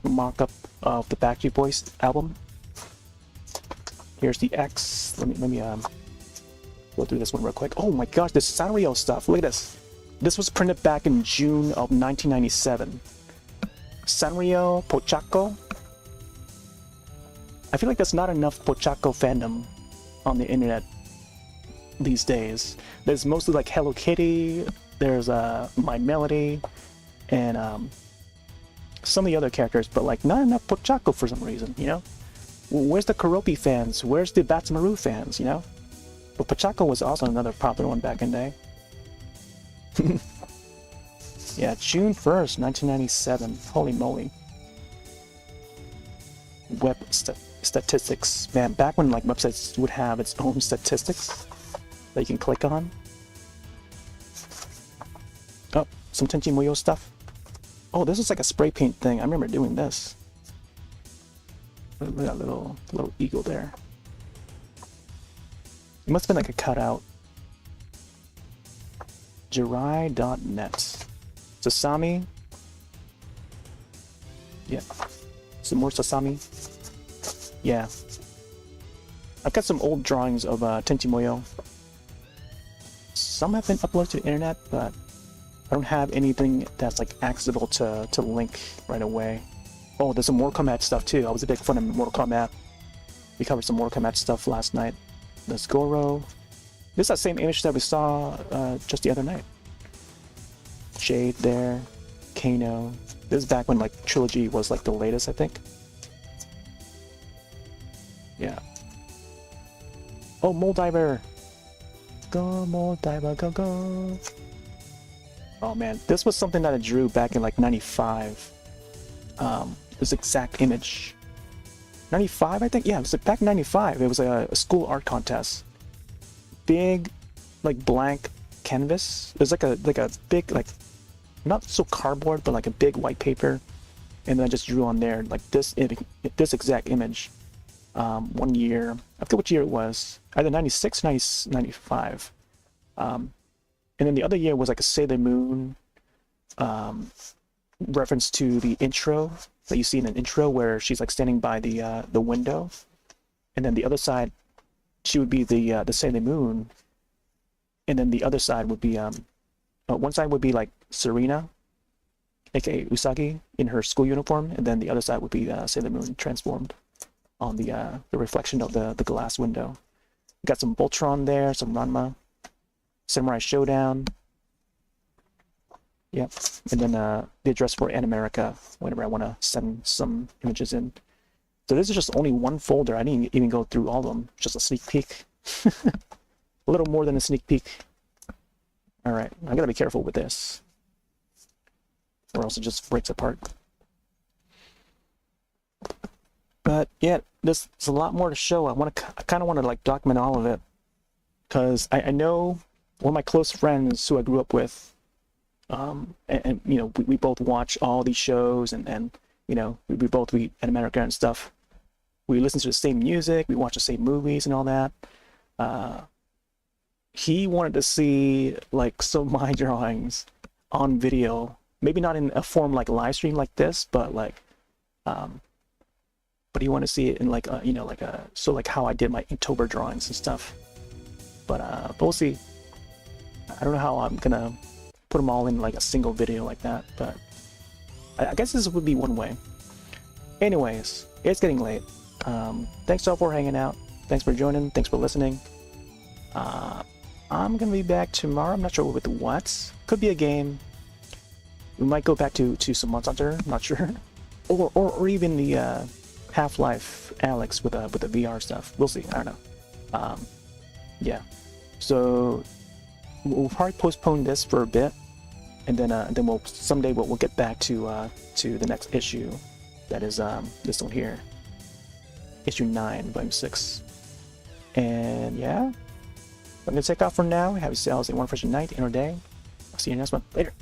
mock-up of the Backstreet Boys album. Here's the X. Let me go through this one real quick. Oh my gosh, this Sanrio stuff. Look at this. This was printed back in June of 1997. Sanrio Pochacco. I feel like there's not enough Pochacco fandom on the internet these days. There's mostly like Hello Kitty, there's My Melody, and some of the other characters, but like not enough Pochacco for some reason, you know? Where's the Karopi fans? Where's the Batsumaru fans, you know? But Pochacco was also another popular one back in the day. Yeah, June 1st, 1997. Holy moly. Web statistics. Man, back when like websites would have its own statistics that you can click on. Oh, some Tenchi Muyo stuff. Oh, this is like a spray paint thing. I remember doing this. Look at that little eagle there. It must have been like a cutout. Jirai.net. Sasami. Yeah. Some more Sasami. Yeah. I've got some old drawings of Tenchi Muyo. Some have been uploaded to the internet, but I don't have anything that's like accessible to link right away. Oh, there's some Mortal Kombat stuff too. I was a big fan of Mortal Kombat. We covered some Mortal Kombat stuff last night. There's Goro. This is that same image that we saw just the other night. Jade there. Kano. This is back when like Trilogy was like the latest, I think. Yeah. Oh, Moldiver! Go, Moldiver, go, go! Oh man, this was something that I drew back in like 95. This exact image. 95, I think? Yeah, it was like back in 95. It was a school art contest. Big, like blank canvas. It was like a big, like, not so cardboard, but like a big white paper. And then I just drew on there like this exact image. 1 year, I forget what year it was. Either 96, 95. And then the other year was like a Sailor Moon reference to the intro that you see in an intro where she's like standing by the window, and then the other side she would be the Sailor Moon, and then the other side would be one side would be like Serena, aka Usagi, in her school uniform, and then the other side would be Sailor Moon transformed on the reflection of the glass window. Got some Voltron there, some Ranma, Samurai Showdown. Yep, and then the address for Animerica whenever I want to send some images in. So this is just only one folder. I didn't even go through all of them. Just a sneak peek. A little more than a sneak peek. All right, I gotta be careful with this, or else it just breaks apart. But yeah, there's a lot more to show. I kind of want to like document all of it, because I know one of my close friends who I grew up with. And you know, we both watch all these shows, and you know, we both read Animerica and stuff. We listen to the same music, we watch the same movies and all that. He wanted to see like some of my drawings on video, maybe not in a form like live stream like this, but like but you want to see it in like a, you know, like a, so like how I did my Inktober drawings and stuff. But we'll see. I don't know how I'm gonna put them all in like a single video like that, but I guess this would be one way. Anyways, it's getting late. Thanks all for hanging out. Thanks for joining. Thanks for listening. I'm gonna be back tomorrow. I'm not sure with what. Could be a game. We might go back to some Monster Hunter. Not sure. Or even the Half-Life Alex with the VR stuff. We'll see. I don't know. Yeah. So we'll probably postpone this for a bit, and then we'll someday we'll get back to the next issue. That is this one here, issue 9, volume 6. And yeah, I'm gonna take off for now. Have yourselves a wonderful night and or day. I'll see you in the next one. Later.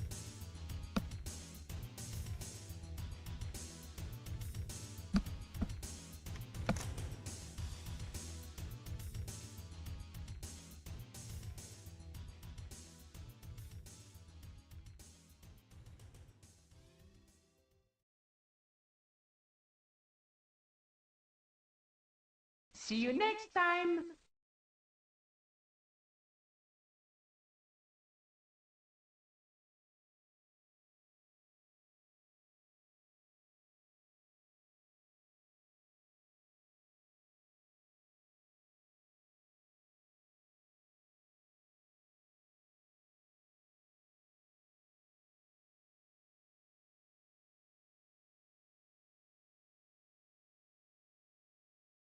See you next time!